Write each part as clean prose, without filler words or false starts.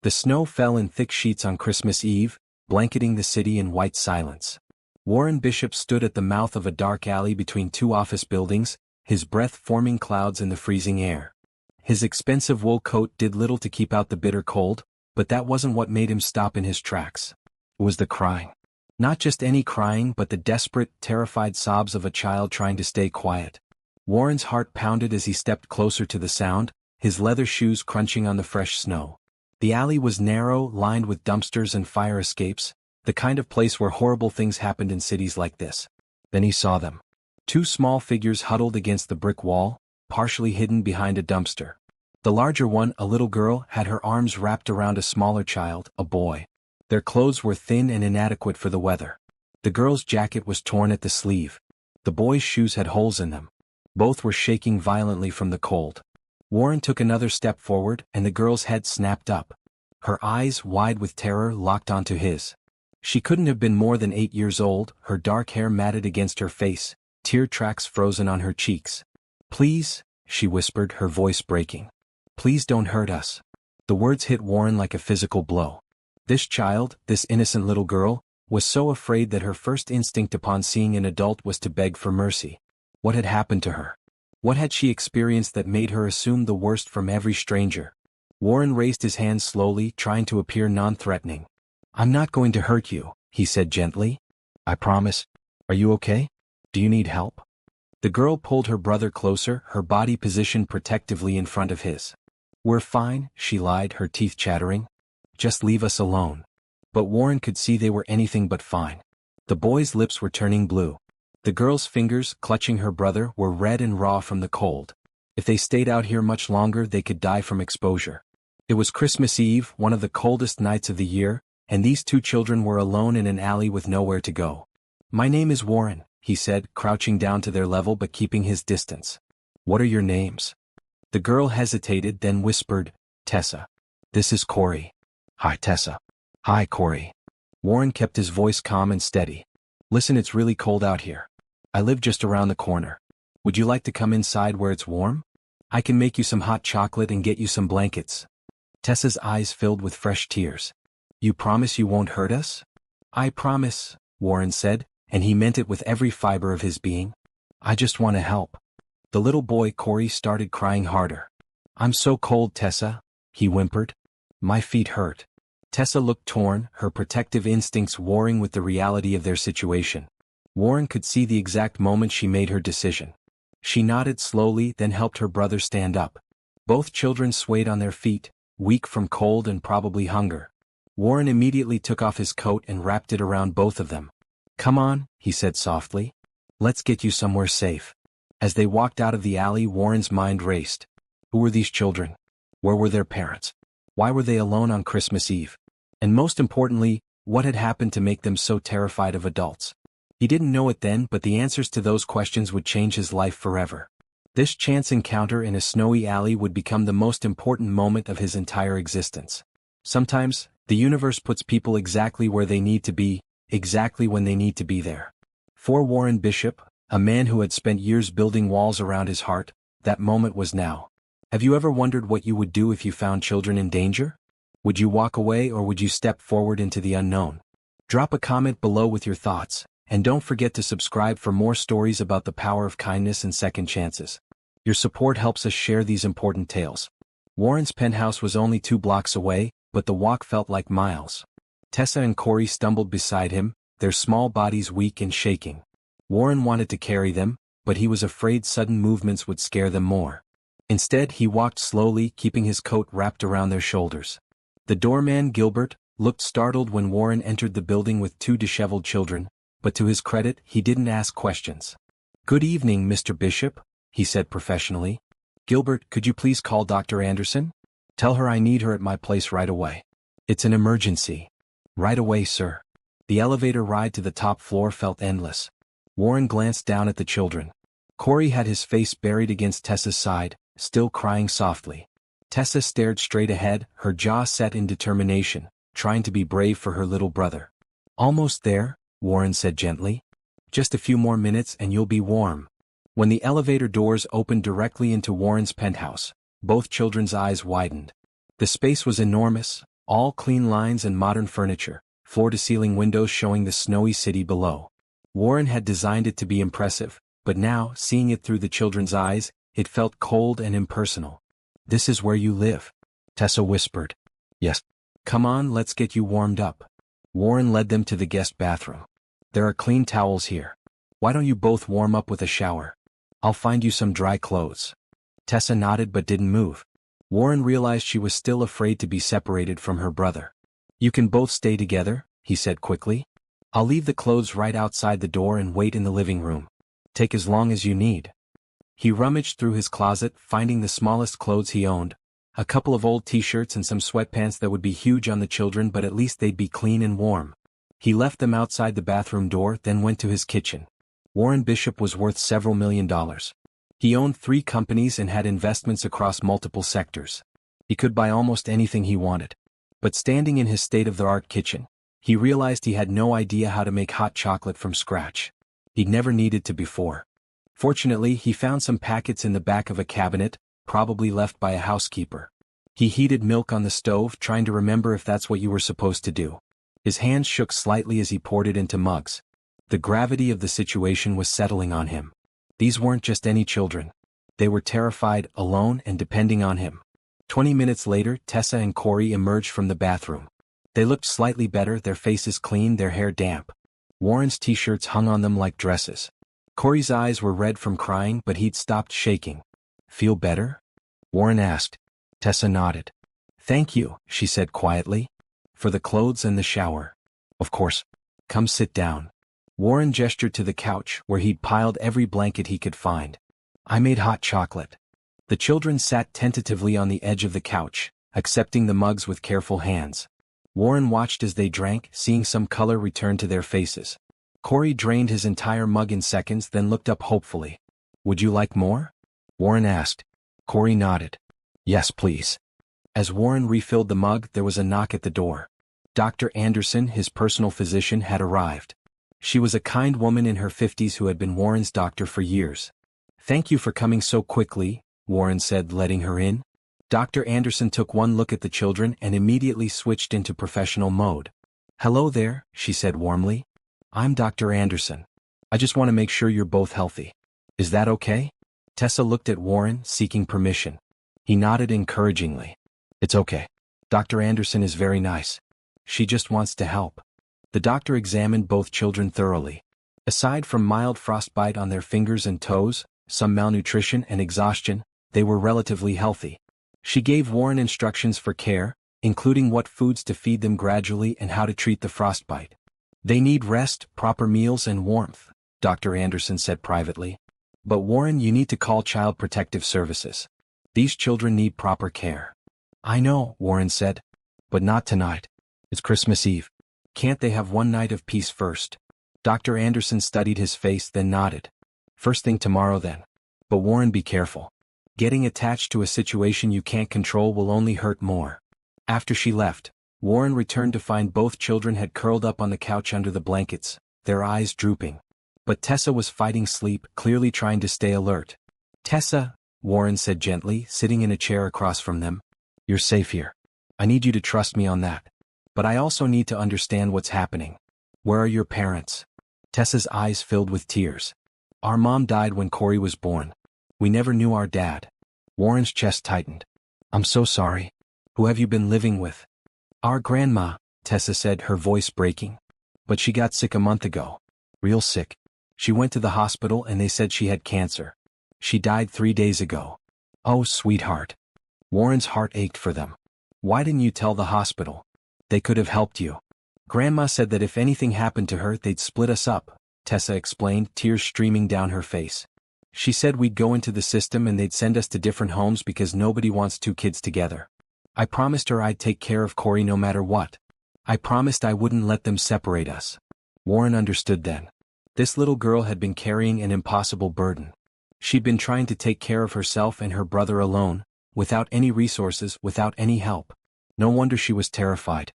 The snow fell in thick sheets on Christmas Eve, blanketing the city in white silence. Warren Bishop stood at the mouth of a dark alley between two office buildings, his breath forming clouds in the freezing air. His expensive wool coat did little to keep out the bitter cold, but that wasn't what made him stop in his tracks. It was the crying. Not just any crying, but the desperate, terrified sobs of a child trying to stay quiet. Warren's heart pounded as he stepped closer to the sound, his leather shoes crunching on the fresh snow. The alley was narrow, lined with dumpsters and fire escapes, the kind of place where horrible things happened in cities like this. Then he saw them. Two small figures huddled against the brick wall, partially hidden behind a dumpster. The larger one, a little girl, had her arms wrapped around a smaller child, a boy. Their clothes were thin and inadequate for the weather. The girl's jacket was torn at the sleeve. The boy's shoes had holes in them. Both were shaking violently from the cold. Warren took another step forward, and the girl's head snapped up. Her eyes, wide with terror, locked onto his. She couldn't have been more than 8 years old, her dark hair matted against her face, tear tracks frozen on her cheeks. "Please," she whispered, her voice breaking. "Please don't hurt us." The words hit Warren like a physical blow. This child, this innocent little girl, was so afraid that her first instinct upon seeing an adult was to beg for mercy. What had happened to her? What had she experienced that made her assume the worst from every stranger? Warren raised his hand slowly, trying to appear non-threatening. "I'm not going to hurt you," he said gently. "I promise. Are you okay? Do you need help?" The girl pulled her brother closer, her body positioned protectively in front of his. "We're fine," she lied, her teeth chattering. "Just leave us alone." But Warren could see they were anything but fine. The boy's lips were turning blue. The girl's fingers, clutching her brother, were red and raw from the cold. If they stayed out here much longer, they could die from exposure. It was Christmas Eve, one of the coldest nights of the year, and these two children were alone in an alley with nowhere to go. "My name is Warren," he said, crouching down to their level but keeping his distance. "What are your names?" The girl hesitated, then whispered, "Tessa. This is Corey." "Hi, Tessa." "Hi, Corey." Warren kept his voice calm and steady. "Listen, it's really cold out here. I live just around the corner. Would you like to come inside where it's warm? I can make you some hot chocolate and get you some blankets." Tessa's eyes filled with fresh tears. "You promise you won't hurt us?" "I promise," Warren said, and he meant it with every fiber of his being. "I just want to help." The little boy, Corey, started crying harder. "I'm so cold, Tessa," he whimpered. "My feet hurt." Tessa looked torn, her protective instincts warring with the reality of their situation. Warren could see the exact moment she made her decision. She nodded slowly, then helped her brother stand up. Both children swayed on their feet, weak from cold and probably hunger. Warren immediately took off his coat and wrapped it around both of them. "Come on," he said softly. "Let's get you somewhere safe." As they walked out of the alley, Warren's mind raced. Who were these children? Where were their parents? Why were they alone on Christmas Eve? And most importantly, what had happened to make them so terrified of adults? He didn't know it then, but the answers to those questions would change his life forever. This chance encounter in a snowy alley would become the most important moment of his entire existence. Sometimes, the universe puts people exactly where they need to be, exactly when they need to be there. For Warren Bishop, a man who had spent years building walls around his heart, that moment was now. Have you ever wondered what you would do if you found children in danger? Would you walk away or would you step forward into the unknown? Drop a comment below with your thoughts, and don't forget to subscribe for more stories about the power of kindness and second chances. Your support helps us share these important tales. Warren's penthouse was only 2 blocks away, but the walk felt like miles. Tessa and Corey stumbled beside him, their small bodies weak and shaking. Warren wanted to carry them, but he was afraid sudden movements would scare them more. Instead, he walked slowly, keeping his coat wrapped around their shoulders. The doorman, Gilbert, looked startled when Warren entered the building with 2 disheveled children, but to his credit, he didn't ask questions. "Good evening, Mr. Bishop," he said professionally. "Gilbert, could you please call Dr. Anderson? Tell her I need her at my place right away. It's an emergency." "Right away, sir." The elevator ride to the top floor felt endless. Warren glanced down at the children. Corey had his face buried against Tessa's side, still crying softly. Tessa stared straight ahead, her jaw set in determination, trying to be brave for her little brother. "Almost there," Warren said gently. "Just a few more minutes and you'll be warm." When the elevator doors opened directly into Warren's penthouse, both children's eyes widened. The space was enormous, All clean lines and modern furniture, floor-to-ceiling windows showing the snowy city below. Warren had designed it to be impressive, but now, seeing it through the children's eyes, it felt cold and impersonal. "This is where you live?" Tessa whispered. "Yes." "Come on, let's get you warmed up." Warren led them to the guest bathroom. "There are clean towels here. Why don't you both warm up with a shower? I'll find you some dry clothes." Tessa nodded but didn't move. Warren realized she was still afraid to be separated from her brother. "You can both stay together," he said quickly. "I'll leave the clothes right outside the door and wait in the living room. Take as long as you need." He rummaged through his closet, finding the smallest clothes he owned, a couple of old t-shirts and some sweatpants that would be huge on the children, but at least they'd be clean and warm. He left them outside the bathroom door, then went to his kitchen. Warren Bishop was worth several $1,000,000. He owned 3 companies and had investments across multiple sectors. He could buy almost anything he wanted. But standing in his state-of-the-art kitchen, he realized he had no idea how to make hot chocolate from scratch. He'd never needed to before. Fortunately, he found some packets in the back of a cabinet, probably left by a housekeeper. He heated milk on the stove, trying to remember if that's what you were supposed to do. His hands shook slightly as he poured it into mugs. The gravity of the situation was settling on him. These weren't just any children. They were terrified, alone, and depending on him. 20 minutes later, Tessa and Corey emerged from the bathroom. They looked slightly better, their faces clean, their hair damp. Warren's t-shirts hung on them like dresses. Corey's eyes were red from crying, but he'd stopped shaking. "Feel better?" Warren asked. Tessa nodded. "Thank you," she said quietly. "For the clothes and the shower." "Of course. Come sit down." Warren gestured to the couch, where he'd piled every blanket he could find. "I made hot chocolate." The children sat tentatively on the edge of the couch, accepting the mugs with careful hands. Warren watched as they drank, seeing some color return to their faces. Corey drained his entire mug in seconds, then looked up hopefully. "Would you like more?" Warren asked. Corey nodded. "Yes, please." As Warren refilled the mug, there was a knock at the door. Dr. Anderson, his personal physician, had arrived. She was a kind woman in her 50s who had been Warren's doctor for years. "Thank you for coming so quickly," Warren said, letting her in. Dr. Anderson took one look at the children and immediately switched into professional mode. "Hello there," she said warmly. "I'm Dr. Anderson. I just want to make sure you're both healthy. Is that okay?" Tessa looked at Warren, seeking permission. He nodded encouragingly. "It's okay. Dr. Anderson is very nice. She just wants to help." The doctor examined both children thoroughly. Aside from mild frostbite on their fingers and toes, some malnutrition and exhaustion, they were relatively healthy. She gave Warren instructions for care, including what foods to feed them gradually and how to treat the frostbite. "They need rest, proper meals and warmth," Dr. Anderson said privately. "But Warren, you need to call Child Protective Services. These children need proper care." "I know," Warren said. "But not tonight. It's Christmas Eve. Can't they have one night of peace first?" Dr. Anderson studied his face, then nodded. "First thing tomorrow then. But Warren, be careful. Getting attached to a situation you can't control will only hurt more." After she left, Warren returned to find both children had curled up on the couch under the blankets, their eyes drooping. But Tessa was fighting sleep, clearly trying to stay alert. "Tessa," Warren said gently, sitting in a chair across from them. "You're safe here. I need you to trust me on that. But I also need to understand what's happening. Where are your parents?" Tessa's eyes filled with tears. "Our mom died when Corey was born. We never knew our dad." Warren's chest tightened. "I'm so sorry. Who have you been living with?" "Our grandma," Tessa said, her voice breaking. "But she got sick a month ago. Real sick. She went to the hospital and they said she had cancer. She died 3 days ago." "Oh, sweetheart." Warren's heart ached for them. "Why didn't you tell the hospital? They could have helped you." "Grandma said that if anything happened to her, they'd split us up," Tessa explained, tears streaming down her face. "She said we'd go into the system and they'd send us to different homes because nobody wants 2 kids together. I promised her I'd take care of Corey no matter what. I promised I wouldn't let them separate us." Warren understood then. This little girl had been carrying an impossible burden. She'd been trying to take care of herself and her brother alone, without any resources, without any help. No wonder she was terrified.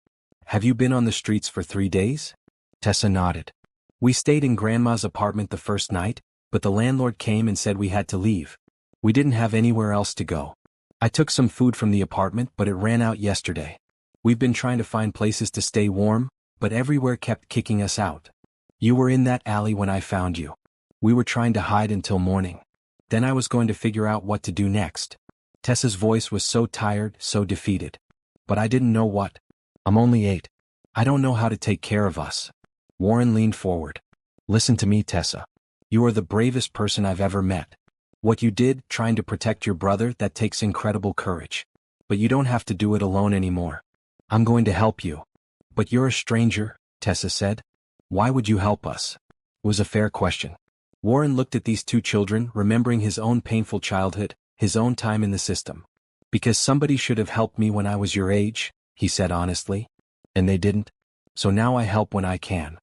"Have you been on the streets for 3 days?" Tessa nodded. "We stayed in Grandma's apartment the first night, but the landlord came and said we had to leave. We didn't have anywhere else to go. I took some food from the apartment, but it ran out yesterday. We've been trying to find places to stay warm, but everywhere kept kicking us out. You were in that alley when I found you. We were trying to hide until morning. Then I was going to figure out what to do next." Tessa's voice was so tired, so defeated. "But I didn't know what. I'm only 8. I don't know how to take care of us." Warren leaned forward. "Listen to me, Tessa. You are the bravest person I've ever met. What you did, trying to protect your brother, that takes incredible courage. But you don't have to do it alone anymore. I'm going to help you." "But you're a stranger," Tessa said. "Why would you help us?" It was a fair question. Warren looked at these two children, remembering his own painful childhood, his own time in the system. "Because somebody should have helped me when I was your age," he said honestly. "And they didn't. So now I help when I can."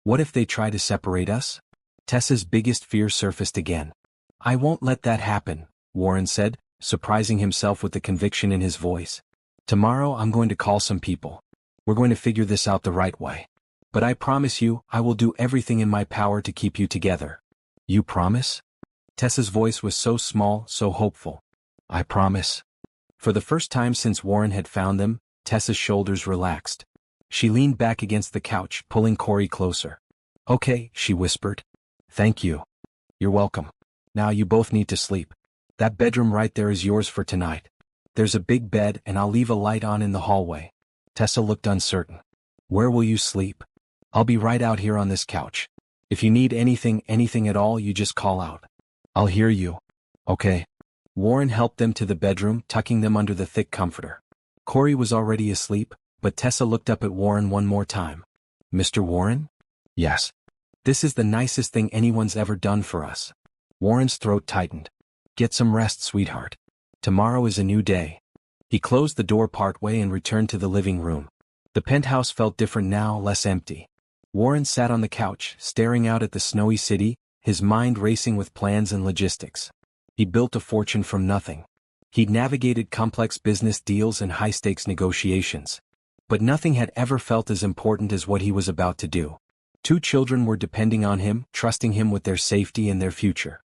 "What if they try to separate us?" Tessa's biggest fear surfaced again. "I won't let that happen," Warren said, surprising himself with the conviction in his voice. "Tomorrow I'm going to call some people. We're going to figure this out the right way. But I promise you, I will do everything in my power to keep you together." "You promise?" Tessa's voice was so small, so hopeful. "I promise." For the first time since Warren had found them, Tessa's shoulders relaxed. She leaned back against the couch, pulling Corey closer. "Okay," she whispered. "Thank you." "You're welcome. Now you both need to sleep. That bedroom right there is yours for tonight. There's a big bed and I'll leave a light on in the hallway." Tessa looked uncertain. "Where will you sleep?" "I'll be right out here on this couch. If you need anything at all, you just call out. I'll hear you." "Okay." Warren helped them to the bedroom, tucking them under the thick comforter. Corey was already asleep, but Tessa looked up at Warren one more time. "Mr. Warren?" "Yes." "This is the nicest thing anyone's ever done for us." Warren's throat tightened. "Get some rest, sweetheart. Tomorrow is a new day." He closed the door partway and returned to the living room. The penthouse felt different now, less empty. Warren sat on the couch, staring out at the snowy city, his mind racing with plans and logistics. He'd built a fortune from nothing. He'd navigated complex business deals and high-stakes negotiations. But nothing had ever felt as important as what he was about to do. 2 children were depending on him, trusting him with their safety and their future.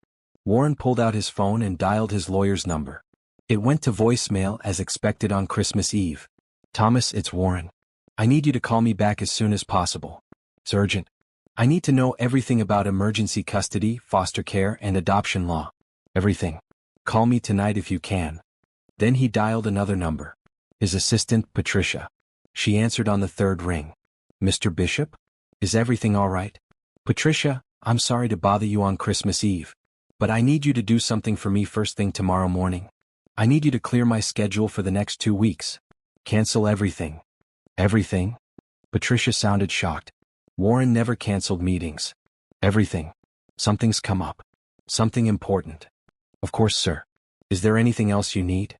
Warren pulled out his phone and dialed his lawyer's number. It went to voicemail as expected on Christmas Eve. "Thomas, it's Warren. I need you to call me back as soon as possible. It's urgent. I need to know everything about emergency custody, foster care, and adoption law. Everything. Call me tonight if you can." Then he dialed another number. His assistant, Patricia. She answered on the 3rd ring. "Mr. Bishop? Is everything all right?" "Patricia, I'm sorry to bother you on Christmas Eve. But I need you to do something for me first thing tomorrow morning. I need you to clear my schedule for the next 2 weeks. Cancel everything." "Everything?" Patricia sounded shocked. Warren never canceled meetings. "Everything. Something's come up. Something important." "Of course, sir. Is there anything else you need?"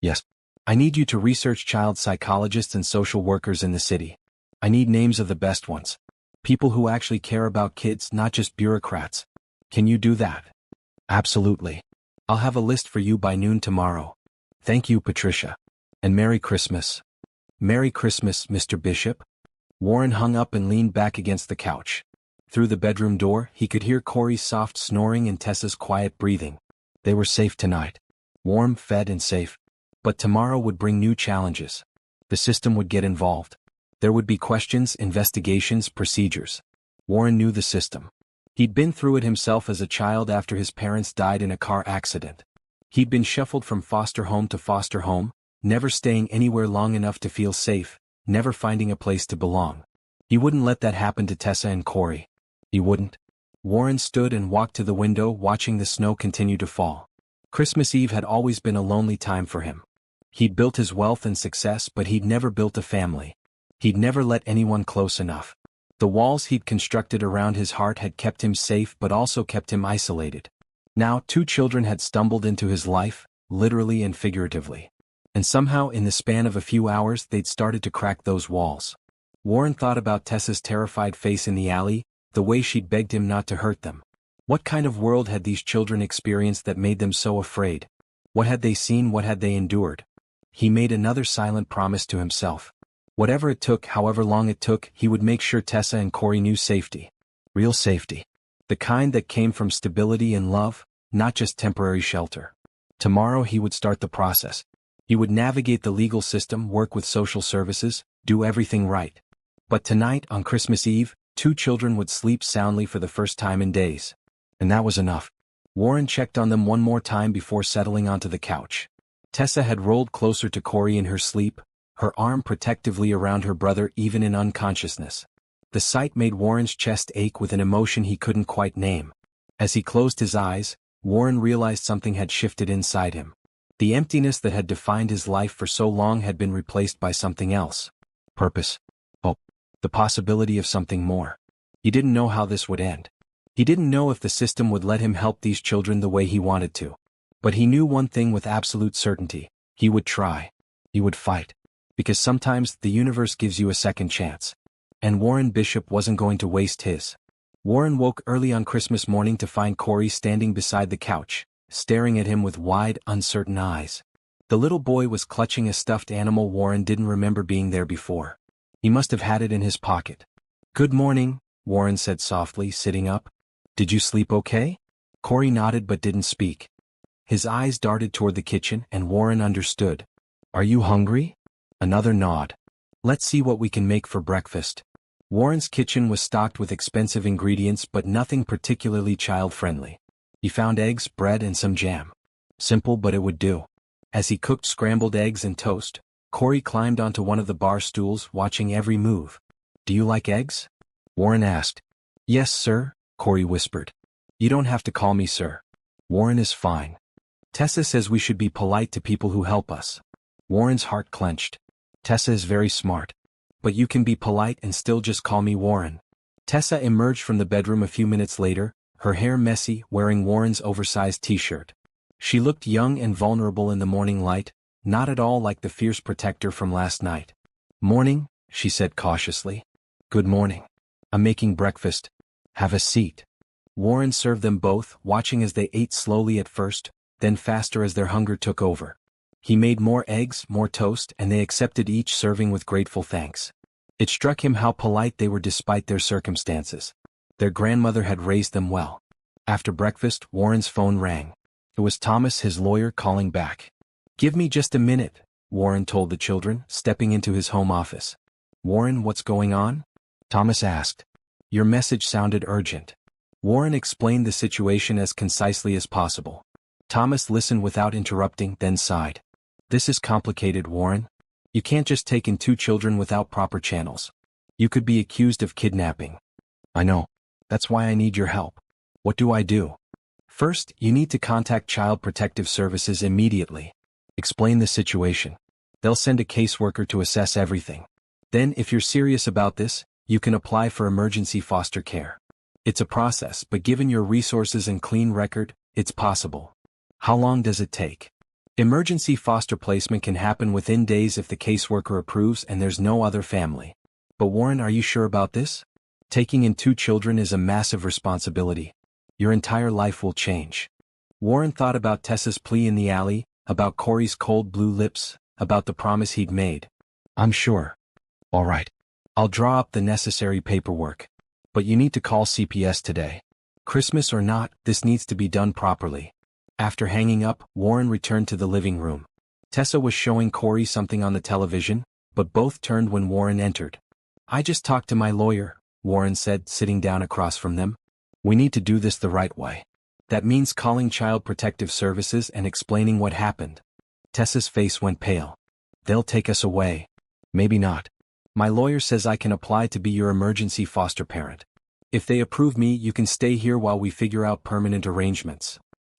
"Yes. I need you to research child psychologists and social workers in the city. I need names of the best ones. People who actually care about kids, not just bureaucrats. Can you do that?" "Absolutely. I'll have a list for you by noon tomorrow." "Thank you, Patricia. And Merry Christmas." "Merry Christmas, Mr. Bishop." Warren hung up and leaned back against the couch. Through the bedroom door, he could hear Corey's soft snoring and Tessa's quiet breathing. They were safe tonight. Warm, fed, and safe. But tomorrow would bring new challenges. The system would get involved. There would be questions, investigations, procedures. Warren knew the system. He'd been through it himself as a child after his parents died in a car accident. He'd been shuffled from foster home to foster home, never staying anywhere long enough to feel safe, never finding a place to belong. He wouldn't let that happen to Tessa and Corey. He wouldn't. Warren stood and walked to the window, watching the snow continue to fall. Christmas Eve had always been a lonely time for him. He'd built his wealth and success, but he'd never built a family. He'd never let anyone close enough. The walls he'd constructed around his heart had kept him safe but also kept him isolated. Now 2 children had stumbled into his life, literally and figuratively. And somehow in the span of a few hours they'd started to crack those walls. Warren thought about Tessa's terrified face in the alley, the way she'd begged him not to hurt them. What kind of world had these children experienced that made them so afraid? What had they seen, what had they endured? He made another silent promise to himself. Whatever it took, however long it took, he would make sure Tessa and Corey knew safety. Real safety. The kind that came from stability and love, not just temporary shelter. Tomorrow he would start the process. He would navigate the legal system, work with social services, do everything right. But tonight, on Christmas Eve, 2 children would sleep soundly for the first time in days. And that was enough. Warren checked on them one more time before settling onto the couch. Tessa had rolled closer to Corey in her sleep, her arm protectively around her brother even in unconsciousness. The sight made Warren's chest ache with an emotion he couldn't quite name. As he closed his eyes, Warren realized something had shifted inside him. The emptiness that had defined his life for so long had been replaced by something else. Purpose. Hope. The possibility of something more. He didn't know how this would end. He didn't know if the system would let him help these children the way he wanted to. But he knew one thing with absolute certainty. He would try. He would fight. Because sometimes the universe gives you a second chance. And Warren Bishop wasn't going to waste his. Warren woke early on Christmas morning to find Corey standing beside the couch, staring at him with wide, uncertain eyes. The little boy was clutching a stuffed animal Warren didn't remember being there before. He must have had it in his pocket. "Good morning," Warren said softly, sitting up. "Did you sleep okay?" Corey nodded but didn't speak. His eyes darted toward the kitchen and Warren understood. "Are you hungry?" Another nod. "Let's see what we can make for breakfast." Warren's kitchen was stocked with expensive ingredients but nothing particularly child-friendly. He found eggs, bread, and some jam. Simple, but it would do. As he cooked scrambled eggs and toast, Corey climbed onto one of the bar stools, watching every move. "Do you like eggs?" Warren asked. "Yes, sir," Corey whispered. "You don't have to call me sir. Warren is fine. Tessa says we should be polite to people who help us." Warren's heart clenched. "Tessa is very smart. But you can be polite and still just call me Warren." Tessa emerged from the bedroom a few minutes later, her hair messy, wearing Warren's oversized t-shirt. She looked young and vulnerable in the morning light, not at all like the fierce protector from last night. "Morning," she said cautiously. "Good morning. I'm making breakfast. Have a seat." Warren served them both, watching as they ate slowly at first, then faster as their hunger took over. He made more eggs, more toast, and they accepted each serving with grateful thanks. It struck him how polite they were despite their circumstances. Their grandmother had raised them well. After breakfast, Warren's phone rang. It was Thomas, his lawyer, calling back. "Give me just a minute," Warren told the children, stepping into his home office. "Warren, what's going on?" Thomas asked. "Your message sounded urgent." Warren explained the situation as concisely as possible. Thomas listened without interrupting, then sighed. "This is complicated, Warren. You can't just take in 2 children without proper channels. You could be accused of kidnapping." "I know. That's why I need your help." "What do I do?" "First, you need to contact Child Protective Services immediately. Explain the situation. They'll send a caseworker to assess everything. Then, if you're serious about this, you can apply for emergency foster care. It's a process, but given your resources and clean record, it's possible." "How long does it take?" "Emergency foster placement can happen within days if the caseworker approves and there's no other family." "But Warren, are you sure about this? Taking in 2 children is a massive responsibility. Your entire life will change." Warren thought about Tessa's plea in the alley, about Corey's cold blue lips, about the promise he'd made. "I'm sure." "All right. I'll draw up the necessary paperwork. But you need to call CPS today. Christmas or not, this needs to be done properly." After hanging up, Warren returned to the living room. Tessa was showing Corey something on the television, but both turned when Warren entered. "I just talked to my lawyer," Warren said, sitting down across from them. "We need to do this the right way. That means calling Child Protective Services and explaining what happened." Tessa's face went pale. "They'll take us away." "Maybe not. My lawyer says I can apply to be your emergency foster parent. If they approve me, you can stay here while we figure out permanent arrangements."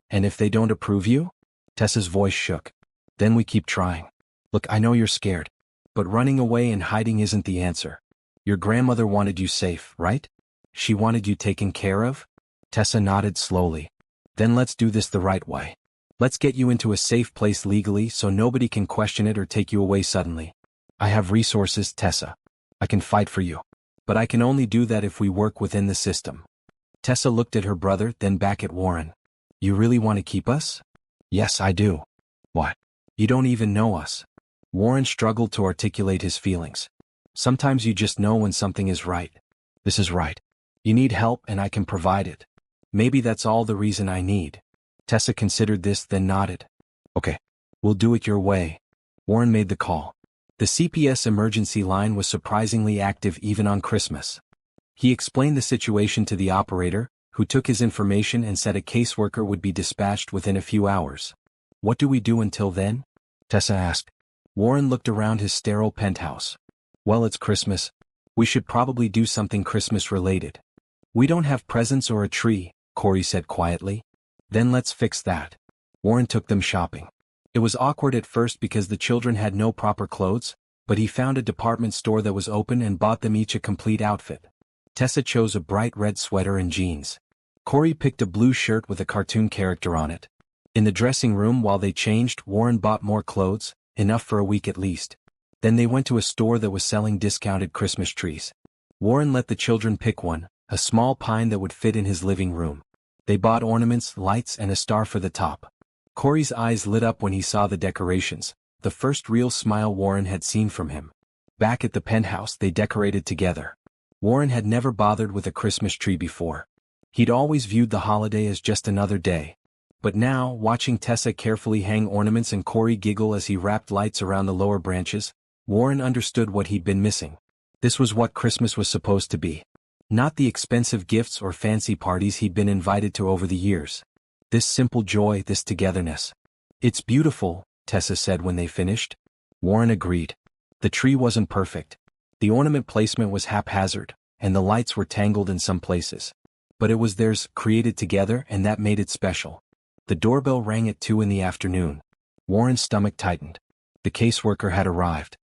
"And if they don't approve you?" Tessa's voice shook. "Then we keep trying. Look, I know you're scared. But running away and hiding isn't the answer. Your grandmother wanted you safe, right? She wanted you taken care of?" Tessa nodded slowly. "Then let's do this the right way. Let's get you into a safe place legally so nobody can question it or take you away suddenly. I have resources, Tessa. I can fight for you. But I can only do that if we work within the system." Tessa looked at her brother, then back at Warren. "You really want to keep us?" "Yes, I do." "What? You don't even know us." Warren struggled to articulate his feelings. "Sometimes you just know when something is right. This is right. You need help and I can provide it. Maybe that's all the reason I need." Tessa considered this, then nodded. "Okay. We'll do it your way. Warren made the call. The CPS emergency line was surprisingly active even on Christmas. He explained the situation to the operator, who took his information and said a caseworker would be dispatched within a few hours. What do we do until then? Tessa asked. Warren looked around his sterile penthouse. Well, it's Christmas. We should probably do something Christmas-related. We don't have presents or a tree, Corey said quietly. Then let's fix that. Warren took them shopping. It was awkward at first because the children had no proper clothes, but he found a department store that was open and bought them each a complete outfit. Tessa chose a bright red sweater and jeans. Corey picked a blue shirt with a cartoon character on it. In the dressing room while they changed, Warren bought more clothes, enough for a week at least. Then they went to a store that was selling discounted Christmas trees. Warren let the children pick one, a small pine that would fit in his living room. They bought ornaments, lights, and a star for the top. Corey's eyes lit up when he saw the decorations, the first real smile Warren had seen from him. Back at the penthouse they decorated together. Warren had never bothered with a Christmas tree before. He'd always viewed the holiday as just another day. But now, watching Tessa carefully hang ornaments and Corey giggle as he wrapped lights around the lower branches, Warren understood what he'd been missing. This was what Christmas was supposed to be. Not the expensive gifts or fancy parties he'd been invited to over the years. This simple joy, this togetherness. It's beautiful, Tessa said when they finished. Warren agreed. The tree wasn't perfect. The ornament placement was haphazard, and the lights were tangled in some places. But it was theirs, created together, and that made it special. The doorbell rang at 2 in the afternoon. Warren's stomach tightened. The caseworker had arrived.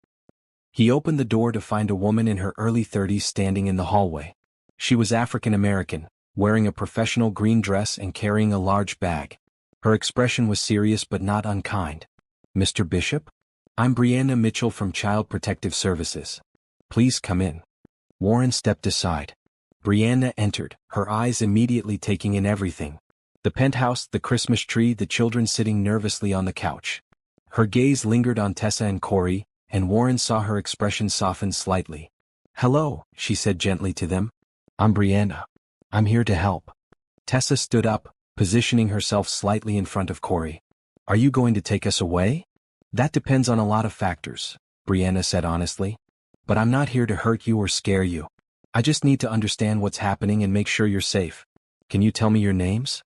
He opened the door to find a woman in her early 30s standing in the hallway. She was African American, wearing a professional green dress and carrying a large bag. Her expression was serious but not unkind. Mr. Bishop? I'm Brianna Mitchell from Child Protective Services. Please come in. Warren stepped aside. Brianna entered, her eyes immediately taking in everything. The penthouse, the Christmas tree, the children sitting nervously on the couch. Her gaze lingered on Tessa and Corey, and Warren saw her expression soften slightly. Hello, she said gently to them. I'm Brianna. I'm here to help. Tessa stood up, positioning herself slightly in front of Corey. Are you going to take us away? That depends on a lot of factors, Brianna said honestly. But I'm not here to hurt you or scare you. I just need to understand what's happening and make sure you're safe. Can you tell me your names?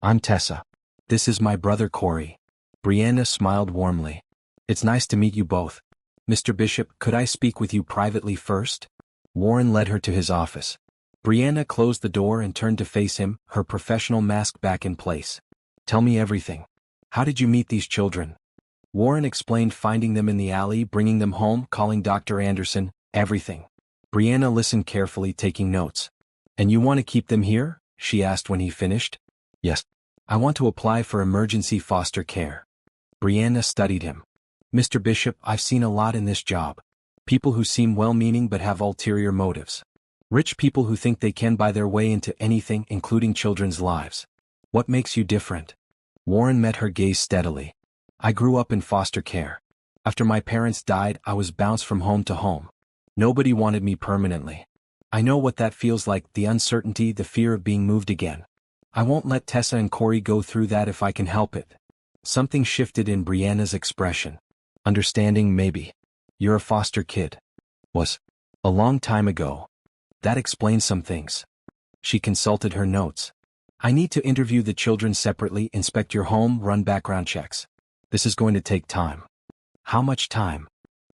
I'm Tessa. This is my brother Corey. Brianna smiled warmly. It's nice to meet you both. Mr. Bishop, could I speak with you privately first? Warren led her to his office. Brianna closed the door and turned to face him, her professional mask back in place. Tell me everything. How did you meet these children? Warren explained, finding them in the alley, bringing them home, calling Dr. Anderson, everything. Brianna listened carefully, taking notes. And you want to keep them here? She asked when he finished. Yes. I want to apply for emergency foster care. Brianna studied him. Mr. Bishop, I've seen a lot in this job. People who seem well-meaning but have ulterior motives. Rich people who think they can buy their way into anything, including children's lives. What makes you different? Warren met her gaze steadily. I grew up in foster care. After my parents died, I was bounced from home to home. Nobody wanted me permanently. I know what that feels like, the uncertainty, the fear of being moved again. I won't let Tessa and Corey go through that if I can help it. Something shifted in Brianna's expression. Understanding, maybe. You're a foster kid. Was. A long time ago. That explains some things. She consulted her notes. I need to interview the children separately, inspect your home, run background checks. This is going to take time. How much time?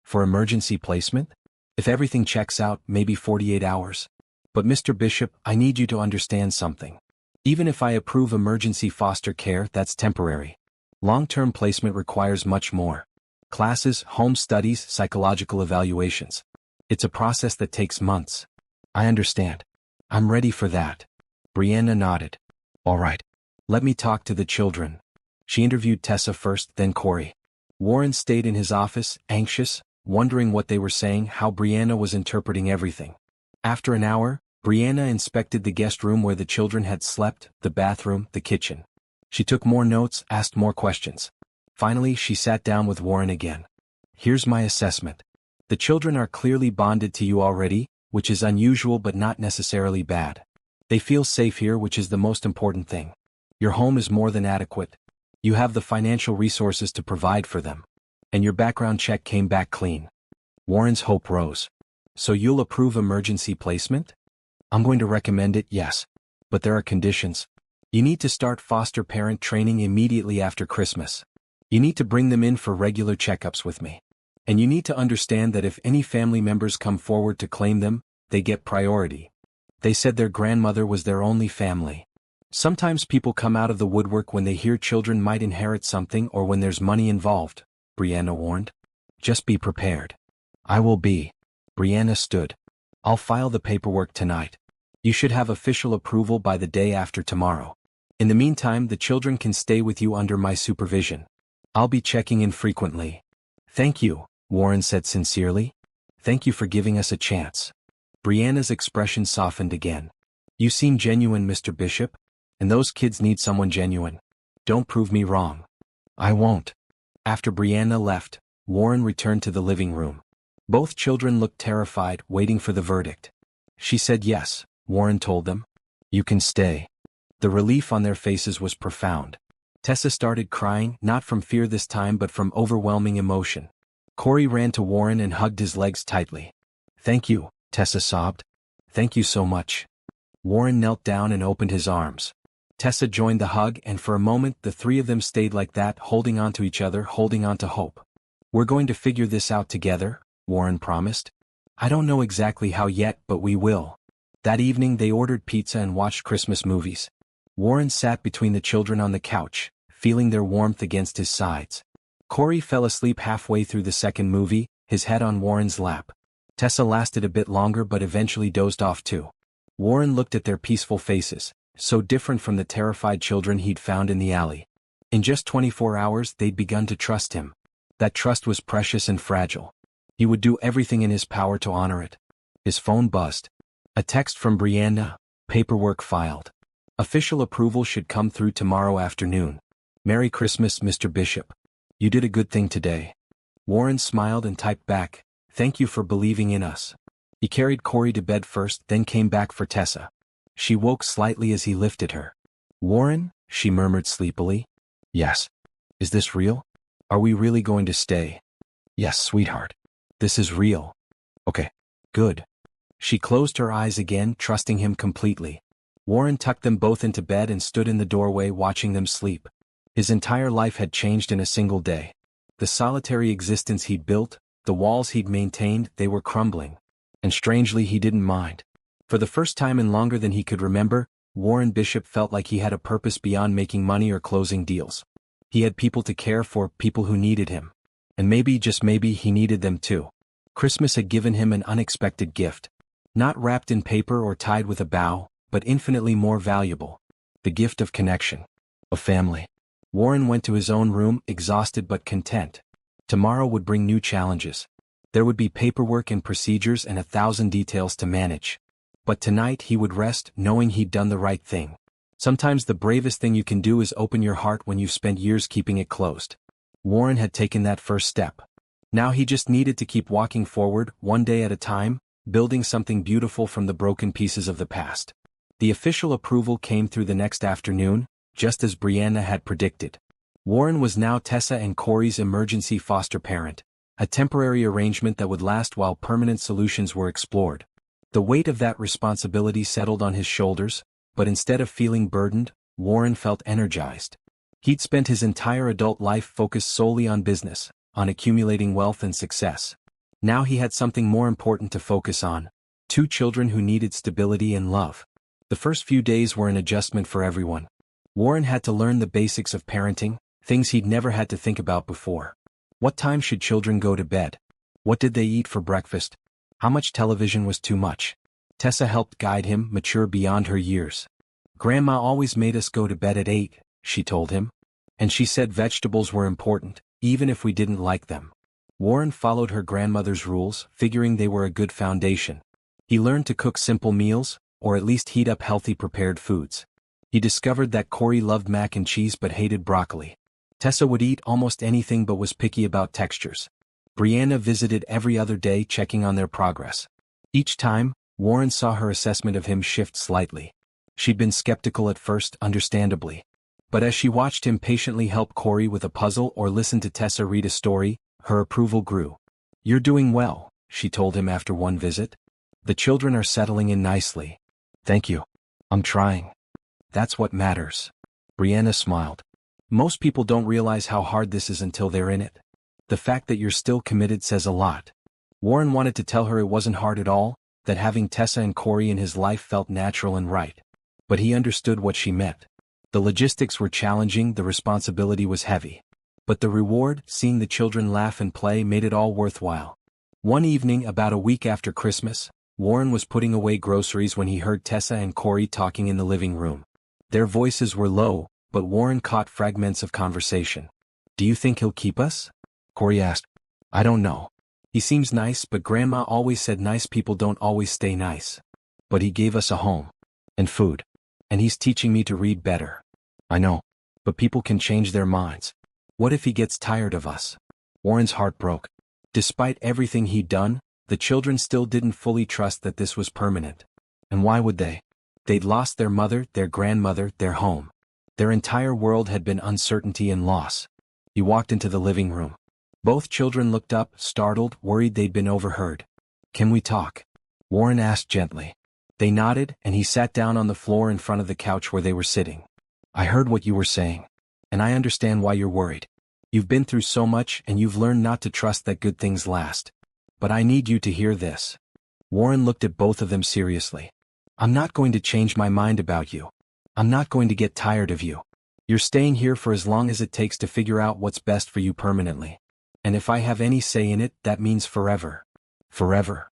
For emergency placement? If everything checks out, maybe 48 hours. But Mr. Bishop, I need you to understand something. Even if I approve emergency foster care, that's temporary. Long-term placement requires much more. Classes, home studies, psychological evaluations. It's a process that takes months. I understand. I'm ready for that. Brianna nodded. All right. Let me talk to the children. She interviewed Tessa first, then Corey. Warren stayed in his office, anxious, wondering what they were saying, how Brianna was interpreting everything. After an hour, Brianna inspected the guest room where the children had slept, the bathroom, the kitchen. She took more notes, asked more questions. Finally, she sat down with Warren again. Here's my assessment. The children are clearly bonded to you already, which is unusual but not necessarily bad. They feel safe here, which is the most important thing. Your home is more than adequate. You have the financial resources to provide for them. And your background check came back clean. Warren's hope rose. So you'll approve emergency placement? I'm going to recommend it, yes. But there are conditions. You need to start foster parent training immediately after Christmas. You need to bring them in for regular checkups with me. And you need to understand that if any family members come forward to claim them, they get priority. They said their grandmother was their only family. Sometimes people come out of the woodwork when they hear children might inherit something or when there's money involved, Brianna warned. Just be prepared. I will be. Brianna stood. I'll file the paperwork tonight. You should have official approval by the day after tomorrow. In the meantime, the children can stay with you under my supervision. I'll be checking in frequently. Thank you, Warren said sincerely. Thank you for giving us a chance. Brianna's expression softened again. You seem genuine, Mr. Bishop. And those kids need someone genuine. Don't prove me wrong. I won't. After Brianna left, Warren returned to the living room. Both children looked terrified, waiting for the verdict. She said yes, Warren told them. You can stay. The relief on their faces was profound. Tessa started crying, not from fear this time but from overwhelming emotion. Corey ran to Warren and hugged his legs tightly. Thank you, Tessa sobbed. Thank you so much. Warren knelt down and opened his arms. Tessa joined the hug, and for a moment the three of them stayed like that, holding on to each other, holding on to hope. We're going to figure this out together, Warren promised. I don't know exactly how yet, but we will. That evening they ordered pizza and watched Christmas movies. Warren sat between the children on the couch, feeling their warmth against his sides. Corey fell asleep halfway through the second movie, his head on Warren's lap. Tessa lasted a bit longer but eventually dozed off too. Warren looked at their peaceful faces, so different from the terrified children he'd found in the alley. In just 24 hours they'd begun to trust him. That trust was precious and fragile. He would do everything in his power to honor it. His phone buzzed. A text from Brianna. Paperwork filed. Official approval should come through tomorrow afternoon. Merry Christmas, Mr. Bishop. You did a good thing today. Warren smiled and typed back, thank you for believing in us. He carried Corey to bed first, then came back for Tessa. She woke slightly as he lifted her. Warren, she murmured sleepily. Yes. Is this real? Are we really going to stay? Yes, sweetheart. This is real. Okay. Good. She closed her eyes again, trusting him completely. Warren tucked them both into bed and stood in the doorway watching them sleep. His entire life had changed in a single day. The solitary existence he'd built, the walls he'd maintained, they were crumbling. And strangely he didn't mind. For the first time in longer than he could remember, Warren Bishop felt like he had a purpose beyond making money or closing deals. He had people to care for, people who needed him. And maybe, just maybe, he needed them too. Christmas had given him an unexpected gift. Not wrapped in paper or tied with a bow, but infinitely more valuable. The gift of connection. Of family. Warren went to his own room, exhausted but content. Tomorrow would bring new challenges. There would be paperwork and procedures and 1,000 details to manage. But tonight he would rest, knowing he'd done the right thing. Sometimes the bravest thing you can do is open your heart when you've spent years keeping it closed. Warren had taken that first step. Now he just needed to keep walking forward, one day at a time, building something beautiful from the broken pieces of the past. The official approval came through the next afternoon, just as Brianna had predicted. Warren was now Tessa and Corey's emergency foster parent, a temporary arrangement that would last while permanent solutions were explored. The weight of that responsibility settled on his shoulders, but instead of feeling burdened, Warren felt energized. He'd spent his entire adult life focused solely on business, on accumulating wealth and success. Now he had something more important to focus on: 2 children who needed stability and love. The first few days were an adjustment for everyone. Warren had to learn the basics of parenting, things he'd never had to think about before. What time should children go to bed? What did they eat for breakfast? How much television was too much? Tessa helped guide him, mature beyond her years. Grandma always made us go to bed at 8, she told him. And she said vegetables were important, even if we didn't like them. Warren followed her grandmother's rules, figuring they were a good foundation. He learned to cook simple meals, or at least heat up healthy prepared foods. He discovered that Corey loved mac and cheese but hated broccoli. Tessa would eat almost anything but was picky about textures. Brianna visited every other day, checking on their progress. Each time, Warren saw her assessment of him shift slightly. She'd been skeptical at first, understandably. But as she watched him patiently help Corey with a puzzle or listened to Tessa read a story, her approval grew. "You're doing well," she told him after one visit. "The children are settling in nicely." "Thank you. I'm trying." "That's what matters." Brianna smiled. "Most people don't realize how hard this is until they're in it. The fact that you're still committed says a lot." Warren wanted to tell her it wasn't hard at all, that having Tessa and Corey in his life felt natural and right. But he understood what she meant. The logistics were challenging, the responsibility was heavy. But the reward, seeing the children laugh and play, made it all worthwhile. One evening, about a week after Christmas, Warren was putting away groceries when he heard Tessa and Corey talking in the living room. Their voices were low, but Warren caught fragments of conversation. "Do you think he'll keep us?" Corey asked. "I don't know. He seems nice, but Grandma always said nice people don't always stay nice. But he gave us a home. And food. And he's teaching me to read better." "I know. But people can change their minds. What if he gets tired of us?" Warren's heart broke. Despite everything he'd done, the children still didn't fully trust that this was permanent. And why would they? They'd lost their mother, their grandmother, their home. Their entire world had been uncertainty and loss. He walked into the living room. Both children looked up, startled, worried they'd been overheard. "Can we talk?" Warren asked gently. They nodded, and he sat down on the floor in front of the couch where they were sitting. "I heard what you were saying. And I understand why you're worried. You've been through so much and you've learned not to trust that good things last. But I need you to hear this." Warren looked at both of them seriously. "I'm not going to change my mind about you. I'm not going to get tired of you. You're staying here for as long as it takes to figure out what's best for you permanently. And if I have any say in it, that means forever." "Forever?"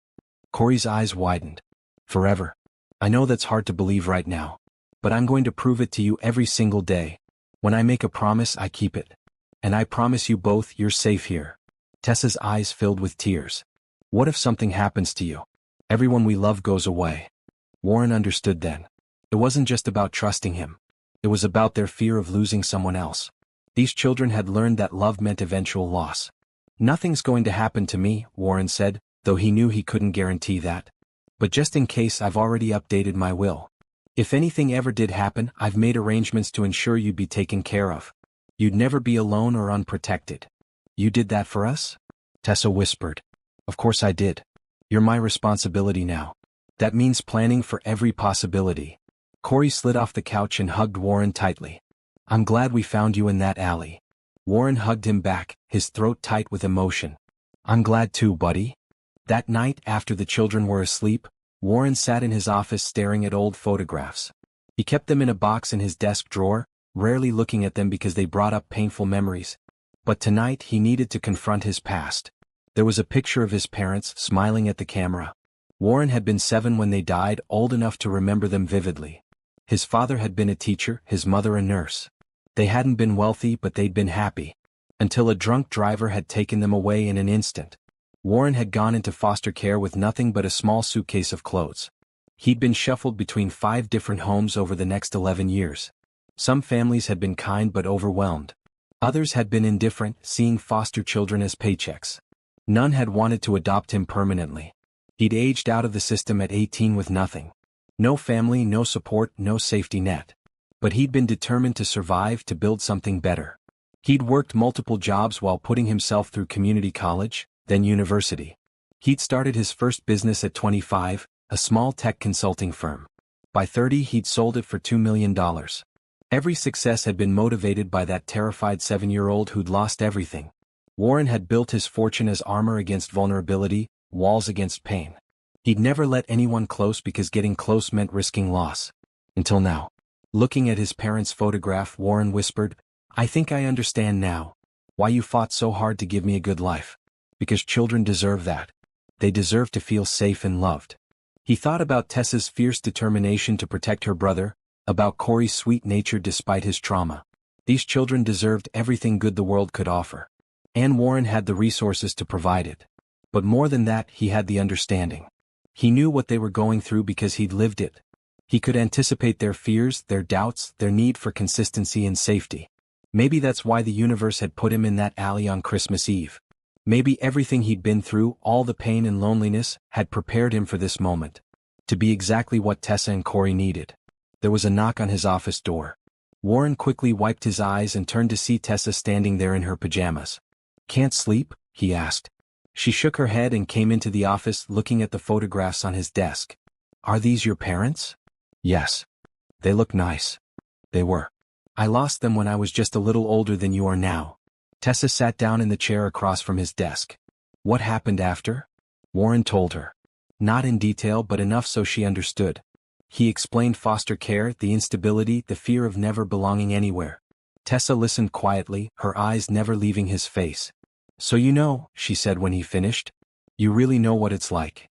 Corey's eyes widened. "Forever. I know that's hard to believe right now. But I'm going to prove it to you every single day. When I make a promise, I keep it. And I promise you both you're safe here." Tessa's eyes filled with tears. "What if something happens to you? Everyone we love goes away." Warren understood then. It wasn't just about trusting him. It was about their fear of losing someone else. These children had learned that love meant eventual loss. "Nothing's going to happen to me," Warren said, though he knew he couldn't guarantee that. "But just in case, I've already updated my will. If anything ever did happen, I've made arrangements to ensure you'd be taken care of. You'd never be alone or unprotected." "You did that for us?" Tessa whispered. "Of course I did. You're my responsibility now. That means planning for every possibility." Corey slid off the couch and hugged Warren tightly. "I'm glad we found you in that alley." Warren hugged him back, his throat tight with emotion. "I'm glad too, buddy." That night, after the children were asleep, Warren sat in his office staring at old photographs. He kept them in a box in his desk drawer, rarely looking at them because they brought up painful memories. But tonight he needed to confront his past. There was a picture of his parents, smiling at the camera. Warren had been 7 when they died, old enough to remember them vividly. His father had been a teacher, his mother a nurse. They hadn't been wealthy, but they'd been happy. Until a drunk driver had taken them away in an instant. Warren had gone into foster care with nothing but a small suitcase of clothes. He'd been shuffled between 5 different homes over the next 11 years. Some families had been kind but overwhelmed. Others had been indifferent, seeing foster children as paychecks. None had wanted to adopt him permanently. He'd aged out of the system at 18 with nothing. No family, no support, no safety net. But he'd been determined to survive, to build something better. He'd worked multiple jobs while putting himself through community college, then university. He'd started his first business at 25, a small tech consulting firm. By 30 he'd sold it for $2 million. Every success had been motivated by that terrified 7-year-old who'd lost everything. Warren had built his fortune as armor against vulnerability, walls against pain. He'd never let anyone close because getting close meant risking loss. Until now. Looking at his parents' photograph, Warren whispered, "I think I understand now. Why you fought so hard to give me a good life. Because children deserve that. They deserve to feel safe and loved." He thought about Tessa's fierce determination to protect her brother, about Corey's sweet nature despite his trauma. These children deserved everything good the world could offer. And Warren had the resources to provide it. But more than that, he had the understanding. He knew what they were going through because he'd lived it. He could anticipate their fears, their doubts, their need for consistency and safety. Maybe that's why the universe had put him in that alley on Christmas Eve. Maybe everything he'd been through, all the pain and loneliness, had prepared him for this moment. To be exactly what Tessa and Corey needed. There was a knock on his office door. Warren quickly wiped his eyes and turned to see Tessa standing there in her pajamas. "Can't sleep?" he asked. She shook her head and came into the office looking at the photographs on his desk. Are these your parents? Yes. They look nice. They were. I lost them when I was just a little older than you are now. Tessa sat down in the chair across from his desk. What happened after? Warren told her. Not in detail but enough so she understood. He explained foster care, the instability, the fear of never belonging anywhere. Tessa listened quietly, her eyes never leaving his face. So you know, she said when he finished. You really know what it's like.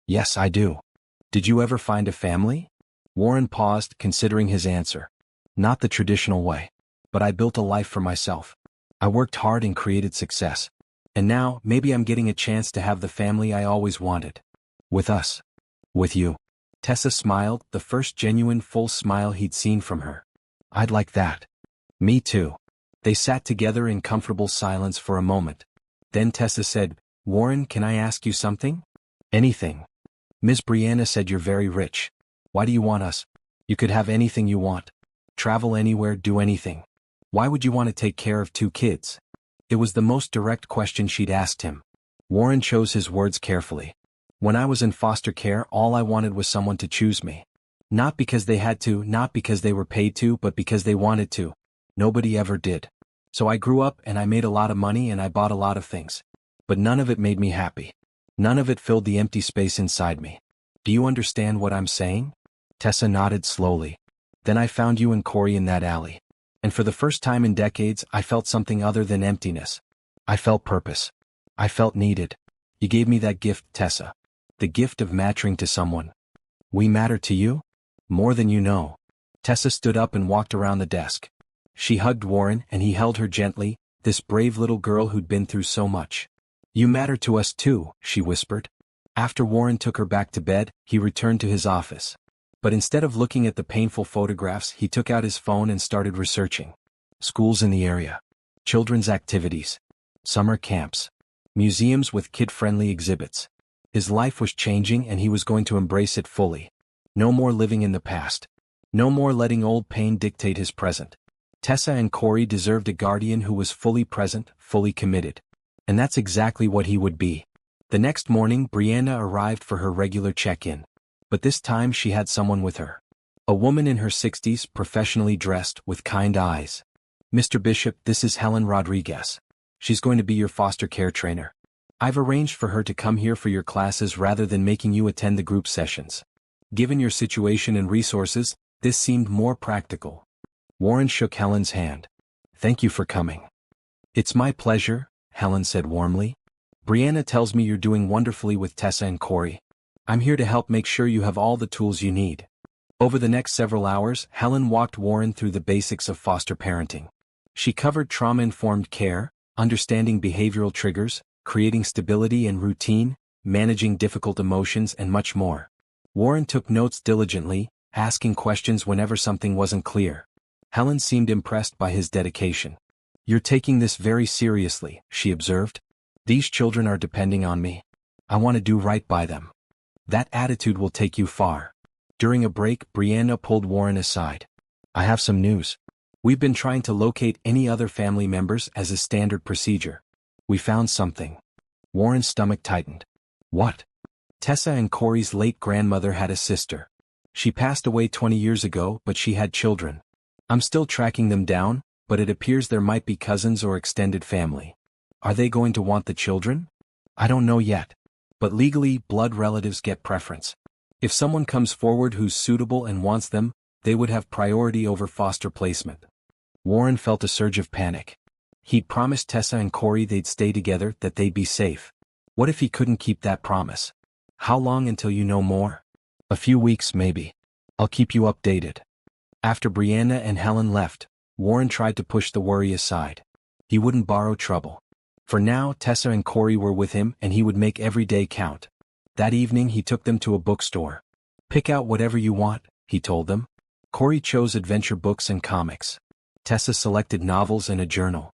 Yes, I do. Did you ever find a family? Warren paused, considering his answer. Not the traditional way. But I built a life for myself. I worked hard and created success. And now, maybe I'm getting a chance to have the family I always wanted. With us. With you. Tessa smiled, the first genuine full smile he'd seen from her. I'd like that. Me too. They sat together in comfortable silence for a moment. Then Tessa said, Warren, can I ask you something? Anything. Ms. Brianna said you're very rich. Why do you want us? You could have anything you want. Travel anywhere, do anything. Why would you want to take care of 2 kids? It was the most direct question she'd asked him. Warren chose his words carefully. When I was in foster care, all I wanted was someone to choose me. Not because they had to, not because they were paid to, but because they wanted to. Nobody ever did. So I grew up and I made a lot of money and I bought a lot of things. But none of it made me happy. None of it filled the empty space inside me. Do you understand what I'm saying? Tessa nodded slowly. Then I found you and Corey in that alley. And for the first time in decades, I felt something other than emptiness. I felt purpose. I felt needed. You gave me that gift, Tessa. The gift of mattering to someone. We matter to you? More than you know. Tessa stood up and walked around the desk. She hugged Warren and he held her gently, this brave little girl who'd been through so much. You matter to us too, she whispered. After Warren took her back to bed, he returned to his office. But instead of looking at the painful photographs, he took out his phone and started researching. Schools in the area. Children's activities. Summer camps. Museums with kid-friendly exhibits. His life was changing and he was going to embrace it fully. No more living in the past. No more letting old pain dictate his present. Tessa and Corey deserved a guardian who was fully present, fully committed. And that's exactly what he would be. The next morning, Brianna arrived for her regular check-in. But this time she had someone with her. A woman in her 60s, professionally dressed, with kind eyes. Mr. Bishop, this is Helen Rodriguez. She's going to be your foster care trainer. I've arranged for her to come here for your classes rather than making you attend the group sessions. Given your situation and resources, this seemed more practical. Warren shook Helen's hand. Thank you for coming. It's my pleasure, Helen said warmly. Brianna tells me you're doing wonderfully with Tessa and Corey. I'm here to help make sure you have all the tools you need. Over the next several hours, Helen walked Warren through the basics of foster parenting. She covered trauma-informed care, understanding behavioral triggers, creating stability and routine, managing difficult emotions, and much more. Warren took notes diligently, asking questions whenever something wasn't clear. Helen seemed impressed by his dedication. You're taking this very seriously, she observed. These children are depending on me. I want to do right by them. That attitude will take you far. During a break, Brianna pulled Warren aside. I have some news. We've been trying to locate any other family members as a standard procedure. We found something. Warren's stomach tightened. What? Tessa and Corey's late grandmother had a sister. She passed away 20 years ago, but she had children. I'm still tracking them down, but it appears there might be cousins or extended family. Are they going to want the children? I don't know yet. But legally, blood relatives get preference. If someone comes forward who's suitable and wants them, they would have priority over foster placement. Warren felt a surge of panic. He'd promised Tessa and Corey they'd stay together, that they'd be safe. What if he couldn't keep that promise? How long until you know more? A few weeks, maybe. I'll keep you updated. After Brianna and Helen left, Warren tried to push the worry aside. He wouldn't borrow trouble. For now, Tessa and Corey were with him and he would make every day count. That evening he took them to a bookstore. Pick out whatever you want, he told them. Corey chose adventure books and comics. Tessa selected novels and a journal.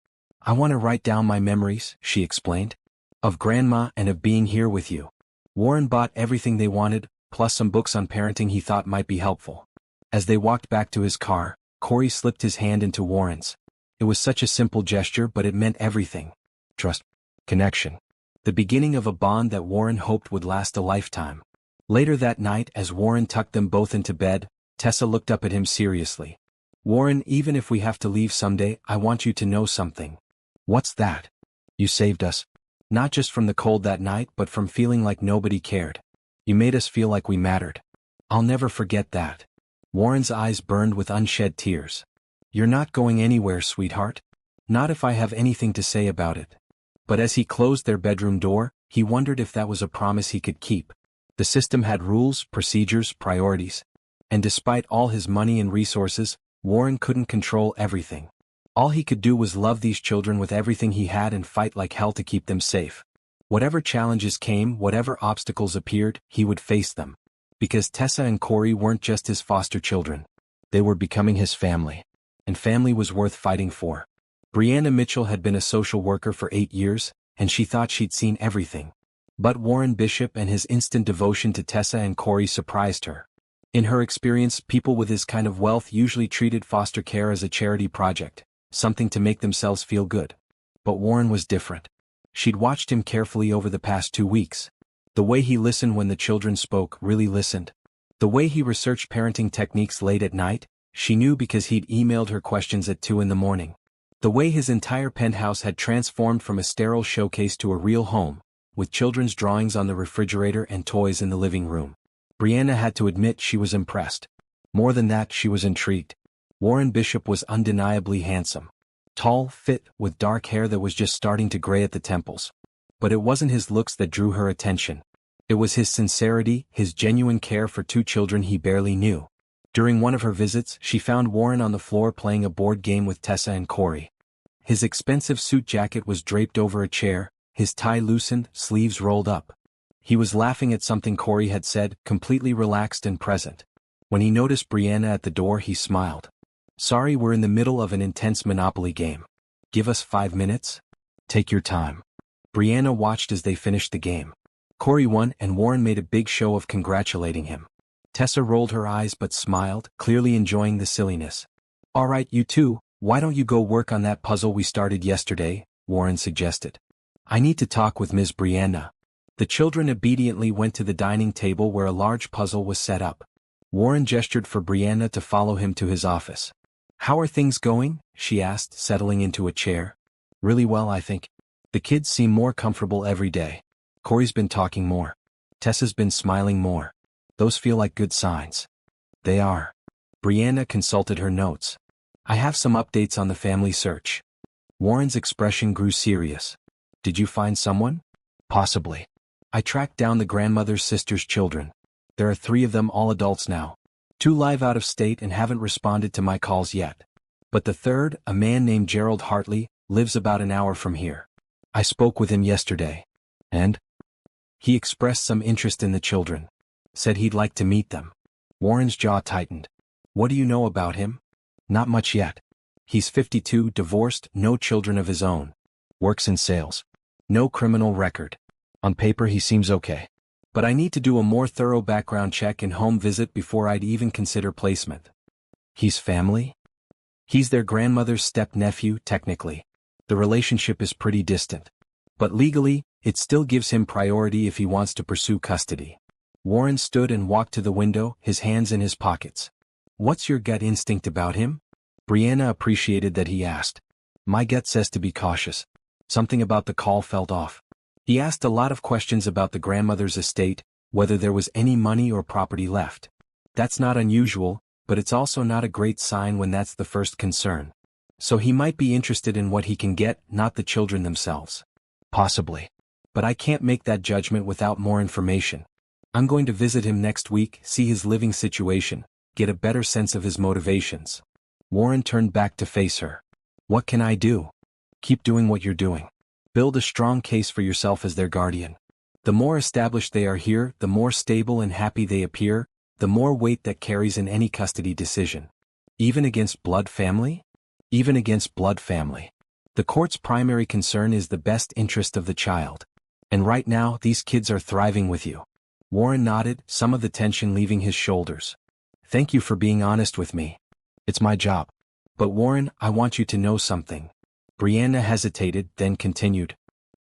I want to write down my memories, she explained. Of Grandma and of being here with you. Warren bought everything they wanted, plus some books on parenting he thought might be helpful. As they walked back to his car, Corey slipped his hand into Warren's. It was such a simple gesture, but it meant everything. Trust. connection. The beginning of a bond that Warren hoped would last a lifetime. Later that night, as Warren tucked them both into bed, Tessa looked up at him seriously. "Warren, even if we have to leave someday, I want you to know something." "What's that?" "You saved us. Not just from the cold that night, but from feeling like nobody cared. You made us feel like we mattered. I'll never forget that." Warren's eyes burned with unshed tears. "You're not going anywhere, sweetheart. Not if I have anything to say about it." But as he closed their bedroom door, he wondered if that was a promise he could keep. The system had rules, procedures, priorities. And despite all his money and resources, Warren couldn't control everything. All he could do was love these children with everything he had and fight like hell to keep them safe. Whatever challenges came, whatever obstacles appeared, he would face them. Because Tessa and Corey weren't just his foster children. They were becoming his family. And family was worth fighting for. Brianna Mitchell had been a social worker for 8 years, and she thought she'd seen everything. But Warren Bishop and his instant devotion to Tessa and Corey surprised her. In her experience, people with his kind of wealth usually treated foster care as a charity project, something to make themselves feel good. But Warren was different. She'd watched him carefully over the past 2 weeks. The way he listened when the children spoke, really listened. The way he researched parenting techniques late at night, she knew because he'd emailed her questions at 2 in the morning. The way his entire penthouse had transformed from a sterile showcase to a real home, with children's drawings on the refrigerator and toys in the living room. Brianna had to admit she was impressed. More than that, she was intrigued. Warren Bishop was undeniably handsome. Tall, fit, with dark hair that was just starting to gray at the temples. But it wasn't his looks that drew her attention. It was his sincerity, his genuine care for 2 children he barely knew. During one of her visits, she found Warren on the floor playing a board game with Tessa and Corey. His expensive suit jacket was draped over a chair, his tie loosened, sleeves rolled up. He was laughing at something Corey had said, completely relaxed and present. When he noticed Brianna at the door, he smiled. "Sorry, we're in the middle of an intense Monopoly game. Give us 5 minutes? Take your time." Brianna watched as they finished the game. Corey won, and Warren made a big show of congratulating him. Tessa rolled her eyes but smiled, clearly enjoying the silliness. "All right, you two, why don't you go work on that puzzle we started yesterday?" Warren suggested. "I need to talk with Ms. Brianna." The children obediently went to the dining table where a large puzzle was set up. Warren gestured for Brianna to follow him to his office. "How are things going?" she asked, settling into a chair. "Really well, I think. The kids seem more comfortable every day. Corey's been talking more. Tessa's been smiling more. Those feel like good signs." "They are." Brianna consulted her notes. "I have some updates on the family search." Warren's expression grew serious. "Did you find someone?" "Possibly. I tracked down the grandmother's sister's children. There are 3 of them, all adults now. 2 live out of state and haven't responded to my calls yet. But the 3rd, a man named Gerald Hartley, lives about an hour from here. I spoke with him yesterday. And? He expressed some interest in the children. Said he'd like to meet them." Warren's jaw tightened. "What do you know about him?" "Not much yet. He's 52, divorced, no children of his own. Works in sales. No criminal record. On paper he seems okay. But I need to do a more thorough background check and home visit before I'd even consider placement." "He's family?" "He's their grandmother's step-nephew, technically. The relationship is pretty distant. But legally, it still gives him priority if he wants to pursue custody." Warren stood and walked to the window, his hands in his pockets. "What's your gut instinct about him?" Brianna appreciated that he asked. "My gut says to be cautious. Something about the call felt off. He asked a lot of questions about the grandmother's estate, whether there was any money or property left. That's not unusual, but it's also not a great sign when that's the first concern. So he might be interested in what he can get, not the children themselves." "Possibly. But I can't make that judgment without more information. I'm going to visit him next week, see his living situation, get a better sense of his motivations." Warren turned back to face her. "What can I do?" "Keep doing what you're doing. Build a strong case for yourself as their guardian. The more established they are here, the more stable and happy they appear, the more weight that carries in any custody decision. Even against blood family? Even against blood family. The court's primary concern is the best interest of the child. And right now, these kids are thriving with you." Warren nodded, some of the tension leaving his shoulders. "Thank you for being honest with me. It's my job. But Warren, I want you to know something." Brianna hesitated, then continued.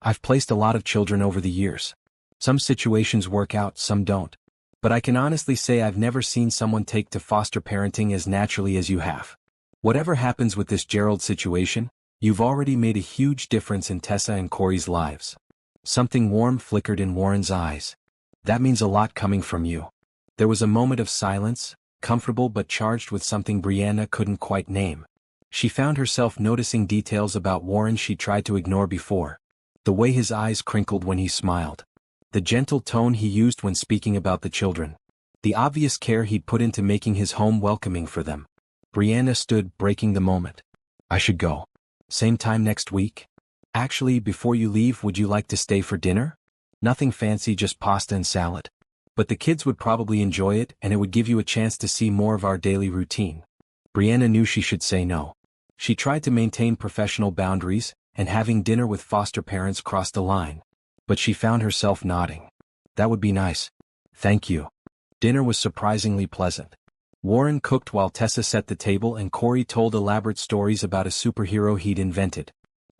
I've placed a lot of children over the years. Some situations work out, some don't. But I can honestly say I've never seen someone take to foster parenting as naturally as you have. Whatever happens with this Gerald situation, you've already made a huge difference in Tessa and Corey's lives. Something warm flickered in Warren's eyes. That means a lot coming from you. There was a moment of silence, comfortable but charged with something Brianna couldn't quite name. She found herself noticing details about Warren she tried to ignore before. The way his eyes crinkled when he smiled. The gentle tone he used when speaking about the children. The obvious care he'd put into making his home welcoming for them. Brianna stood, breaking the moment. I should go. Same time next week? Actually, before you leave, would you like to stay for dinner? Nothing fancy, just pasta and salad. But the kids would probably enjoy it, and it would give you a chance to see more of our daily routine. Brianna knew she should say no. She tried to maintain professional boundaries, and having dinner with foster parents crossed the line. But she found herself nodding. That would be nice. Thank you. Dinner was surprisingly pleasant. Warren cooked while Tessa set the table and Corey told elaborate stories about a superhero he'd invented.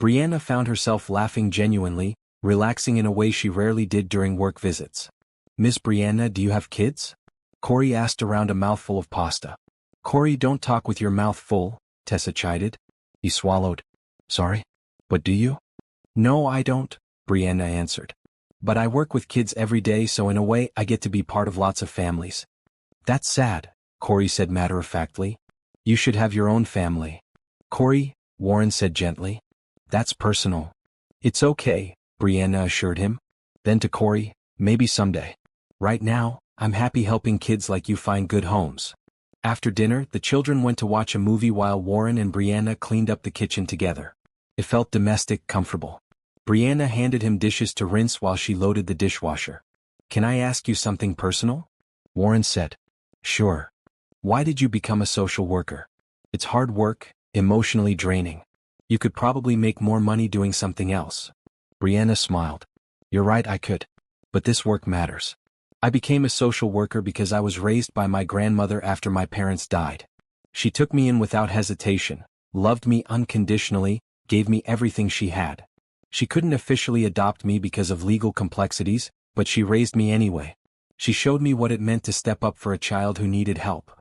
Brianna found herself laughing genuinely, relaxing in a way she rarely did during work visits. Miss Brianna, do you have kids? Corey asked around a mouthful of pasta. Corey, don't talk with your mouth full, Tessa chided. He swallowed. Sorry? But do you? No, I don't, Brianna answered. But I work with kids every day, so in a way I get to be part of lots of families. That's sad, Corey said matter-of-factly. You should have your own family. Corey, Warren said gently. That's personal. It's okay, Brianna assured him. Then to Corey, maybe someday. Right now, I'm happy helping kids like you find good homes. After dinner, the children went to watch a movie while Warren and Brianna cleaned up the kitchen together. It felt domestic, comfortable. Brianna handed him dishes to rinse while she loaded the dishwasher. Can I ask you something personal? Warren said. Sure. Why did you become a social worker? It's hard work, emotionally draining. You could probably make more money doing something else. Brianna smiled. You're right, I could. But this work matters. I became a social worker because I was raised by my grandmother after my parents died. She took me in without hesitation, loved me unconditionally, gave me everything she had. She couldn't officially adopt me because of legal complexities, but she raised me anyway. She showed me what it meant to step up for a child who needed help.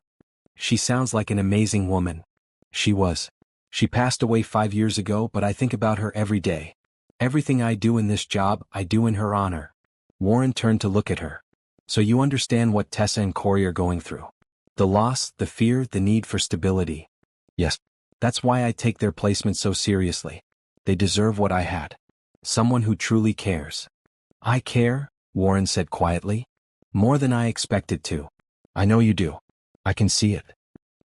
She sounds like an amazing woman. She was. She passed away 5 years ago, but I think about her every day. Everything I do in this job, I do in her honor. Warren turned to look at her. So you understand what Tessa and Corey are going through. The loss, the fear, the need for stability. Yes. That's why I take their placement so seriously. They deserve what I had. Someone who truly cares. I care, Warren said quietly. More than I expected to. I know you do. I can see it.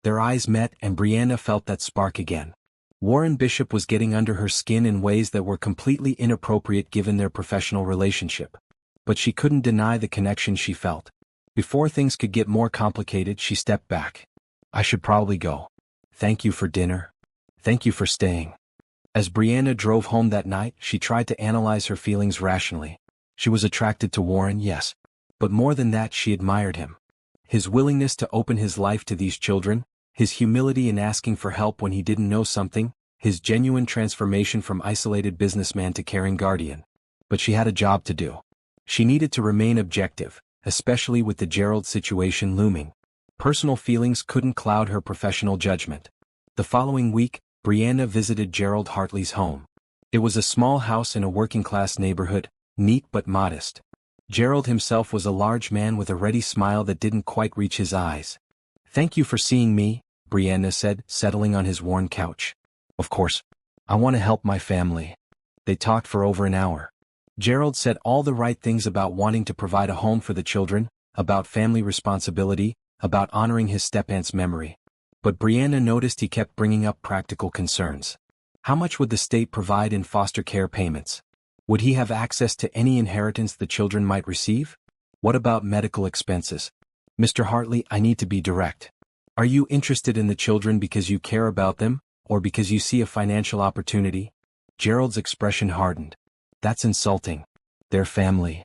Their eyes met and Brianna felt that spark again. Warren Bishop was getting under her skin in ways that were completely inappropriate given their professional relationship. But she couldn't deny the connection she felt. Before things could get more complicated, she stepped back. I should probably go. Thank you for dinner. Thank you for staying. As Brianna drove home that night, she tried to analyze her feelings rationally. She was attracted to Warren, yes. But more than that, she admired him. His willingness to open his life to these children, his humility in asking for help when he didn't know something, his genuine transformation from isolated businessman to caring guardian. But she had a job to do. She needed to remain objective, especially with the Gerald situation looming. Personal feelings couldn't cloud her professional judgment. The following week, Brianna visited Gerald Hartley's home. It was a small house in a working-class neighborhood, neat but modest. Gerald himself was a large man with a ready smile that didn't quite reach his eyes. Thank you for seeing me, Brianna said, settling on his worn couch. Of course. I want to help my family. They talked for over an hour. Gerald said all the right things about wanting to provide a home for the children, about family responsibility, about honoring his step-aunt's memory. But Brianna noticed he kept bringing up practical concerns. How much would the state provide in foster care payments? Would he have access to any inheritance the children might receive? What about medical expenses? Mr. Hartley, I need to be direct. Are you interested in the children because you care about them, or because you see a financial opportunity? Gerald's expression hardened. That's insulting. They're family.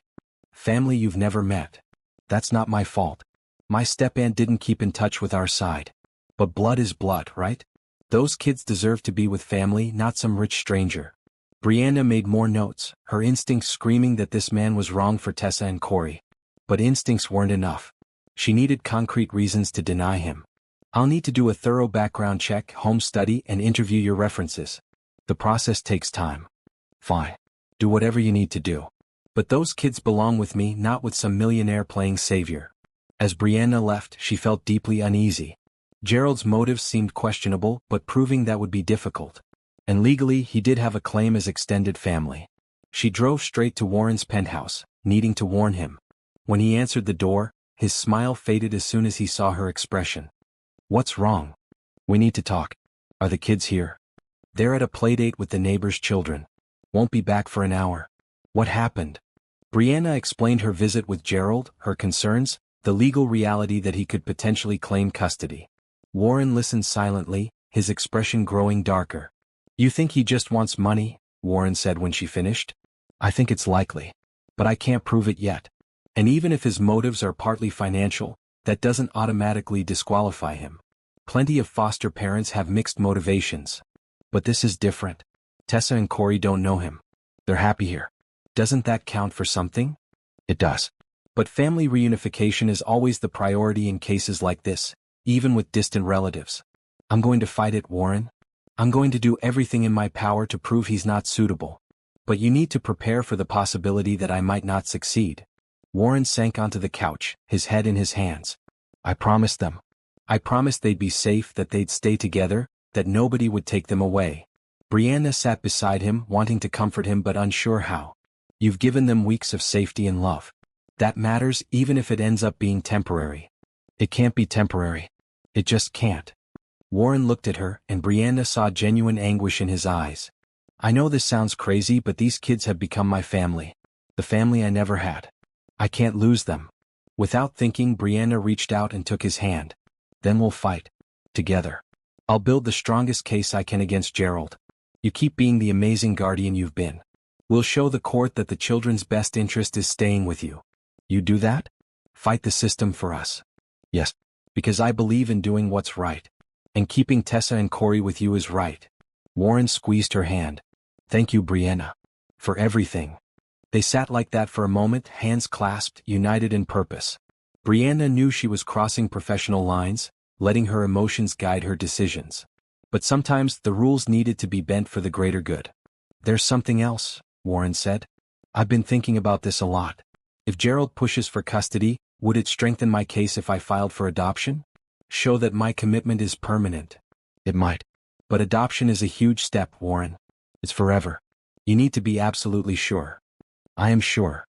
Family you've never met. That's not my fault. My step-aunt didn't keep in touch with our side. But blood is blood, right? Those kids deserve to be with family, not some rich stranger. Brianna made more notes, her instincts screaming that this man was wrong for Tessa and Corey. But instincts weren't enough. She needed concrete reasons to deny him. I'll need to do a thorough background check, home study, and interview your references. The process takes time. Fine. Do whatever you need to do. But those kids belong with me, not with some millionaire playing savior. As Brianna left, she felt deeply uneasy. Gerald's motives seemed questionable, but proving that would be difficult. And legally, he did have a claim as extended family. She drove straight to Warren's penthouse, needing to warn him. When he answered the door, his smile faded as soon as he saw her expression. What's wrong? We need to talk. Are the kids here? They're at a playdate with the neighbor's children. Won't be back for an hour. What happened? Brianna explained her visit with Gerald, her concerns, the legal reality that he could potentially claim custody. Warren listened silently, his expression growing darker. You think he just wants money? Warren said when she finished. I think it's likely. But I can't prove it yet. And even if his motives are partly financial, that doesn't automatically disqualify him. Plenty of foster parents have mixed motivations. But this is different. Tessa and Corey don't know him. They're happy here. Doesn't that count for something? It does. But family reunification is always the priority in cases like this, even with distant relatives. I'm going to fight it, Warren. I'm going to do everything in my power to prove he's not suitable. But you need to prepare for the possibility that I might not succeed. Warren sank onto the couch, his head in his hands. I promised them. I promised they'd be safe, that they'd stay together, that nobody would take them away. Brianna sat beside him, wanting to comfort him but unsure how. You've given them weeks of safety and love. That matters even if it ends up being temporary. It can't be temporary. It just can't. Warren looked at her, and Brianna saw genuine anguish in his eyes. I know this sounds crazy, but these kids have become my family. The family I never had. I can't lose them. Without thinking, Brianna reached out and took his hand. Then we'll fight. Together. I'll build the strongest case I can against Gerald. You keep being the amazing guardian you've been. We'll show the court that the children's best interest is staying with you. You do that? Fight the system for us. Yes. Because I believe in doing what's right. And keeping Tessa and Corey with you is right. Warren squeezed her hand. Thank you, Brianna. For everything. They sat like that for a moment, hands clasped, united in purpose. Brianna knew she was crossing professional lines, letting her emotions guide her decisions. But sometimes the rules needed to be bent for the greater good. There's something else, Warren said. I've been thinking about this a lot. If Gerald pushes for custody, would it strengthen my case if I filed for adoption? Show that my commitment is permanent. It might. But adoption is a huge step, Warren. It's forever. You need to be absolutely sure. I am sure.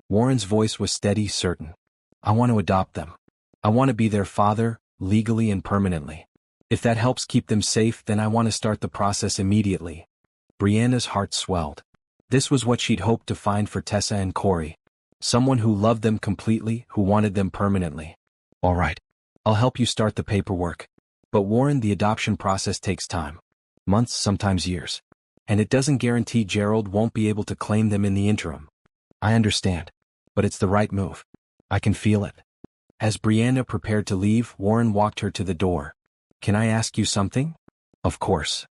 Warren's voice was steady, certain. I want to adopt them. I want to be their father, legally and permanently. If that helps keep them safe, then I want to start the process immediately. Brianna's heart swelled. This was what she'd hoped to find for Tessa and Corey. Someone who loved them completely, who wanted them permanently. All right. I'll help you start the paperwork. But Warren, the adoption process takes time. Months, sometimes years. And it doesn't guarantee Gerald won't be able to claim them in the interim. I understand. But it's the right move. I can feel it. As Brianna prepared to leave, Warren walked her to the door. Can I ask you something? Of course.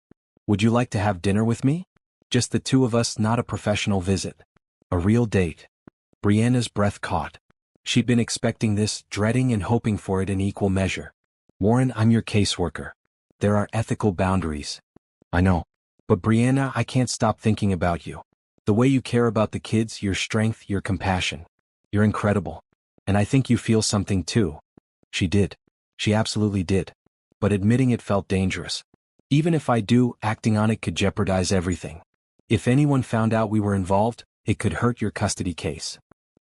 Would you like to have dinner with me? Just the two of us, not a professional visit. A real date. Brianna's breath caught. She'd been expecting this, dreading and hoping for it in equal measure. Warren, I'm your caseworker. There are ethical boundaries. I know. But Brianna, I can't stop thinking about you. The way you care about the kids, your strength, your compassion. You're incredible. And I think you feel something too. She did. She absolutely did. But admitting it felt dangerous. Even if I do, acting on it could jeopardize everything. If anyone found out we were involved, it could hurt your custody case.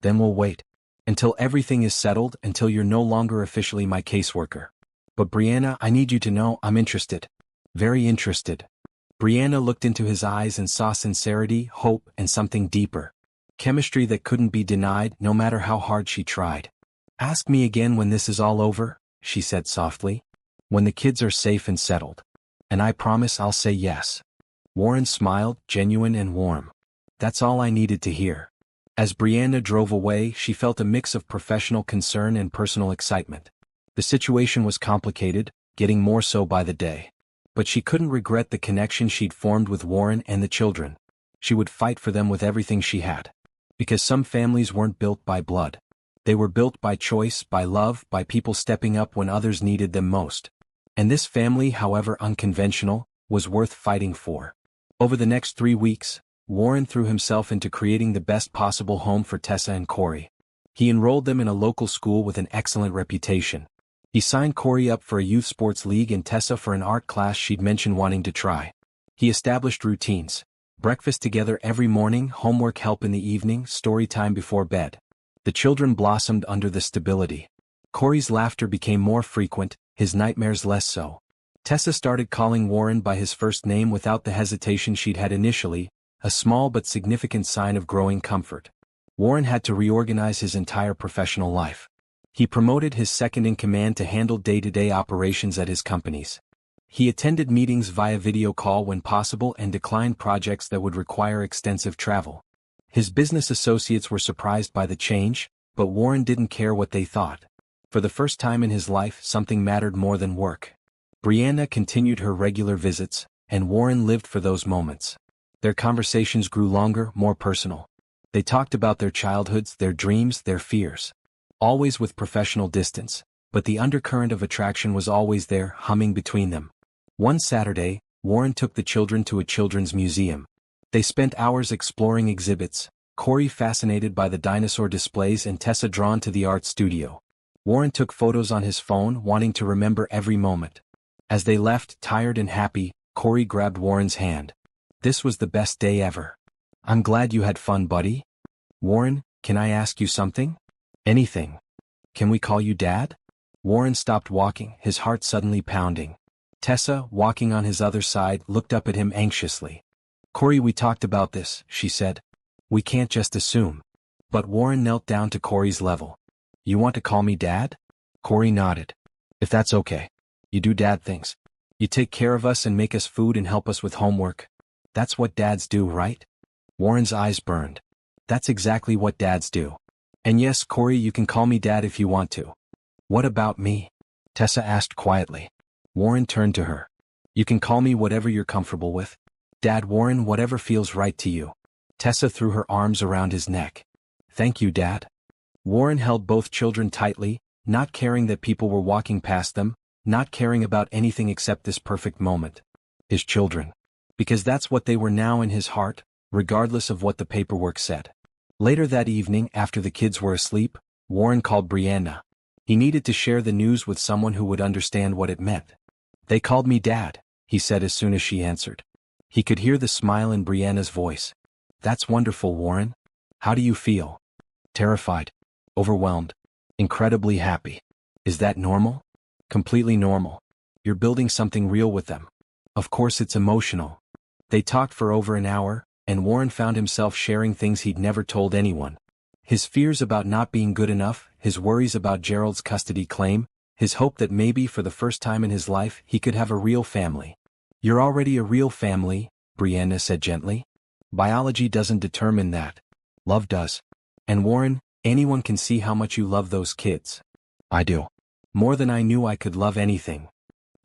Then we'll wait. Until everything is settled, until you're no longer officially my caseworker. But Brianna, I need you to know I'm interested. Very interested. Brianna looked into his eyes and saw sincerity, hope, and something deeper. Chemistry that couldn't be denied, no matter how hard she tried. Ask me again when this is all over, she said softly. When the kids are safe and settled. And I promise I'll say yes. Warren smiled, genuine and warm. That's all I needed to hear. As Brianna drove away, she felt a mix of professional concern and personal excitement. The situation was complicated, getting more so by the day. But she couldn't regret the connection she'd formed with Warren and the children. she would fight for them with everything she had. Because some families weren't built by blood. They were built by choice, by love, by people stepping up when others needed them most. And this family, however unconventional, was worth fighting for. Over the next 3 weeks, Warren threw himself into creating the best possible home for Tessa and Corey. He enrolled them in a local school with an excellent reputation. He signed Corey up for a youth sports league and Tessa for an art class she'd mentioned wanting to try. He established routines. Breakfast together every morning, homework help in the evening, story time before bed. The children blossomed under the stability. Corey's laughter became more frequent, his nightmares less so. Tessa started calling Warren by his first name without the hesitation she'd had initially, a small but significant sign of growing comfort. Warren had to reorganize his entire professional life. He promoted his second-in-command to handle day-to-day operations at his companies. He attended meetings via video call when possible and declined projects that would require extensive travel. His business associates were surprised by the change, but Warren didn't care what they thought. For the first time in his life, something mattered more than work. Brianna continued her regular visits, and Warren lived for those moments. Their conversations grew longer, more personal. They talked about their childhoods, their dreams, their fears. Always with professional distance, but the undercurrent of attraction was always there, humming between them. One Saturday, Warren took the children to a children's museum. They spent hours exploring exhibits, Corey fascinated by the dinosaur displays and Tessa drawn to the art studio. Warren took photos on his phone, wanting to remember every moment. As they left, tired and happy, Corey grabbed Warren's hand. "This was the best day ever. I'm glad you had fun, buddy." "Warren, can I ask you something?" "Anything. Can we call you Dad?" Warren stopped walking, his heart suddenly pounding. Tessa, walking on his other side, looked up at him anxiously. "Corey, we talked about this," she said. "We can't just assume." But Warren knelt down to Corey's level. "You want to call me Dad?" Corey nodded. "If that's okay. You do dad things. You take care of us and make us food and help us with homework. That's what dads do, right?" Warren's eyes burned. "That's exactly what dads do. And yes, Corey, you can call me Dad if you want to." "What about me?" Tessa asked quietly. Warren turned to her. "You can call me whatever you're comfortable with. Dad, Warren, whatever feels right to you." Tessa threw her arms around his neck. "Thank you, Dad." Warren held both children tightly, not caring that people were walking past them, not caring about anything except this perfect moment. His children. Because that's what they were now in his heart, regardless of what the paperwork said. Later that evening, after the kids were asleep, Warren called Brianna. He needed to share the news with someone who would understand what it meant. "They called me Dad," he said as soon as she answered. He could hear the smile in Brianna's voice. "That's wonderful, Warren. How do you feel?" "Terrified. Overwhelmed. Incredibly happy." "Is that normal?" "Completely normal. You're building something real with them. Of course it's emotional." They talked for over an hour, and Warren found himself sharing things he'd never told anyone. His fears about not being good enough, his worries about Gerald's custody claim, his hope that maybe for the first time in his life he could have a real family. "You're already a real family," Brianna said gently. "Biology doesn't determine that. Love does. And Warren, anyone can see how much you love those kids." "I do. More than I knew I could love anything."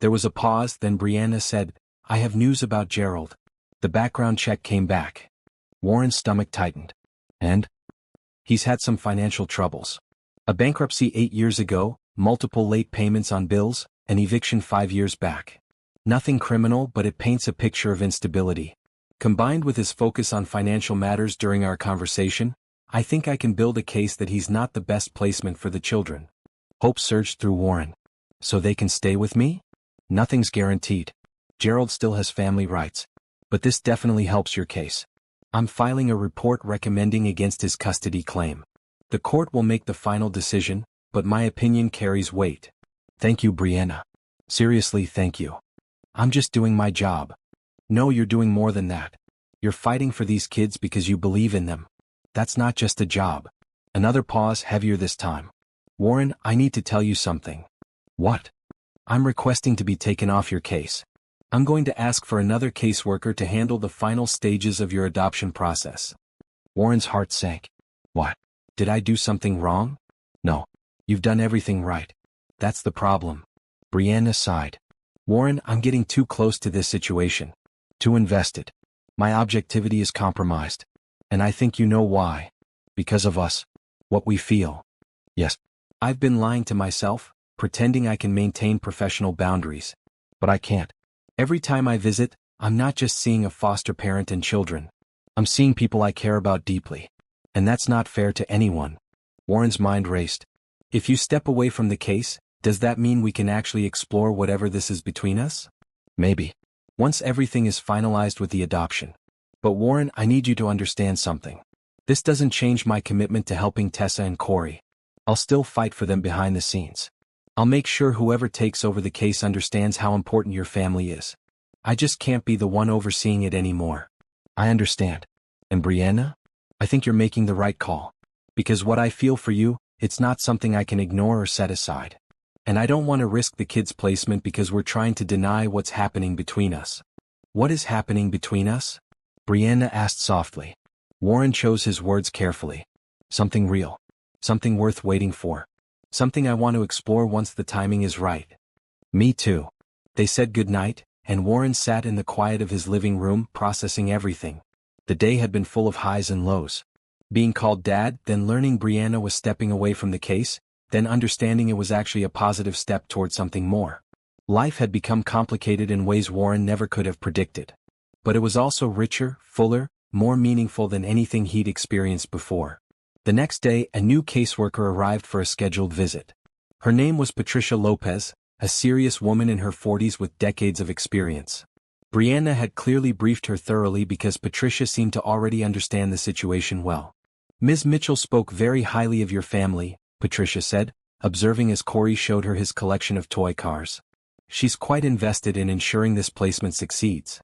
There was a pause, then Brianna said, "I have news about Gerald." The background check came back. Warren's stomach tightened. "And?" "He's had some financial troubles. A bankruptcy 8 years ago, multiple late payments on bills, an eviction 5 years back. Nothing criminal, but it paints a picture of instability. Combined with his focus on financial matters during our conversation, I think I can build a case that he's not the best placement for the children." Hope surged through Warren. "So they can stay with me?" "Nothing's guaranteed. Gerald still has family rights. But this definitely helps your case. I'm filing a report recommending against his custody claim. The court will make the final decision, but my opinion carries weight." "Thank you, Brianna. Seriously, thank you. I'm just doing my job." "No, you're doing more than that. You're fighting for these kids because you believe in them. That's not just a job." Another pause, heavier this time. "Warren, I need to tell you something." "What?" "I'm requesting to be taken off your case. I'm going to ask for another caseworker to handle the final stages of your adoption process." Warren's heart sank. "What? Did I do something wrong?" "No. You've done everything right. That's the problem." Brianna sighed. "Warren, I'm getting too close to this situation. Too invested. My objectivity is compromised. And I think you know why. Because of us. What we feel. Yes. I've been lying to myself, pretending I can maintain professional boundaries. But I can't. Every time I visit, I'm not just seeing a foster parent and children. I'm seeing people I care about deeply. And that's not fair to anyone. Warren's mind raced. If you step away from the case, does that mean we can actually explore whatever this is between us? Maybe. Once everything is finalized with the adoption. But Warren, I need you to understand something. This doesn't change my commitment to helping Tessa and Corey. I'll still fight for them behind the scenes. I'll make sure whoever takes over the case understands how important your family is. I just can't be the one overseeing it anymore. I understand. And Brianna? I think you're making the right call. Because what I feel for you, it's not something I can ignore or set aside. And I don't want to risk the kid's placement because we're trying to deny what's happening between us. What is happening between us? Brianna asked softly. Warren chose his words carefully. Something real. Something worth waiting for. Something I want to explore once the timing is right. Me too. They said goodnight, and Warren sat in the quiet of his living room processing everything. The day had been full of highs and lows. Being called dad, then learning Brianna was stepping away from the case, then understanding it was actually a positive step toward something more. Life had become complicated in ways Warren never could have predicted. But it was also richer, fuller, more meaningful than anything he'd experienced before. The next day, a new caseworker arrived for a scheduled visit. Her name was Patricia Lopez, a serious woman in her 40s with decades of experience. Brianna had clearly briefed her thoroughly because Patricia seemed to already understand the situation well. Ms. Mitchell spoke very highly of your family, Patricia said, observing as Corey showed her his collection of toy cars. She's quite invested in ensuring this placement succeeds.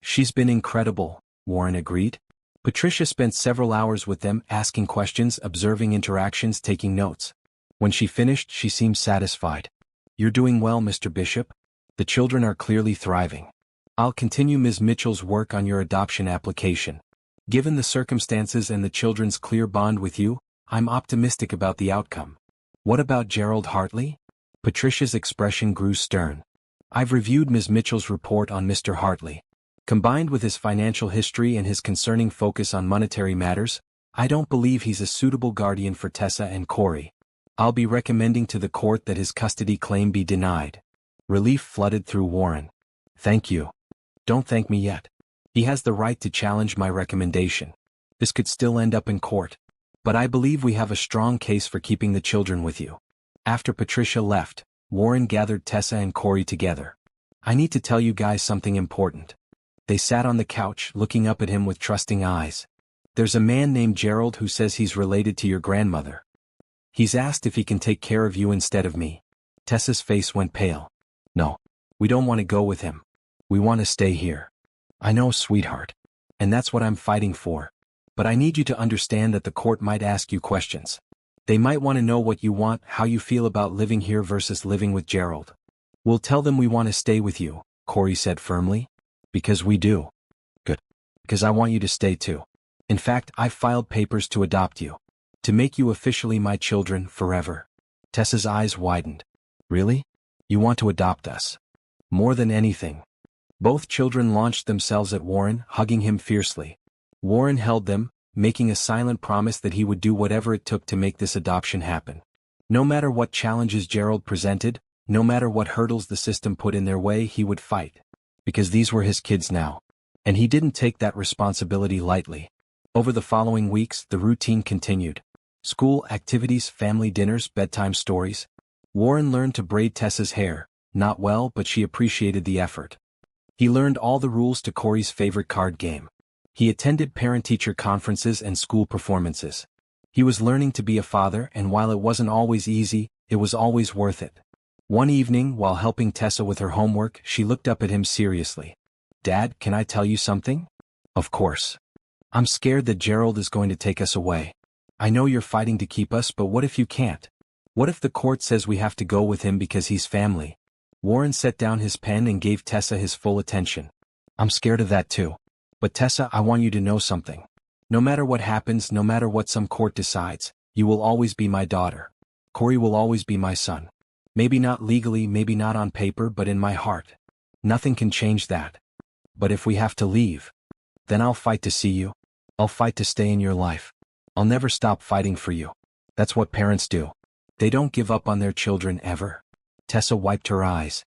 She's been incredible, Warren agreed. Patricia spent several hours with them, asking questions, observing interactions, taking notes. When she finished, she seemed satisfied. You're doing well, Mr. Bishop. The children are clearly thriving. I'll continue Ms. Mitchell's work on your adoption application. Given the circumstances and the children's clear bond with you, I'm optimistic about the outcome. What about Gerald Hartley? Patricia's expression grew stern. I've reviewed Ms. Mitchell's report on Mr. Hartley. Combined with his financial history and his concerning focus on monetary matters, I don't believe he's a suitable guardian for Tessa and Corey. I'll be recommending to the court that his custody claim be denied. Relief flooded through Warren. Thank you. Don't thank me yet. He has the right to challenge my recommendation. This could still end up in court. But I believe we have a strong case for keeping the children with you. After Patricia left, Warren gathered Tessa and Corey together. I need to tell you guys something important. They sat on the couch, looking up at him with trusting eyes. There's a man named Gerald who says he's related to your grandmother. He's asked if he can take care of you instead of me. Tessa's face went pale. No. We don't want to go with him. We want to stay here. I know, sweetheart. And that's what I'm fighting for. But I need you to understand that the court might ask you questions. They might want to know what you want, how you feel about living here versus living with Gerald. We'll tell them we want to stay with you, Corey said firmly. Because we do. Good. Because I want you to stay too. In fact, I've filed papers to adopt you. To make you officially my children forever. Tessa's eyes widened. Really? You want to adopt us? More than anything. Both children launched themselves at Warren, hugging him fiercely. Warren held them, making a silent promise that he would do whatever it took to make this adoption happen. No matter what challenges Gerald presented, no matter what hurdles the system put in their way, he would fight. Because these were his kids now. And he didn't take that responsibility lightly. Over the following weeks, the routine continued. School activities, family dinners, bedtime stories. Warren learned to braid Tessa's hair, not well, but she appreciated the effort. He learned all the rules to Corey's favorite card game. He attended parent-teacher conferences and school performances. He was learning to be a father, and while it wasn't always easy, it was always worth it. One evening, while helping Tessa with her homework, she looked up at him seriously. Dad, can I tell you something? Of course. I'm scared that Gerald is going to take us away. I know you're fighting to keep us, but what if you can't? What if the court says we have to go with him because he's family? Warren set down his pen and gave Tessa his full attention. I'm scared of that too. But Tessa, I want you to know something. No matter what happens, no matter what some court decides, you will always be my daughter. Corey will always be my son. Maybe not legally, maybe not on paper, but in my heart. Nothing can change that. But if we have to leave, Then I'll fight to see you. I'll fight to stay in your life. I'll never stop fighting for you. That's what parents do. They don't give up on their children ever. Tessa wiped her eyes.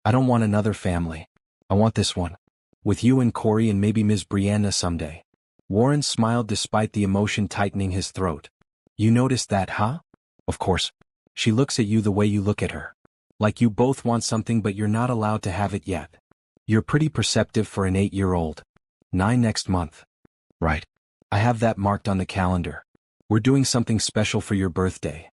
I don't want another family. I want this one. With you and Corey and maybe Ms. Brianna someday. Warren smiled despite the emotion tightening his throat. You noticed that, huh? Of course. She looks at you the way you look at her. Like you both want something but you're not allowed to have it yet. You're pretty perceptive for an 8-year-old. 9 next month. Right. I have that marked on the calendar. We're doing something special for your birthday.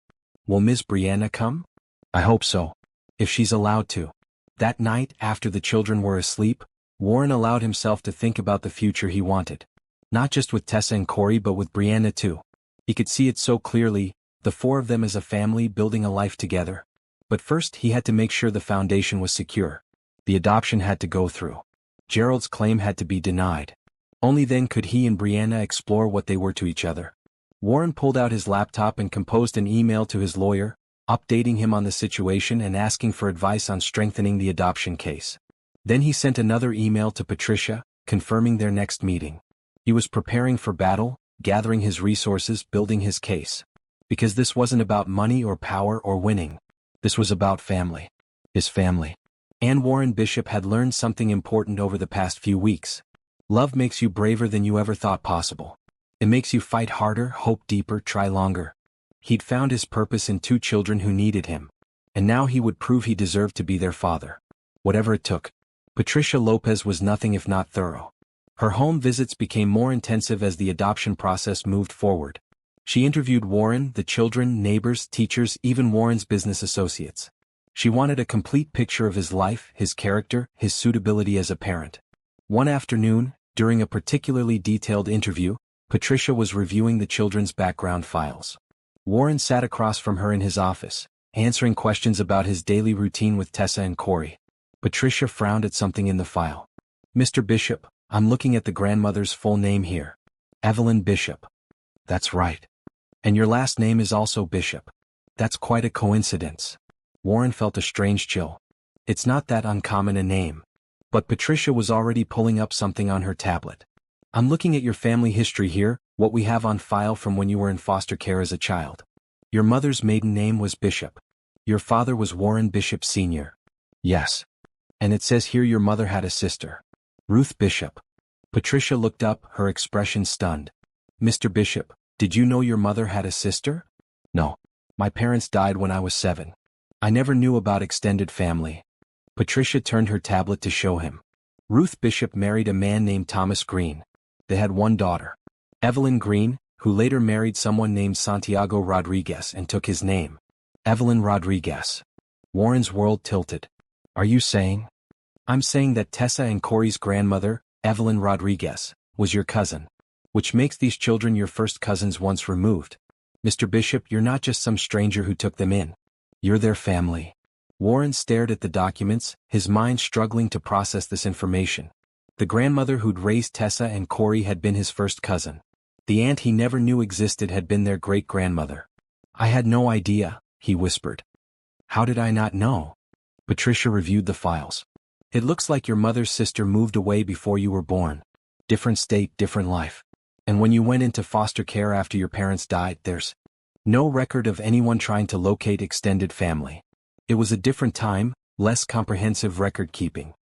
Will Ms. Brianna come? I hope so. If she's allowed to. That night, after the children were asleep, Warren allowed himself to think about the future he wanted. Not just with Tessa and Corey but with Brianna too. He could see it so clearly, the 4 of them as a family building a life together. But first he had to make sure the foundation was secure. The adoption had to go through. Gerald's claim had to be denied. Only then could he and Brianna explore what they were to each other. Warren pulled out his laptop and composed an email to his lawyer, updating him on the situation and asking for advice on strengthening the adoption case. Then he sent another email to Patricia, confirming their next meeting. He was preparing for battle, gathering his resources, building his case. Because this wasn't about money or power or winning. This was about family. His family. And Warren Bishop had learned something important over the past few weeks. Love makes you braver than you ever thought possible. It makes you fight harder, hope deeper, try longer. He'd found his purpose in 2 children who needed him. And now he would prove he deserved to be their father. Whatever it took. Patricia Lopez was nothing if not thorough. Her home visits became more intensive as the adoption process moved forward. She interviewed Warren, the children, neighbors, teachers, even Warren's business associates. She wanted a complete picture of his life, his character, his suitability as a parent. One afternoon, during a particularly detailed interview, Patricia was reviewing the children's background files. Warren sat across from her in his office, answering questions about his daily routine with Tessa and Corey. Patricia frowned at something in the file. Mr. Bishop, I'm looking at the grandmother's full name here. Evelyn Bishop. That's right. And your last name is also Bishop. That's quite a coincidence. Warren felt a strange chill. It's not that uncommon a name. But Patricia was already pulling up something on her tablet. I'm looking at your family history here, what we have on file from when you were in foster care as a child. Your mother's maiden name was Bishop. Your father was Warren Bishop Sr. Yes. And it says here your mother had a sister. Ruth Bishop. Patricia looked up, her expression stunned. Mr. Bishop, did you know your mother had a sister? No. My parents died when I was 7. I never knew about extended family. Patricia turned her tablet to show him. Ruth Bishop married a man named Thomas Green. They had 1 daughter. Evelyn Green, who later married someone named Santiago Rodriguez and took his name. Evelyn Rodriguez. Warren's world tilted. Are you saying? I'm saying that Tessa and Corey's grandmother, Evelyn Rodriguez, was your cousin. Which makes these children your first cousins once removed. Mr. Bishop, you're not just some stranger who took them in. You're their family. Warren stared at the documents, his mind struggling to process this information. The grandmother who'd raised Tessa and Corey had been his first cousin. The aunt he never knew existed had been their great-grandmother. I had no idea, he whispered. How did I not know? Patricia reviewed the files. It looks like your mother's sister moved away before you were born. Different state, different life. And when you went into foster care after your parents died, there's no record of anyone trying to locate extended family. It was a different time, less comprehensive record-keeping.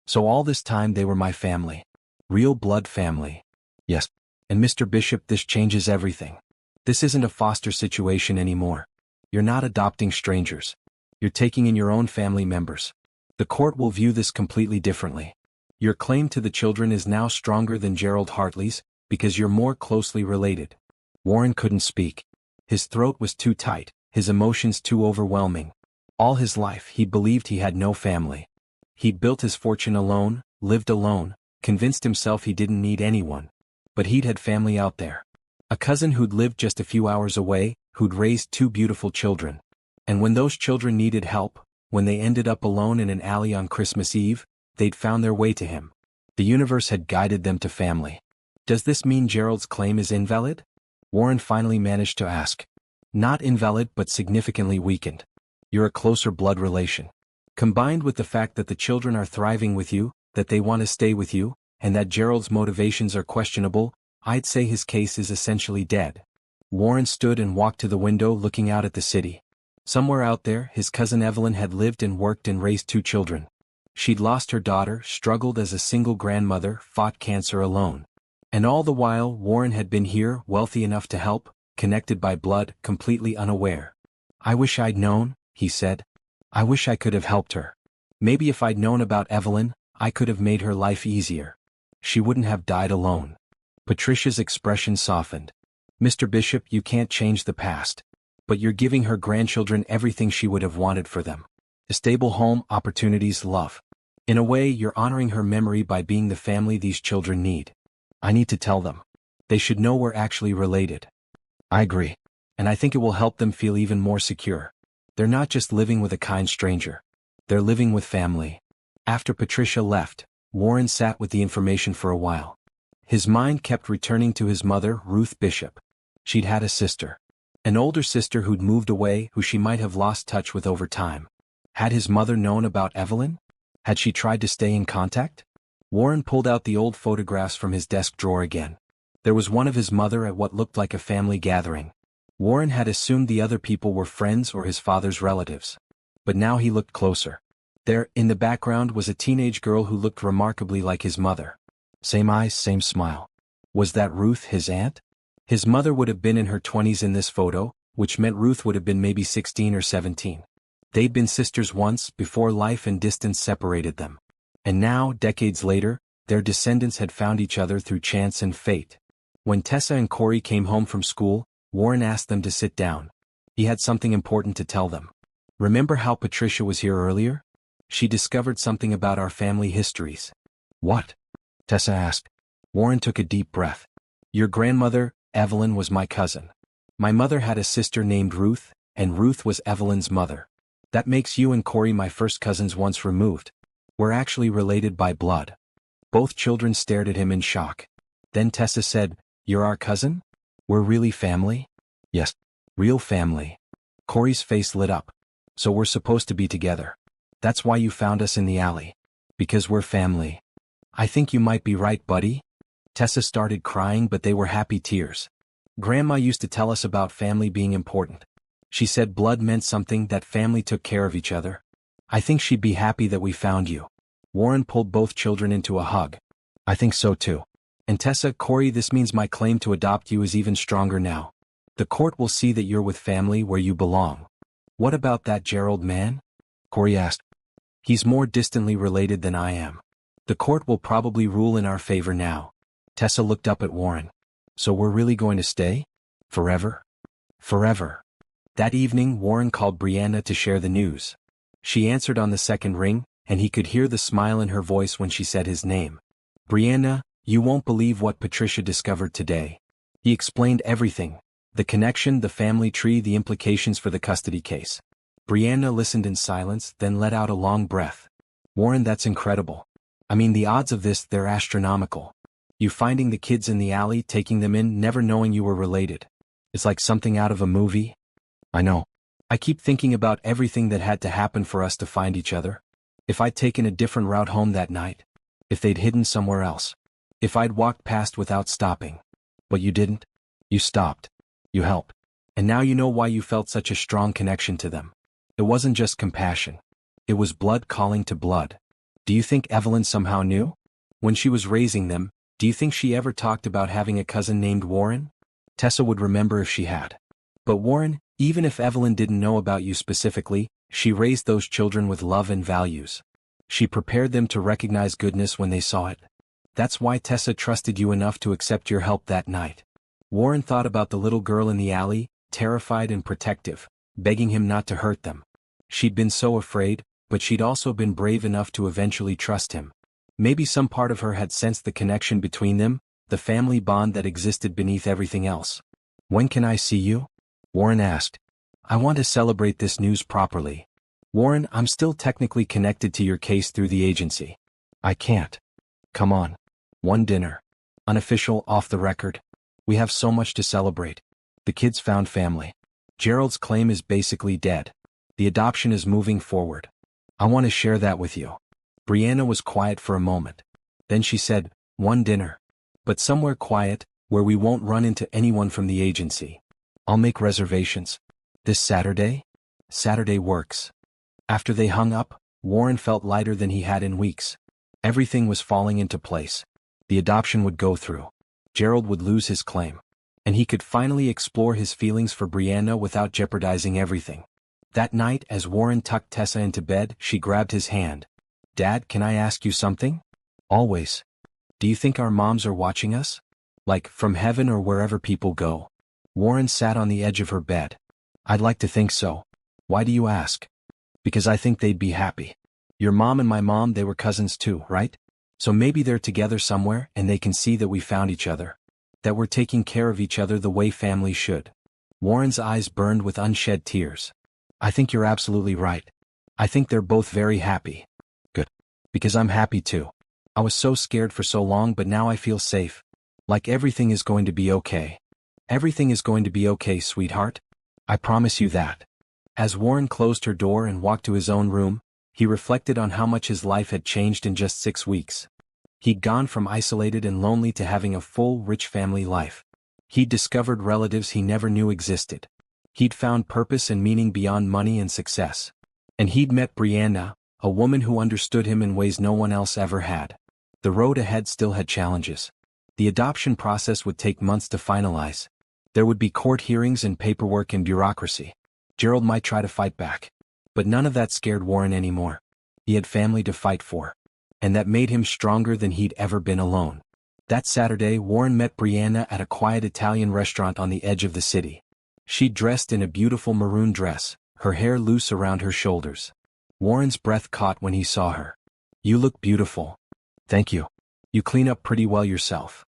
So all this time they were my family. Real blood family. Yes. And Mr. Bishop, this changes everything. This isn't a foster situation anymore. You're not adopting strangers. You're taking in your own family members. The court will view this completely differently. Your claim to the children is now stronger than Gerald Hartley's, because you're more closely related. Warren couldn't speak. His throat was too tight, his emotions too overwhelming. All his life he believed he had no family. He'd built his fortune alone, lived alone, convinced himself he didn't need anyone. But he'd had family out there. A cousin who'd lived just a few hours away, who'd raised 2 beautiful children. And when those children needed help, when they ended up alone in an alley on Christmas Eve, they'd found their way to him. The universe had guided them to family. Does this mean Gerald's claim is invalid? Warren finally managed to ask. Not invalid but significantly weakened. You're a closer blood relation. Combined with the fact that the children are thriving with you, that they want to stay with you, and that Gerald's motivations are questionable, I'd say his case is essentially dead. Warren stood and walked to the window looking out at the city. Somewhere out there, his cousin Evelyn had lived and worked and raised 2 children. She'd lost her daughter, struggled as a single grandmother, fought cancer alone. And all the while, Warren had been here, wealthy enough to help, connected by blood, completely unaware. "I wish I'd known," he said. "I wish I could have helped her. Maybe if I'd known about Evelyn, I could have made her life easier. She wouldn't have died alone." Patricia's expression softened. "Mr. Bishop, you can't change the past. But you're giving her grandchildren everything she would have wanted for them. A stable home, opportunities, love. In a way, you're honoring her memory by being the family these children need. I need to tell them. They should know we're actually related." "I agree. And I think it will help them feel even more secure. They're not just living with a kind stranger. They're living with family." After Patricia left, Warren sat with the information for a while. His mind kept returning to his mother, Ruth Bishop. She'd had a sister. An older sister who'd moved away, who she might have lost touch with over time. Had his mother known about Evelyn? Had she tried to stay in contact? Warren pulled out the old photographs from his desk drawer again. There was one of his mother at what looked like a family gathering. Warren had assumed the other people were friends or his father's relatives. But now he looked closer. There, in the background, was a teenage girl who looked remarkably like his mother. Same eyes, same smile. Was that Ruth, his aunt? His mother would have been in her 20s in this photo, which meant Ruth would have been maybe 16 or 17. They'd been sisters once, before life and distance separated them. And now, decades later, their descendants had found each other through chance and fate. When Tessa and Corey came home from school, Warren asked them to sit down. He had something important to tell them. "Remember how Patricia was here earlier? She discovered something about our family histories." "What?" Tessa asked. Warren took a deep breath. "Your grandmother, Evelyn, was my cousin. My mother had a sister named Ruth, and Ruth was Evelyn's mother. That makes you and Corey my first cousins once removed. We're actually related by blood." Both children stared at him in shock. Then Tessa said, "You're our cousin? We're really family?" "Yes, real family." Corey's face lit up. "So we're supposed to be together. That's why you found us in the alley. Because we're family." "I think you might be right, buddy." Tessa started crying, but they were happy tears. "Grandma used to tell us about family being important. She said blood meant something, that family took care of each other. I think she'd be happy that we found you." Warren pulled both children into a hug. "I think so too. And Tessa, Corey, this means my claim to adopt you is even stronger now. The court will see that you're with family where you belong." "What about that Gerald man?" Corey asked. "He's more distantly related than I am. The court will probably rule in our favor now." Tessa looked up at Warren. "So we're really going to stay? Forever?" "Forever." That evening, Warren called Brianna to share the news. She answered on the second ring, and he could hear the smile in her voice when she said his name. "Brianna, you won't believe what Patricia discovered today." He explained everything. The connection, the family tree, the implications for the custody case. Brianna listened in silence, then let out a long breath. "Warren, that's incredible. I mean, the odds of this, they're astronomical. You finding the kids in the alley, taking them in, never knowing you were related. It's like something out of a movie." "I know. I keep thinking about everything that had to happen for us to find each other. If I'd taken a different route home that night. If they'd hidden somewhere else. If I'd walked past without stopping. But you didn't. You stopped. You helped. And now you know why you felt such a strong connection to them. It wasn't just compassion. It was blood calling to blood. Do you think Evelyn somehow knew? When she was raising them, do you think she ever talked about having a cousin named Warren? Tessa would remember if she had. But Warren, even if Evelyn didn't know about you specifically, she raised those children with love and values. She prepared them to recognize goodness when they saw it. That's why Tessa trusted you enough to accept your help that night." Warren thought about the little girl in the alley, terrified and protective, begging him not to hurt them. She'd been so afraid, but she'd also been brave enough to eventually trust him. Maybe some part of her had sensed the connection between them, the family bond that existed beneath everything else. "When can I see you?" Warren asked. "I want to celebrate this news properly. Warren, I'm still technically connected to your case through the agency. I can't. Come on. One dinner. Unofficial, off the record. We have so much to celebrate. The kids found family. Gerald's claim is basically dead. The adoption is moving forward. I want to share that with you." Brianna was quiet for a moment. Then she said, One dinner. But somewhere quiet, where we won't run into anyone from the agency. I'll make reservations. This Saturday? Saturday works. After they hung up, Warren felt lighter than he had in weeks. Everything was falling into place. The adoption would go through. Gerald would lose his claim. And he could finally explore his feelings for Brianna without jeopardizing everything. That night, as Warren tucked Tessa into bed, she grabbed his hand. "Dad, can I ask you something?" "Always." "Do you think our moms are watching us? Like, from heaven or wherever people go?" Warren sat on the edge of her bed. "I'd like to think so." "Why do you ask?" "Because I think they'd be happy. Your mom and my mom, they were cousins too, right? So maybe they're together somewhere and they can see that we found each other. That we're taking care of each other the way families should." Warren's eyes burned with unshed tears. "I think you're absolutely right. I think they're both very happy." "Good. Because I'm happy too. I was so scared for so long, but now I feel safe. Like everything is going to be okay." "Everything is going to be okay, sweetheart. I promise you that." As Warren closed her door and walked to his own room, he reflected on how much his life had changed in just 6 weeks. He'd gone from isolated and lonely to having a full, rich family life. He'd discovered relatives he never knew existed. He'd found purpose and meaning beyond money and success. And he'd met Brianna, a woman who understood him in ways no one else ever had. The road ahead still had challenges. The adoption process would take months to finalize. There would be court hearings and paperwork and bureaucracy. Gerald might try to fight back. But none of that scared Warren anymore. He had family to fight for. And that made him stronger than he'd ever been alone. That Saturday, Warren met Brianna at a quiet Italian restaurant on the edge of the city. She'd dressed in a beautiful maroon dress, her hair loose around her shoulders. Warren's breath caught when he saw her. "You look beautiful." "Thank you. You clean up pretty well yourself."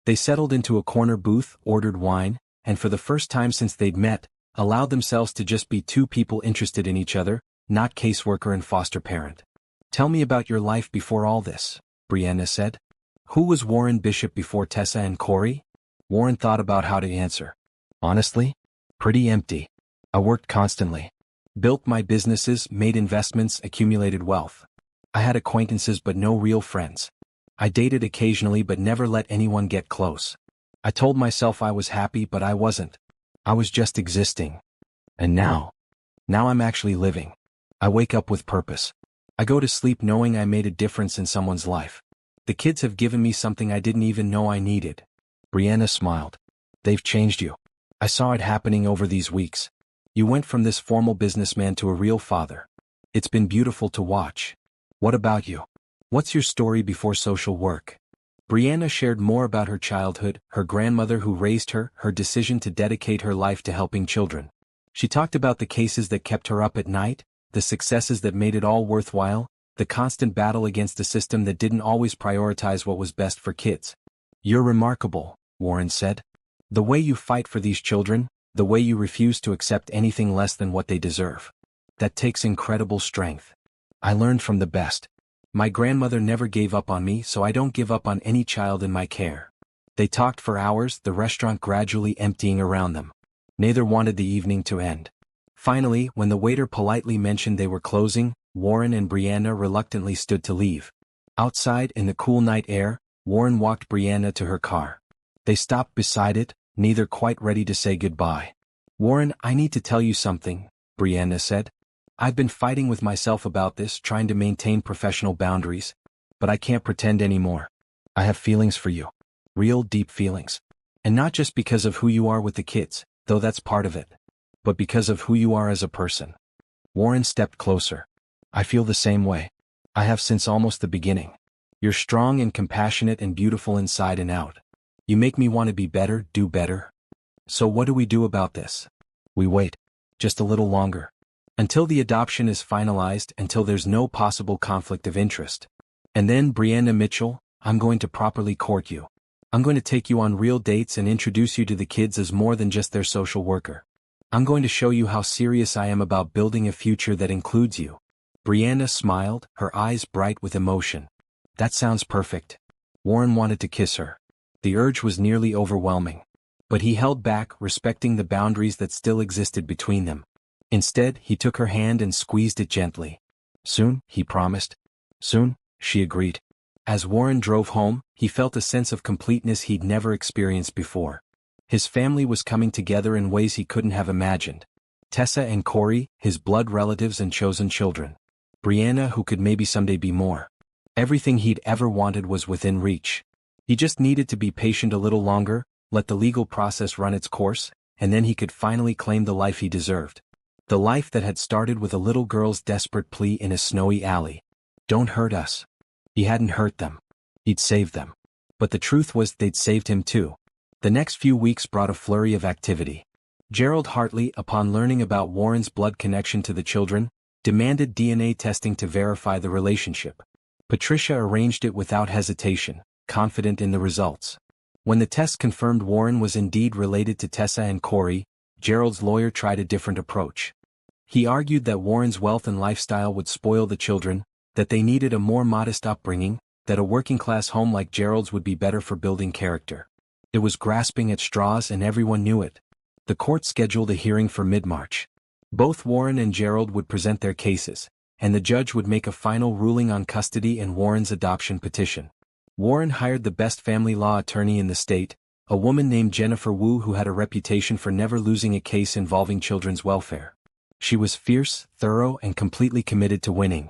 They settled into a corner booth, ordered wine, and for the first time since they'd met, allowed themselves to just be two people interested in each other, not caseworker and foster parent. "Tell me about your life before all this," Brianna said. Who was Warren Bishop before Tessa and Corey? Warren thought about how to answer. "Honestly? Pretty empty. I worked constantly. Built my businesses, made investments, accumulated wealth. I had acquaintances but no real friends. I dated occasionally but never let anyone get close. I told myself I was happy but I wasn't. I was just existing. And now I'm actually living. I wake up with purpose. I go to sleep knowing I made a difference in someone's life. The kids have given me something I didn't even know I needed." Brianna smiled. "They've changed you. I saw it happening over these weeks. You went from this formal businessman to a real father. It's been beautiful to watch. What about you? What's your story before social work?" Brianna shared more about her childhood, her grandmother who raised her, her decision to dedicate her life to helping children. She talked about the cases that kept her up at night, the successes that made it all worthwhile, the constant battle against a system that didn't always prioritize what was best for kids. "You're remarkable," Warren said. "The way you fight for these children, the way you refuse to accept anything less than what they deserve. That takes incredible strength. I learned from the best. My grandmother never gave up on me, so I don't give up on any child in my care." They talked for hours, the restaurant gradually emptying around them. Neither wanted the evening to end. Finally, when the waiter politely mentioned they were closing, Warren and Brianna reluctantly stood to leave. Outside, in the cool night air, Warren walked Brianna to her car. They stopped beside it, neither quite ready to say goodbye. "Warren, I need to tell you something," Brianna said. "I've been fighting with myself about this, trying to maintain professional boundaries. But I can't pretend anymore. I have feelings for you. Real deep feelings. And not just because of who you are with the kids, though that's part of it. But because of who you are as a person." Warren stepped closer. "I feel the same way. I have since almost the beginning. You're strong and compassionate and beautiful inside and out. You make me want to be better, do better. So what do we do about this?" "We wait. Just a little longer. Until the adoption is finalized, until there's no possible conflict of interest. And then, Brianna Mitchell, I'm going to properly court you. I'm going to take you on real dates and introduce you to the kids as more than just their social worker. I'm going to show you how serious I am about building a future that includes you." Brianna smiled, her eyes bright with emotion. "That sounds perfect." Warren wanted to kiss her. The urge was nearly overwhelming. But he held back, respecting the boundaries that still existed between them. Instead, he took her hand and squeezed it gently. "Soon," he promised. "Soon," she agreed. As Warren drove home, he felt a sense of completeness he'd never experienced before. His family was coming together in ways he couldn't have imagined. Tessa and Corey, his blood relatives and chosen children. Brianna, who could maybe someday be more. Everything he'd ever wanted was within reach. He just needed to be patient a little longer, let the legal process run its course, and then he could finally claim the life he deserved. The life that had started with a little girl's desperate plea in a snowy alley. "Don't hurt us." He hadn't hurt them. He'd saved them. But the truth was they'd saved him too. The next few weeks brought a flurry of activity. Gerald Hartley, upon learning about Warren's blood connection to the children, demanded DNA testing to verify the relationship. Patricia arranged it without hesitation, confident in the results. When the test confirmed Warren was indeed related to Tessa and Corey, Gerald's lawyer tried a different approach. He argued that Warren's wealth and lifestyle would spoil the children, that they needed a more modest upbringing, that a working-class home like Gerald's would be better for building character. It was grasping at straws and everyone knew it. The court scheduled a hearing for mid-March. Both Warren and Gerald would present their cases, and the judge would make a final ruling on custody and Warren's adoption petition. Warren hired the best family law attorney in the state, a woman named Jennifer Wu who had a reputation for never losing a case involving children's welfare. She was fierce, thorough, and completely committed to winning.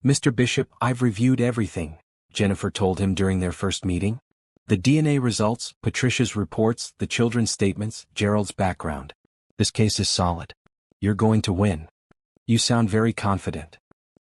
"Mr. Bishop, I've reviewed everything," Jennifer told him during their first meeting. "The DNA results, Patricia's reports, the children's statements, Gerald's background. This case is solid. You're going to win. You sound very confident."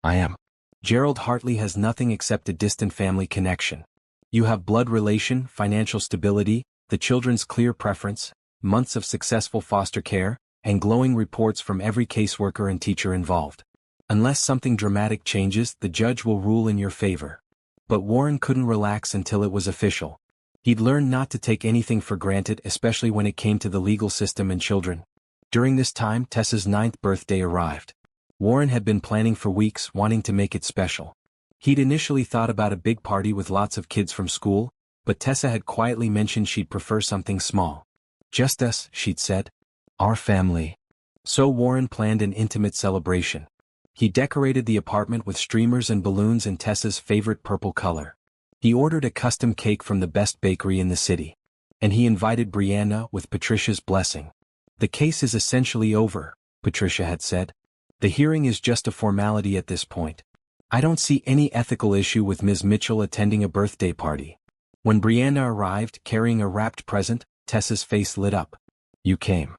"I am." "Gerald Hartley has nothing except a distant family connection. You have blood relation, financial stability, the children's clear preference, months of successful foster care, and glowing reports from every caseworker and teacher involved. Unless something dramatic changes, the judge will rule in your favor." But Warren couldn't relax until it was official. He'd learned not to take anything for granted, especially when it came to the legal system and children. During this time, Tessa's 9th birthday arrived. Warren had been planning for weeks, wanting to make it special. He'd initially thought about a big party with lots of kids from school, but Tessa had quietly mentioned she'd prefer something small. "Just us," she'd said. "Our family." So Warren planned an intimate celebration. He decorated the apartment with streamers and balloons in Tessa's favorite purple color. He ordered a custom cake from the best bakery in the city. And he invited Brianna with Patricia's blessing. "The case is essentially over," Patricia had said. "The hearing is just a formality at this point. I don't see any ethical issue with Ms. Mitchell attending a birthday party." When Brianna arrived, carrying a wrapped present, Tessa's face lit up. "You came."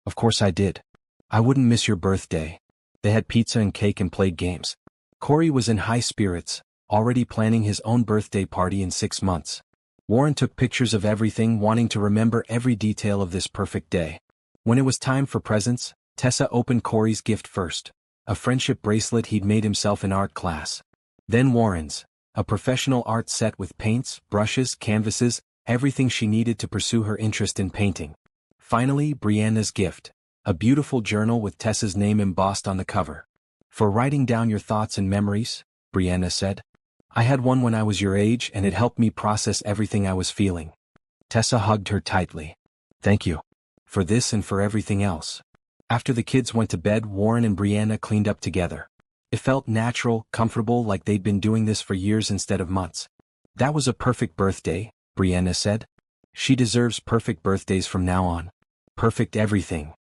"Of course I did. I wouldn't miss your birthday." They had pizza and cake and played games. Corey was in high spirits, already planning his own birthday party in 6 months. Warren took pictures of everything, wanting to remember every detail of this perfect day. When it was time for presents, Tessa opened Corey's gift first, a friendship bracelet he'd made himself in art class. Then Warren's, a professional art set with paints, brushes, canvases, everything she needed to pursue her interest in painting. Finally, Brianna's gift, a beautiful journal with Tessa's name embossed on the cover. "For writing down your thoughts and memories," Brianna said. "I had one when I was your age and it helped me process everything I was feeling." Tessa hugged her tightly. "Thank you. For this and for everything else." After the kids went to bed, Warren and Brianna cleaned up together. It felt natural, comfortable, like they'd been doing this for years instead of months. "That was a perfect birthday," Brianna said. "She deserves perfect birthdays from now on. Perfect everything."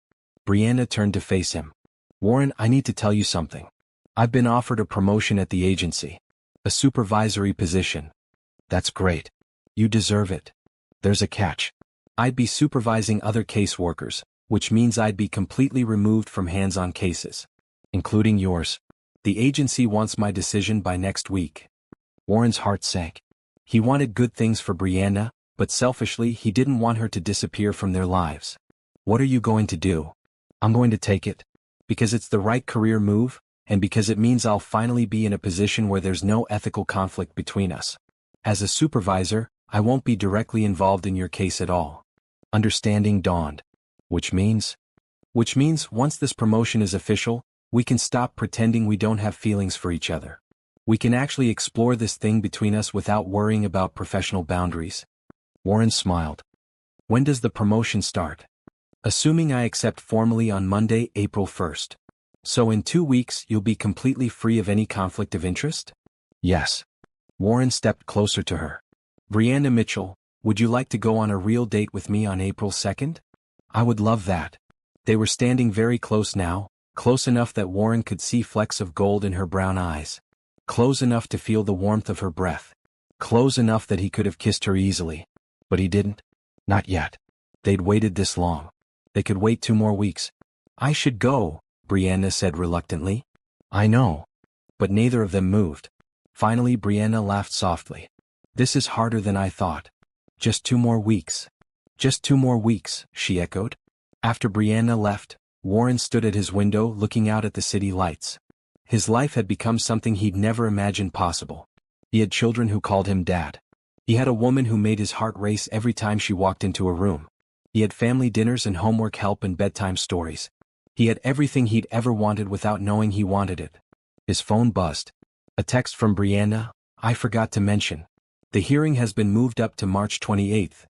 Brianna turned to face him. "Warren, I need to tell you something. I've been offered a promotion at the agency. A supervisory position." "That's great. You deserve it. There's a catch. I'd be supervising other caseworkers, which means I'd be completely removed from hands-on cases. Including yours. The agency wants my decision by next week." Warren's heart sank. He wanted good things for Brianna, but selfishly he didn't want her to disappear from their lives. "What are you going to do?" "I'm going to take it. Because it's the right career move, and because it means I'll finally be in a position where there's no ethical conflict between us. As a supervisor, I won't be directly involved in your case at all." Understanding dawned. Which means once this promotion is official, we can stop pretending we don't have feelings for each other. We can actually explore this thing between us without worrying about professional boundaries. Warren smiled. "When does the promotion start?" "Assuming I accept formally on Monday, April 1st. So in 2 weeks you'll be completely free of any conflict of interest?" "Yes." Warren stepped closer to her. Brianna Mitchell, would you like to go on a real date with me on April 2nd? I would love that. They were standing very close now, close enough that Warren could see flecks of gold in her brown eyes. Close enough to feel the warmth of her breath. Close enough that he could have kissed her easily. But he didn't. Not yet. They'd waited this long. They could wait 2 more weeks. I should go, Brianna said reluctantly. I know. But neither of them moved. Finally Brianna laughed softly. This is harder than I thought. Just 2 more weeks. Just 2 more weeks, she echoed. After Brianna left, Warren stood at his window looking out at the city lights. His life had become something he'd never imagined possible. He had children who called him Dad. He had a woman who made his heart race every time she walked into a room. He had family dinners and homework help and bedtime stories. He had everything he'd ever wanted without knowing he wanted it. His phone buzzed. A text from Brianna. I forgot to mention. The hearing has been moved up to March 28th.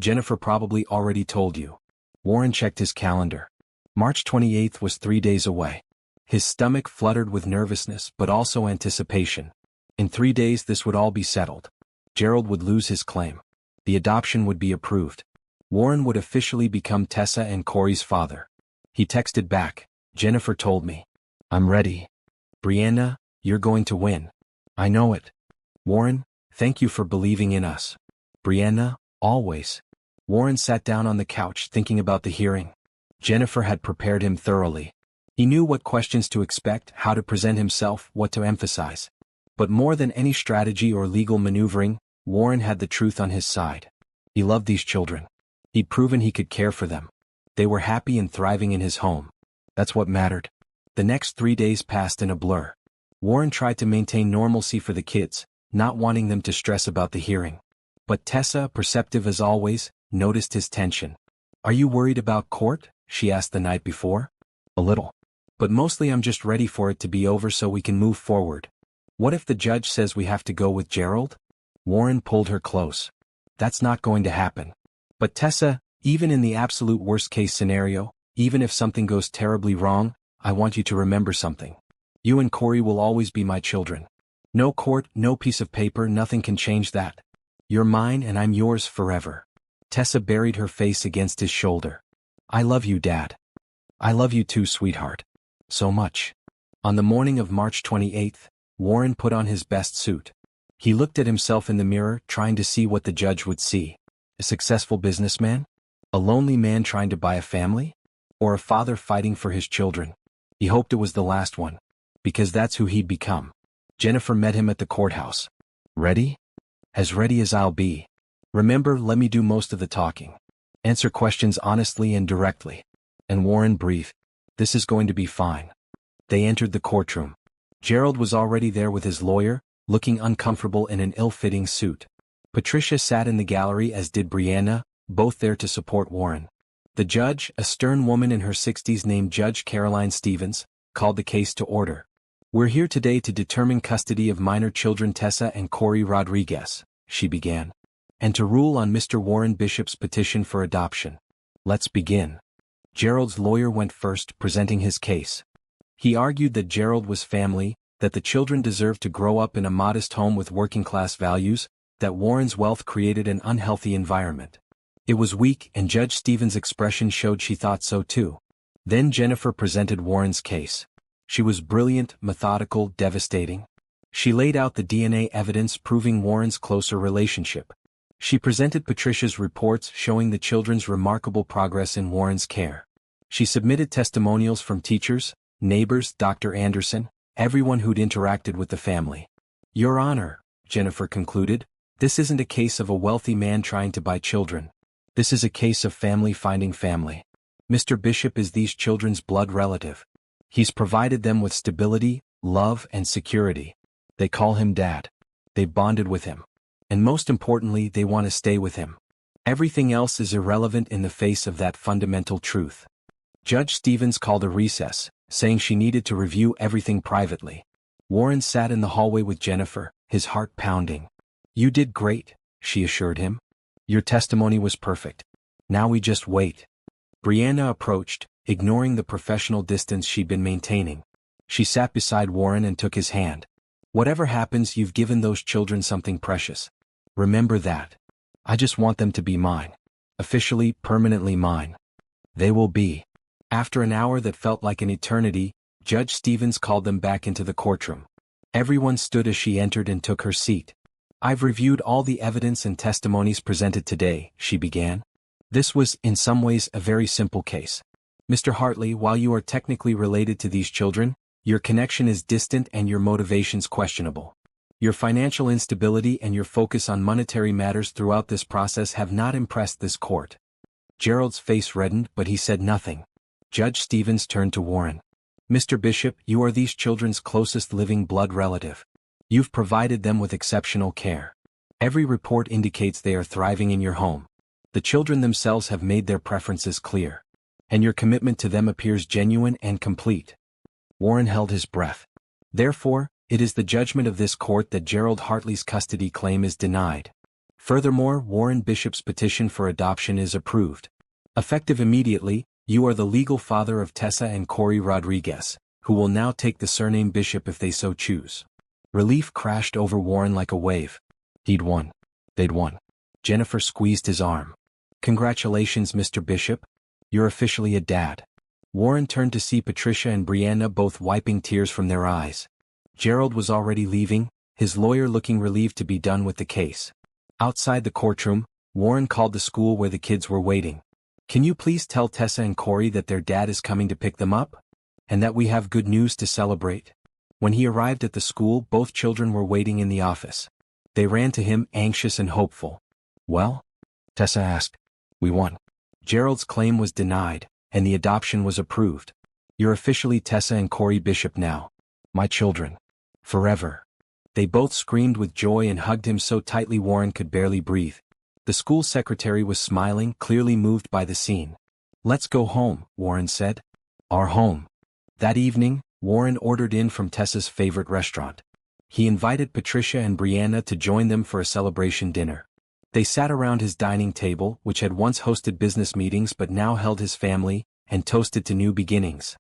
Jennifer probably already told you. Warren checked his calendar. March 28th was 3 days away. His stomach fluttered with nervousness but also anticipation. In 3 days this would all be settled. Gerald would lose his claim. The adoption would be approved. Warren would officially become Tessa and Corey's father. He texted back, Jennifer told me. I'm ready. Brianna, you're going to win. I know it. Warren, thank you for believing in us. Brianna, always. Warren sat down on the couch thinking about the hearing. Jennifer had prepared him thoroughly. He knew what questions to expect, how to present himself, what to emphasize. But more than any strategy or legal maneuvering, Warren had the truth on his side. He loved these children. He'd proven he could care for them. They were happy and thriving in his home. That's what mattered. The next 3 days passed in a blur. Warren tried to maintain normalcy for the kids, not wanting them to stress about the hearing. But Tessa, perceptive as always, noticed his tension. Are you worried about court? She asked the night before. A little. But mostly I'm just ready for it to be over so we can move forward. What if the judge says we have to go with Gerald? Warren pulled her close. That's not going to happen. But Tessa, even in the absolute worst-case scenario, even if something goes terribly wrong, I want you to remember something. You and Corey will always be my children. No court, no piece of paper, nothing can change that. You're mine and I'm yours forever. Tessa buried her face against his shoulder. I love you, Dad. I love you too, sweetheart. So much. On the morning of March 28th, Warren put on his best suit. He looked at himself in the mirror, trying to see what the judge would see. A successful businessman? A lonely man trying to buy a family? Or a father fighting for his children? He hoped it was the last one. Because that's who he'd become. Jennifer met him at the courthouse. Ready? As ready as I'll be. Remember, let me do most of the talking. Answer questions honestly and directly. And Warren breathed. This is going to be fine. They entered the courtroom. Gerald was already there with his lawyer, looking uncomfortable in an ill-fitting suit. Patricia sat in the gallery as did Brianna, both there to support Warren. The judge, a stern woman in her 60s named Judge Caroline Stevens, called the case to order. We're here today to determine custody of minor children Tessa and Corey Rodriguez, she began. And to rule on Mr. Warren Bishop's petition for adoption. Let's begin. Gerald's lawyer went first, presenting his case. He argued that Gerald was family, that the children deserved to grow up in a modest home with working-class values, that Warren's wealth created an unhealthy environment. It was weak, and Judge Stevens' expression showed she thought so too. Then Jennifer presented Warren's case. She was brilliant, methodical, devastating. She laid out the DNA evidence proving Warren's closer relationship. She presented Patricia's reports showing the children's remarkable progress in Warren's care. She submitted testimonials from teachers, neighbors, Dr. Anderson, everyone who'd interacted with the family. Your Honor, Jennifer concluded, this isn't a case of a wealthy man trying to buy children. This is a case of family finding family. Mr. Bishop is these children's blood relative. He's provided them with stability, love, and security. They call him Dad. They bonded with him. And most importantly, they want to stay with him. Everything else is irrelevant in the face of that fundamental truth. Judge Stevens called a recess, saying she needed to review everything privately. Warren sat in the hallway with Jennifer, his heart pounding. You did great, she assured him. Your testimony was perfect. Now we just wait. Brianna approached, ignoring the professional distance she'd been maintaining. She sat beside Warren and took his hand. Whatever happens, you've given those children something precious. Remember that. I just want them to be mine. Officially, permanently mine. They will be. After an hour that felt like an eternity, Judge Stevens called them back into the courtroom. Everyone stood as she entered and took her seat. I've reviewed all the evidence and testimonies presented today, she began. This was, in some ways, a very simple case. Mr. Hartley, while you are technically related to these children, your connection is distant and your motivations questionable. Your financial instability and your focus on monetary matters throughout this process have not impressed this court. Gerald's face reddened, but he said nothing. Judge Stevens turned to Warren. Mr. Bishop, you are these children's closest living blood relative. You've provided them with exceptional care. Every report indicates they are thriving in your home. The children themselves have made their preferences clear. And your commitment to them appears genuine and complete. Warren held his breath. Therefore, it is the judgment of this court that Gerald Hartley's custody claim is denied. Furthermore, Warren Bishop's petition for adoption is approved. Effective immediately, you are the legal father of Tessa and Corey Rodriguez, who will now take the surname Bishop if they so choose. Relief crashed over Warren like a wave. He'd won. They'd won. Jennifer squeezed his arm. Congratulations, Mr. Bishop. You're officially a dad. Warren turned to see Patricia and Brianna both wiping tears from their eyes. Gerald was already leaving, his lawyer looking relieved to be done with the case. Outside the courtroom, Warren called the school where the kids were waiting. Can you please tell Tessa and Corey that their dad is coming to pick them up? And that we have good news to celebrate? When he arrived at the school, both children were waiting in the office. They ran to him, anxious and hopeful. Well? Tessa asked. We won. Gerald's claim was denied, and the adoption was approved. You're officially Tessa and Corey Bishop now. My children. Forever. They both screamed with joy and hugged him so tightly Warren could barely breathe. The school secretary was smiling, clearly moved by the scene. Let's go home, Warren said. Our home. That evening, Warren ordered in from Tessa's favorite restaurant. He invited Patricia and Brianna to join them for a celebration dinner. They sat around his dining table, which had once hosted business meetings but now held his family, and toasted to new beginnings.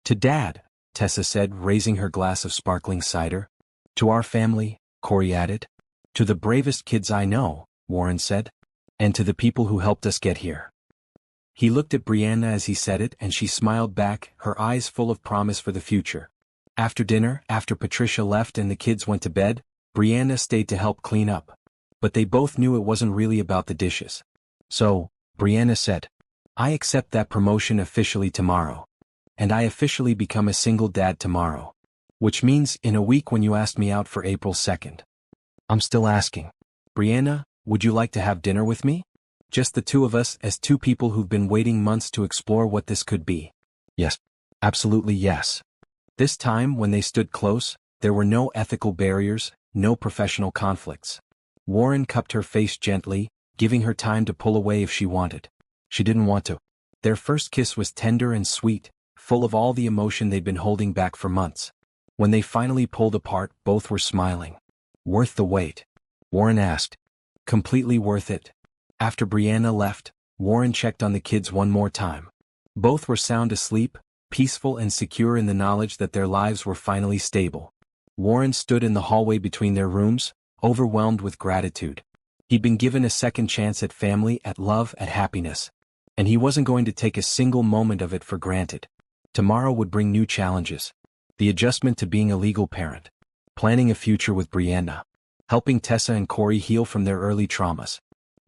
To Dad, Tessa said, raising her glass of sparkling cider. To our family, Corey added. To the bravest kids I know, Warren said. And to the people who helped us get here. He looked at Brianna as he said it, and she smiled back, her eyes full of promise for the future. After dinner, after Patricia left and the kids went to bed, Brianna stayed to help clean up. But they both knew it wasn't really about the dishes. So, Brianna said, I accept that promotion officially tomorrow. And I officially become a single dad tomorrow. Which means, in a week when you asked me out for April 2nd. I'm still asking. Brianna, would you like to have dinner with me? Just the two of us, as two people who've been waiting months to explore what this could be. Yes. Absolutely yes. This time, when they stood close, there were no ethical barriers, no professional conflicts. Warren cupped her face gently, giving her time to pull away if she wanted. She didn't want to. Their first kiss was tender and sweet, full of all the emotion they'd been holding back for months. When they finally pulled apart, both were smiling. Worth the wait? Warren asked. Completely worth it. After Brianna left, Warren checked on the kids one more time. Both were sound asleep, peaceful and secure in the knowledge that their lives were finally stable. Warren stood in the hallway between their rooms, overwhelmed with gratitude. He'd been given a second chance at family, at love, at happiness. And he wasn't going to take a single moment of it for granted. Tomorrow would bring new challenges. The adjustment to being a legal parent. Planning a future with Brianna. Helping Tessa and Corey heal from their early traumas.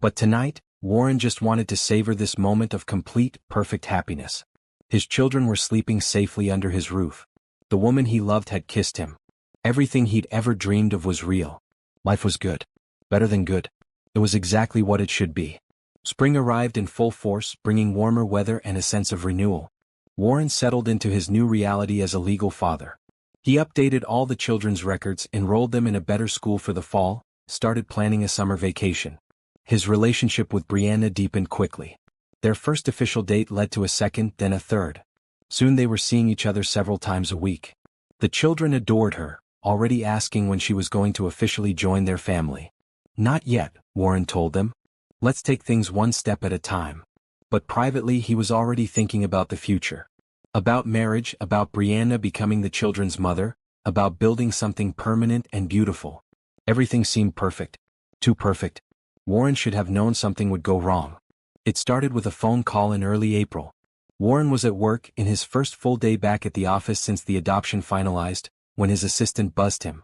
But tonight, Warren just wanted to savor this moment of complete, perfect happiness. His children were sleeping safely under his roof. The woman he loved had kissed him. Everything he'd ever dreamed of was real. Life was good. Better than good. It was exactly what it should be. Spring arrived in full force, bringing warmer weather and a sense of renewal. Warren settled into his new reality as a legal father. He updated all the children's records, enrolled them in a better school for the fall, started planning a summer vacation. His relationship with Brianna deepened quickly. Their first official date led to a second, then a third. Soon they were seeing each other several times a week. The children adored her, already asking when she was going to officially join their family. Not yet, Warren told them. Let's take things one step at a time. But privately he was already thinking about the future. About marriage, about Brianna becoming the children's mother, about building something permanent and beautiful. Everything seemed perfect. Too perfect. Warren should have known something would go wrong. It started with a phone call in early April. Warren was at work in his first full day back at the office since the adoption finalized, when his assistant buzzed him.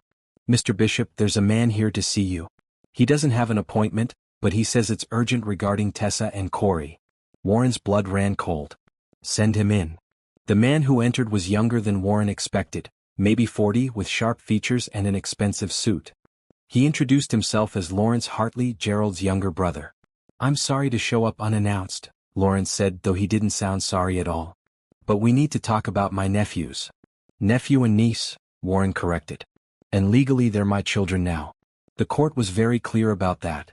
"Mr. Bishop, there's a man here to see you. He doesn't have an appointment, but he says it's urgent regarding Tessa and Corey." Warren's blood ran cold. "Send him in." The man who entered was younger than Warren expected, maybe 40, with sharp features and an expensive suit. He introduced himself as Lawrence Hartley, Gerald's younger brother. "I'm sorry to show up unannounced," Lawrence said, though he didn't sound sorry at all. "But we need to talk about my nephews." "Nephew and niece," Warren corrected. "And legally they're my children now. The court was very clear about that."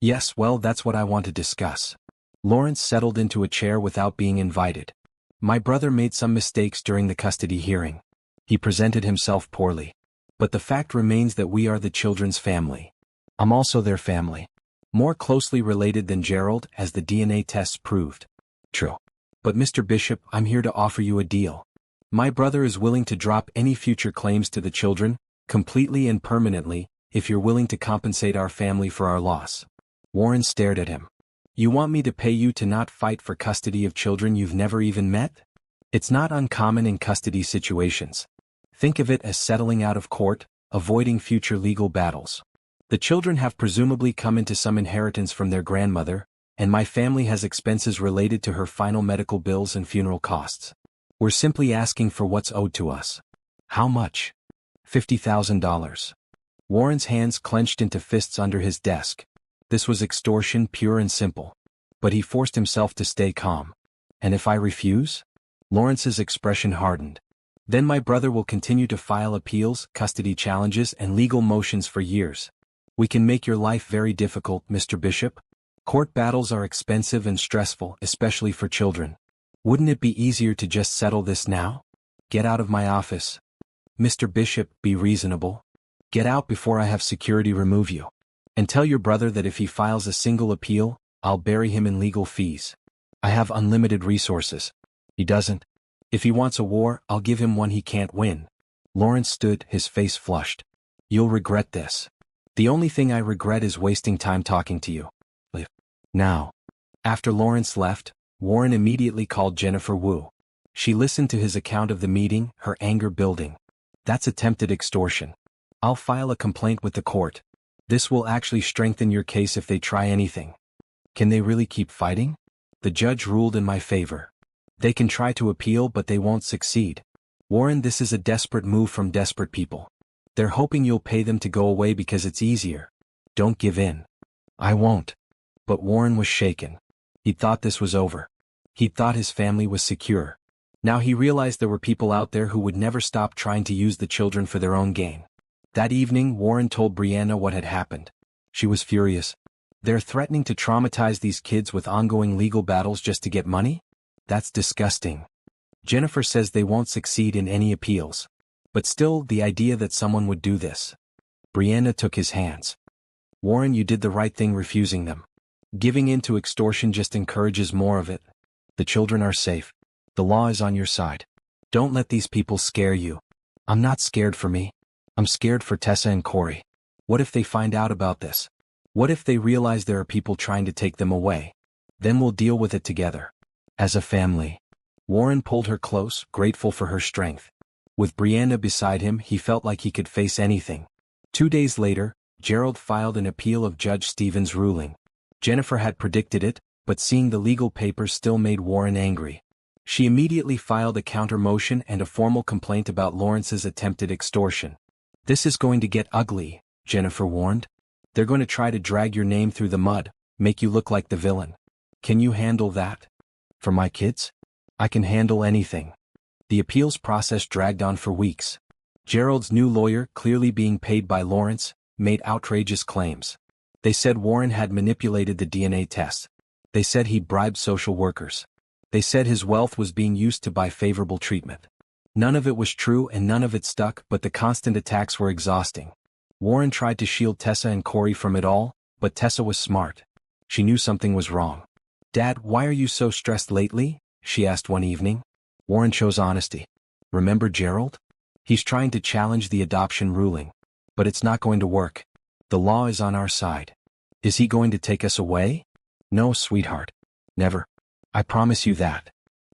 "Yes, well, that's what I want to discuss." Lawrence settled into a chair without being invited. "My brother made some mistakes during the custody hearing. He presented himself poorly. But the fact remains that we are the children's family. I'm also their family. More closely related than Gerald, as the DNA tests proved." "True. But Mr. Bishop, I'm here to offer you a deal. My brother is willing to drop any future claims to the children, completely and permanently, if you're willing to compensate our family for our loss." Warren stared at him. "You want me to pay you to not fight for custody of children you've never even met? It's not uncommon in custody situations. Think of it as settling out of court, avoiding future legal battles. The children have presumably come into some inheritance from their grandmother, and my family has expenses related to her final medical bills and funeral costs. We're simply asking for what's owed to us." "How much?" $50,000. Warren's hands clenched into fists under his desk. This was extortion, pure and simple. But he forced himself to stay calm. "And if I refuse?" Lawrence's expression hardened. "Then my brother will continue to file appeals, custody challenges, and legal motions for years. We can make your life very difficult, Mr. Bishop. Court battles are expensive and stressful, especially for children. Wouldn't it be easier to just settle this now? Get out of my office." "Mr. Bishop, be reasonable. Get out before I have security remove you. And tell your brother that if he files a single appeal, I'll bury him in legal fees. I have unlimited resources. He doesn't. If he wants a war, I'll give him one he can't win." Lawrence stood, his face flushed. "You'll regret this. The only thing I regret is wasting time talking to you. Leave now." After Lawrence left, Warren immediately called Jennifer Wu. She listened to his account of the meeting, her anger building. "That's attempted extortion. I'll file a complaint with the court. This will actually strengthen your case if they try anything." "Can they really keep fighting?" "The judge ruled in my favor. They can try to appeal, but they won't succeed. Warren, this is a desperate move from desperate people. They're hoping you'll pay them to go away because it's easier. Don't give in." "I won't." But Warren was shaken. He'd thought this was over. He'd thought his family was secure. Now he realized there were people out there who would never stop trying to use the children for their own gain. That evening, Warren told Brianna what had happened. She was furious. "They're threatening to traumatize these kids with ongoing legal battles just to get money? That's disgusting. Jennifer says they won't succeed in any appeals. But still, the idea that someone would do this." Brianna took his hands. "Warren, you did the right thing refusing them. Giving in to extortion just encourages more of it. The children are safe. The law is on your side. Don't let these people scare you." "I'm not scared for me. I'm scared for Tessa and Corey. What if they find out about this? What if they realize there are people trying to take them away? Then we'll deal with it together. As a family." Warren pulled her close, grateful for her strength. With Brianna beside him, he felt like he could face anything. 2 days later, Gerald filed an appeal of Judge Stevens' ruling. Jennifer had predicted it, but seeing the legal papers still made Warren angry. She immediately filed a counter-motion and a formal complaint about Lawrence's attempted extortion. "This is going to get ugly," Jennifer warned. "They're going to try to drag your name through the mud, make you look like the villain. Can you handle that?" "For my kids? I can handle anything." The appeals process dragged on for weeks. Gerald's new lawyer, clearly being paid by Lawrence, made outrageous claims. They said Warren had manipulated the DNA tests. They said he bribed social workers. They said his wealth was being used to buy favorable treatment. None of it was true and none of it stuck, but the constant attacks were exhausting. Warren tried to shield Tessa and Corey from it all, but Tessa was smart. She knew something was wrong. "Dad, why are you so stressed lately?" she asked one evening. Warren chose honesty. "Remember Gerald? He's trying to challenge the adoption ruling. But it's not going to work. The law is on our side. Is he going to take us away? No, sweetheart. Never. I promise you that.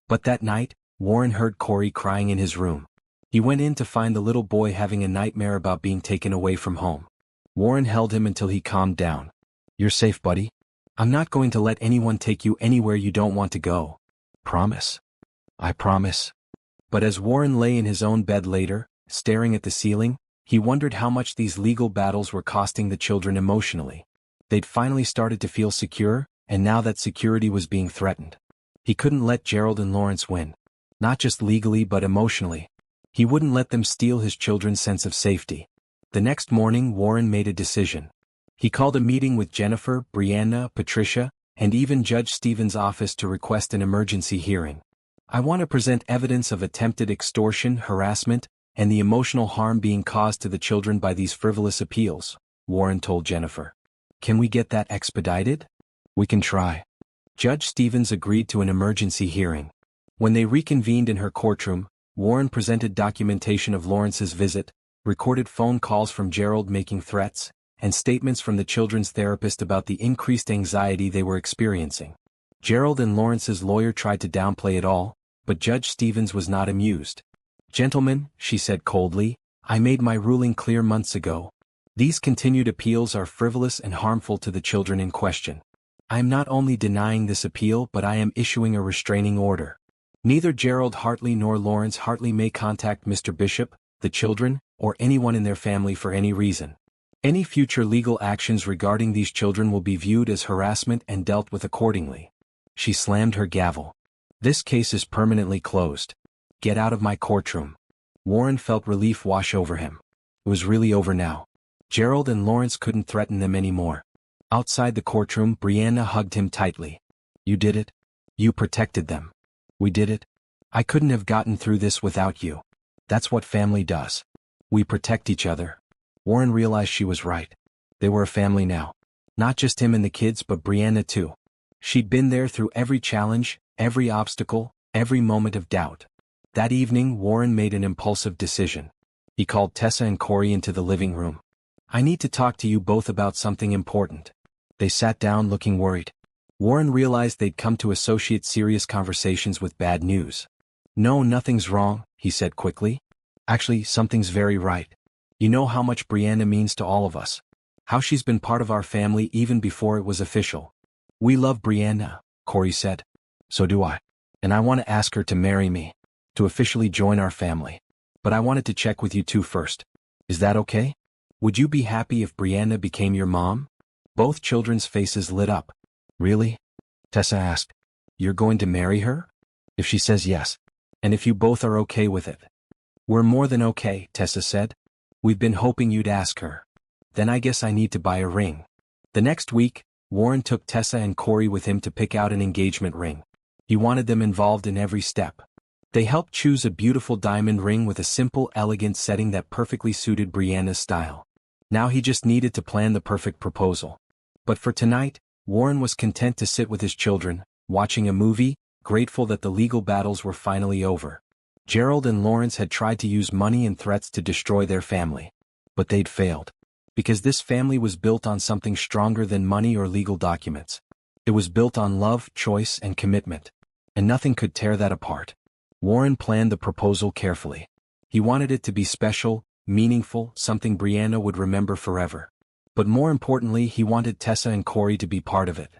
But that night, Warren heard Corey crying in his room. He went in to find the little boy having a nightmare about being taken away from home. Warren held him until he calmed down. You're safe, buddy. I'm not going to let anyone take you anywhere you don't want to go. Promise? I promise. But as Warren lay in his own bed later, staring at the ceiling, he wondered how much these legal battles were costing the children emotionally. They'd finally started to feel secure, and now that security was being threatened. He couldn't let Gerald and Lawrence win. Not just legally but emotionally. He wouldn't let them steal his children's sense of safety. The next morning, Warren made a decision. He called a meeting with Jennifer, Brianna, Patricia, and even Judge Stevens' office to request an emergency hearing. I want to present evidence of attempted extortion, harassment, and the emotional harm being caused to the children by these frivolous appeals, Warren told Jennifer. Can we get that expedited? We can try. Judge Stevens agreed to an emergency hearing. When they reconvened in her courtroom, Warren presented documentation of Lawrence's visit, recorded phone calls from Gerald making threats, and statements from the children's therapist about the increased anxiety they were experiencing. Gerald and Lawrence's lawyer tried to downplay it all, but Judge Stevens was not amused. Gentlemen, she said coldly, I made my ruling clear months ago. These continued appeals are frivolous and harmful to the children in question. I am not only denying this appeal but I am issuing a restraining order. Neither Gerald Hartley nor Lawrence Hartley may contact Mr. Bishop, the children, or anyone in their family for any reason. Any future legal actions regarding these children will be viewed as harassment and dealt with accordingly. She slammed her gavel. This case is permanently closed. Get out of my courtroom. Warren felt relief wash over him. It was really over now. Gerald and Lawrence couldn't threaten them anymore. Outside the courtroom, Brianna hugged him tightly. You did it. You protected them. We did it. I couldn't have gotten through this without you. That's what family does. We protect each other. Warren realized she was right. They were a family now. Not just him and the kids but Brianna too. She'd been there through every challenge, every obstacle, every moment of doubt. That evening, Warren made an impulsive decision. He called Tessa and Corey into the living room. I need to talk to you both about something important. They sat down looking worried. Warren realized they'd come to associate serious conversations with bad news. No, nothing's wrong, he said quickly. Actually, something's very right. You know how much Brianna means to all of us. How she's been part of our family even before it was official. We love Brianna, Corey said. So do I. And I want to ask her to marry me. To officially join our family. But I wanted to check with you two first. Is that okay? Would you be happy if Brianna became your mom? Both children's faces lit up. Really? Tessa asked. You're going to marry her? If she says yes. And if you both are okay with it. We're more than okay, Tessa said. We've been hoping you'd ask her. Then I guess I need to buy a ring. The next week, Warren took Tessa and Corey with him to pick out an engagement ring. He wanted them involved in every step. They helped choose a beautiful diamond ring with a simple, elegant setting that perfectly suited Brianna's style. Now he just needed to plan the perfect proposal. But for tonight, Warren was content to sit with his children, watching a movie, grateful that the legal battles were finally over. Gerald and Lawrence had tried to use money and threats to destroy their family. But they'd failed. Because this family was built on something stronger than money or legal documents. It was built on love, choice, and commitment. And nothing could tear that apart. Warren planned the proposal carefully. He wanted it to be special, meaningful, something Brianna would remember forever. But more importantly, he wanted Tessa and Corey to be part of it.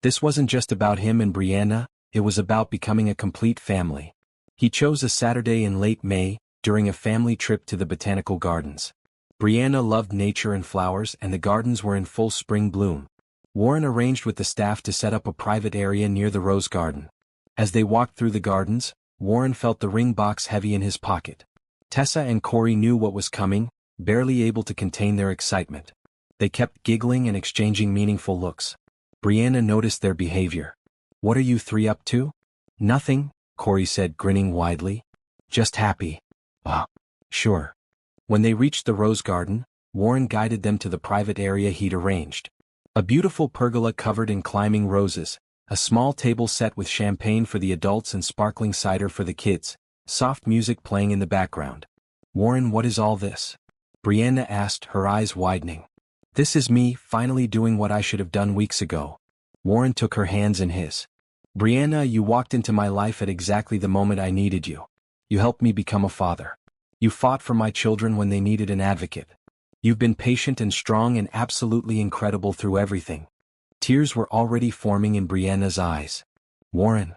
This wasn't just about him and Brianna, it was about becoming a complete family. He chose a Saturday in late May, during a family trip to the botanical gardens. Brianna loved nature and flowers, and the gardens were in full spring bloom. Warren arranged with the staff to set up a private area near the rose garden. As they walked through the gardens, Warren felt the ring box heavy in his pocket. Tessa and Corey knew what was coming, barely able to contain their excitement. They kept giggling and exchanging meaningful looks. Brianna noticed their behavior. What are you three up to? Nothing, Corey said, grinning widely. Just happy. Ah, sure. When they reached the rose garden, Warren guided them to the private area he'd arranged. A beautiful pergola covered in climbing roses, a small table set with champagne for the adults and sparkling cider for the kids, soft music playing in the background. Warren, what is all this? Brianna asked, her eyes widening. This is me, finally doing what I should have done weeks ago. Warren took her hands in his. Brianna, you walked into my life at exactly the moment I needed you. You helped me become a father. You fought for my children when they needed an advocate. You've been patient and strong and absolutely incredible through everything. Tears were already forming in Brianna's eyes. Warren,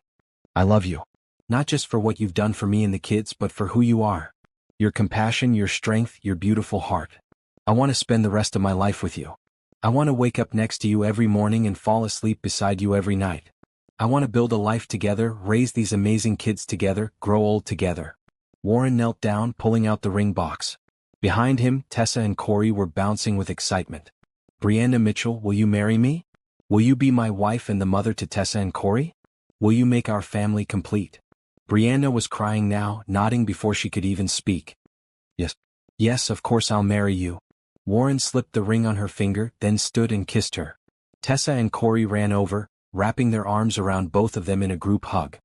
I love you. Not just for what you've done for me and the kids, but for who you are. Your compassion, your strength, your beautiful heart. I want to spend the rest of my life with you. I want to wake up next to you every morning and fall asleep beside you every night. I want to build a life together, raise these amazing kids together, grow old together. Warren knelt down, pulling out the ring box. Behind him, Tessa and Corey were bouncing with excitement. Brianna Mitchell, will you marry me? Will you be my wife and the mother to Tessa and Corey? Will you make our family complete? Brianna was crying now, nodding before she could even speak. Yes. Yes, of course I'll marry you. Warren slipped the ring on her finger, then stood and kissed her. Tessa and Corey ran over, wrapping their arms around both of them in a group hug.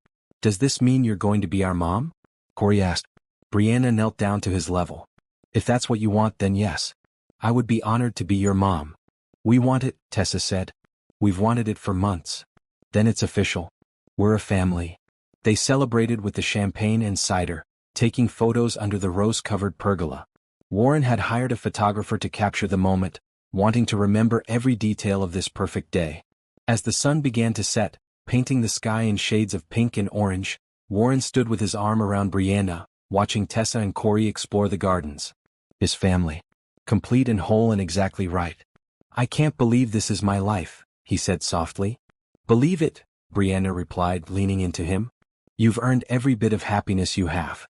Does this mean you're going to be our mom? Corey asked. Brianna knelt down to his level. If that's what you want, then yes. I would be honored to be your mom. We want it, Tessa said. We've wanted it for months. Then it's official. We're a family. They celebrated with the champagne and cider, taking photos under the rose-covered pergola. Warren had hired a photographer to capture the moment, wanting to remember every detail of this perfect day. As the sun began to set, painting the sky in shades of pink and orange, Warren stood with his arm around Brianna, watching Tessa and Corey explore the gardens. His family. Complete and whole and exactly right. I can't believe this is my life, he said softly. Believe it, Brianna replied, leaning into him. You've earned every bit of happiness you have.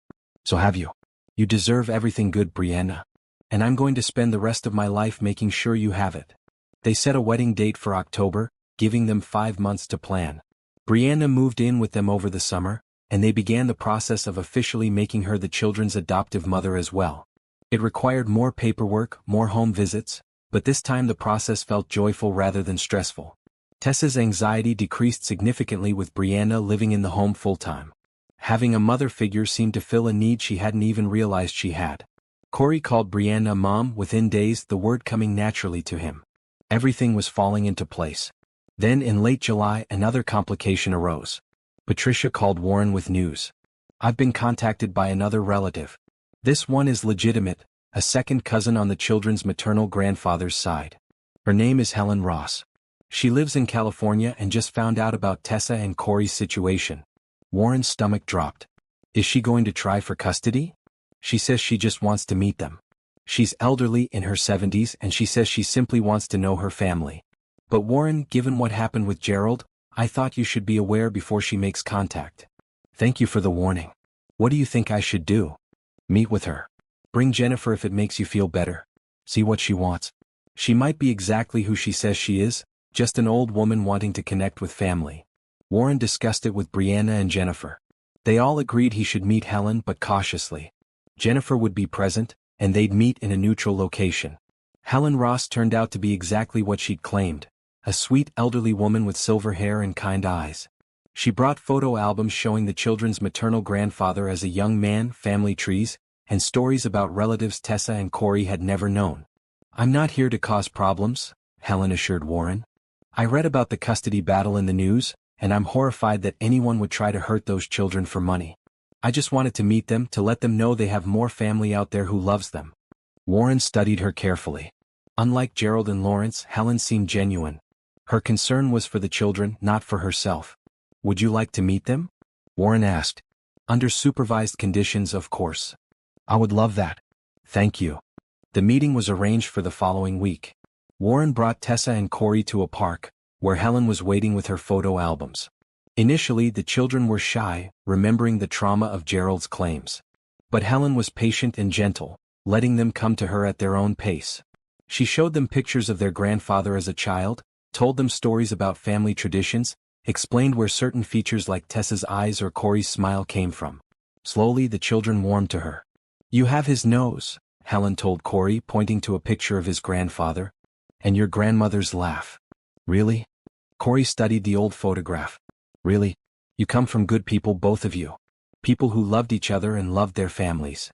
So have you. You deserve everything good, Brianna. And I'm going to spend the rest of my life making sure you have it. They set a wedding date for October, giving them 5 months to plan. Brianna moved in with them over the summer, and they began the process of officially making her the children's adoptive mother as well. It required more paperwork, more home visits, but this time the process felt joyful rather than stressful. Tessa's anxiety decreased significantly with Brianna living in the home full-time. Having a mother figure seemed to fill a need she hadn't even realized she had. Corey called Brianna Mom within days, the word coming naturally to him. Everything was falling into place. Then in late July, another complication arose. Patricia called Warren with news. I've been contacted by another relative. This one is legitimate, a second cousin on the children's maternal grandfather's side. Her name is Helen Ross. She lives in California and just found out about Tessa and Corey's situation. Warren's stomach dropped. Is she going to try for custody? She says she just wants to meet them. She's elderly, in her 70s, and she says she simply wants to know her family. But Warren, given what happened with Gerald, I thought you should be aware before she makes contact. Thank you for the warning. What do you think I should do? Meet with her. Bring Jennifer if it makes you feel better. See what she wants. She might be exactly who she says she is, just an old woman wanting to connect with family. Warren discussed it with Brianna and Jennifer. They all agreed he should meet Helen, but cautiously. Jennifer would be present, and they'd meet in a neutral location. Helen Ross turned out to be exactly what she'd claimed, a sweet elderly woman with silver hair and kind eyes. She brought photo albums showing the children's maternal grandfather as a young man, family trees, and stories about relatives Tessa and Corey had never known. I'm not here to cause problems, Helen assured Warren. I read about the custody battle in the news, and I'm horrified that anyone would try to hurt those children for money. I just wanted to meet them to let them know they have more family out there who loves them. Warren studied her carefully. Unlike Gerald and Lawrence, Helen seemed genuine. Her concern was for the children, not for herself. Would you like to meet them? Warren asked. Under supervised conditions, of course. I would love that. Thank you. The meeting was arranged for the following week. Warren brought Tessa and Corey to a park, where Helen was waiting with her photo albums. Initially, the children were shy, remembering the trauma of Gerald's claims. But Helen was patient and gentle, letting them come to her at their own pace. She showed them pictures of their grandfather as a child, told them stories about family traditions, explained where certain features like Tessa's eyes or Corey's smile came from. Slowly, the children warmed to her. You have his nose, Helen told Corey, pointing to a picture of his grandfather. And your grandmother's laugh. Really? Corey studied the old photograph. Really? You come from good people, both of you. People who loved each other and loved their families.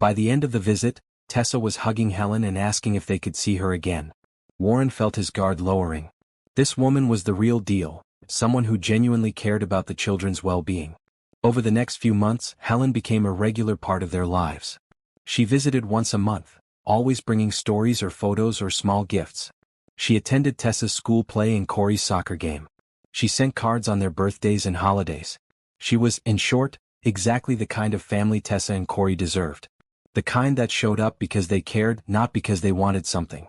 By the end of the visit, Tessa was hugging Helen and asking if they could see her again. Warren felt his guard lowering. This woman was the real deal, someone who genuinely cared about the children's well-being. Over the next few months, Helen became a regular part of their lives. She visited once a month, always bringing stories or photos or small gifts. She attended Tessa's school play and Corey's soccer game. She sent cards on their birthdays and holidays. She was, in short, exactly the kind of family Tessa and Corey deserved. The kind that showed up because they cared, not because they wanted something.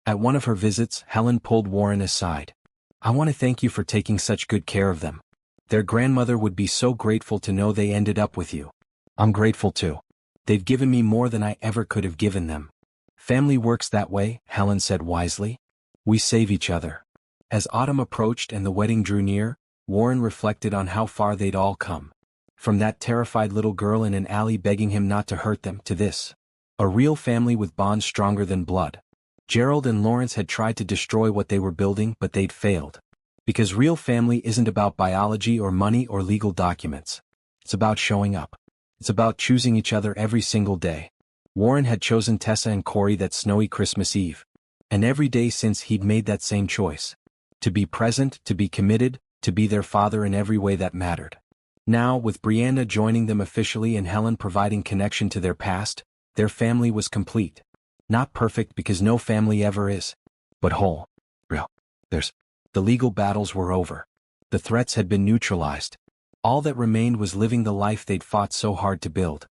At one of her visits, Helen pulled Warren aside. "I want to thank you for taking such good care of them. Their grandmother would be so grateful to know they ended up with you. I'm grateful too. They've given me more than I ever could have given them." "Family works that way," Helen said wisely. "We save each other." As autumn approached and the wedding drew near, Warren reflected on how far they'd all come. From that terrified little girl in an alley begging him not to hurt them to this. A real family with bonds stronger than blood. Gerald and Lawrence had tried to destroy what they were building, but they'd failed. Because real family isn't about biology or money or legal documents. It's about showing up. It's about choosing each other every single day. Warren had chosen Tessa and Corey that snowy Christmas Eve. And every day since he'd made that same choice. To be present, to be committed, to be their father in every way that mattered. Now, with Brianna joining them officially and Helen providing connection to their past, their family was complete. Not perfect because no family ever is. But whole. Real. The legal battles were over. The threats had been neutralized. All that remained was living the life they'd fought so hard to build.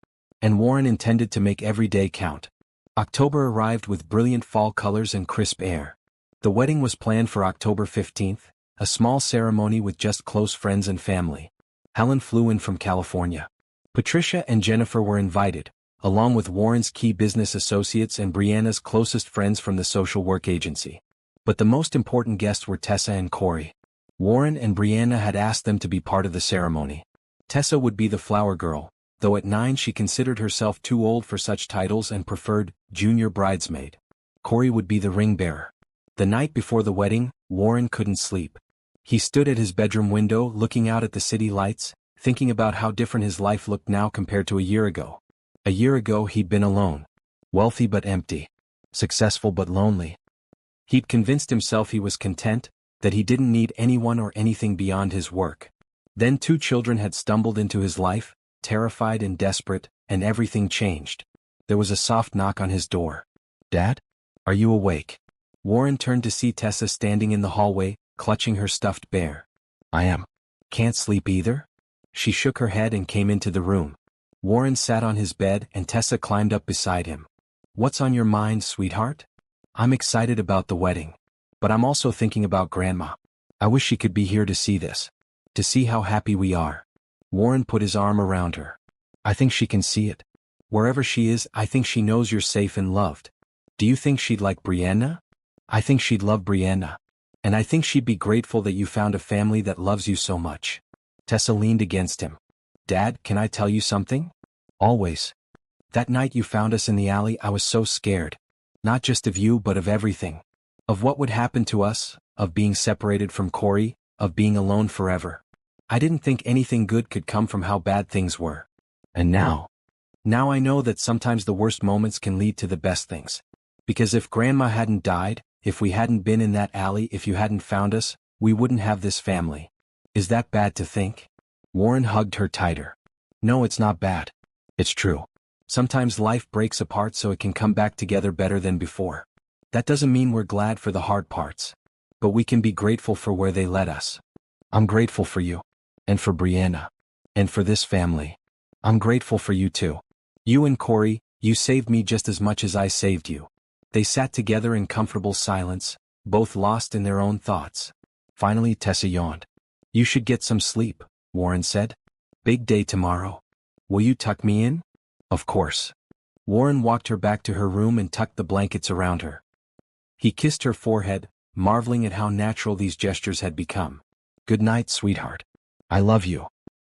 And Warren intended to make every day count. October arrived with brilliant fall colors and crisp air. The wedding was planned for October 15th, a small ceremony with just close friends and family. Helen flew in from California. Patricia and Jennifer were invited, along with Warren's key business associates and Brianna's closest friends from the social work agency. But the most important guests were Tessa and Corey. Warren and Brianna had asked them to be part of the ceremony. Tessa would be the flower girl, though at 9 she considered herself too old for such titles and preferred junior bridesmaid. Corey would be the ring bearer. The night before the wedding, Warren couldn't sleep. He stood at his bedroom window looking out at the city lights, thinking about how different his life looked now compared to a year ago. A year ago he'd been alone. Wealthy but empty. Successful but lonely. He'd convinced himself he was content, that he didn't need anyone or anything beyond his work. Then 2 children had stumbled into his life, terrified and desperate, and everything changed. There was a soft knock on his door. "Dad? Are you awake?" Warren turned to see Tessa standing in the hallway, clutching her stuffed bear. "I am. Can't sleep either?" She shook her head and came into the room. Warren sat on his bed and Tessa climbed up beside him. "What's on your mind, sweetheart?" "I'm excited about the wedding. But I'm also thinking about Grandma. I wish she could be here to see this. To see how happy we are." Warren put his arm around her. "I think she can see it. Wherever she is, I think she knows you're safe and loved. Do you think she'd like Brianna?" "I think she'd love Brianna. And I think she'd be grateful that you found a family that loves you so much." Tessa leaned against him. "Dad, can I tell you something?" "Always. That night you found us in the alley, I was so scared. Not just of you but of everything. Of what would happen to us, of being separated from Corey, of being alone forever. I didn't think anything good could come from how bad things were. And now I know that sometimes the worst moments can lead to the best things. Because if Grandma hadn't died, if we hadn't been in that alley, if you hadn't found us, we wouldn't have this family. Is that bad to think?" Warren hugged her tighter. "No, it's not bad. It's true. Sometimes life breaks apart so it can come back together better than before. That doesn't mean we're glad for the hard parts. But we can be grateful for where they led us. I'm grateful for you. And for Brianna. And for this family. I'm grateful for you too. You and Corey, you saved me just as much as I saved you." They sat together in comfortable silence, both lost in their own thoughts. Finally Tessa yawned. "You should get some sleep," Warren said. "Big day tomorrow. Will you tuck me in?" "Of course." Warren walked her back to her room and tucked the blankets around her. He kissed her forehead, marveling at how natural these gestures had become. "Good night, sweetheart. I love you.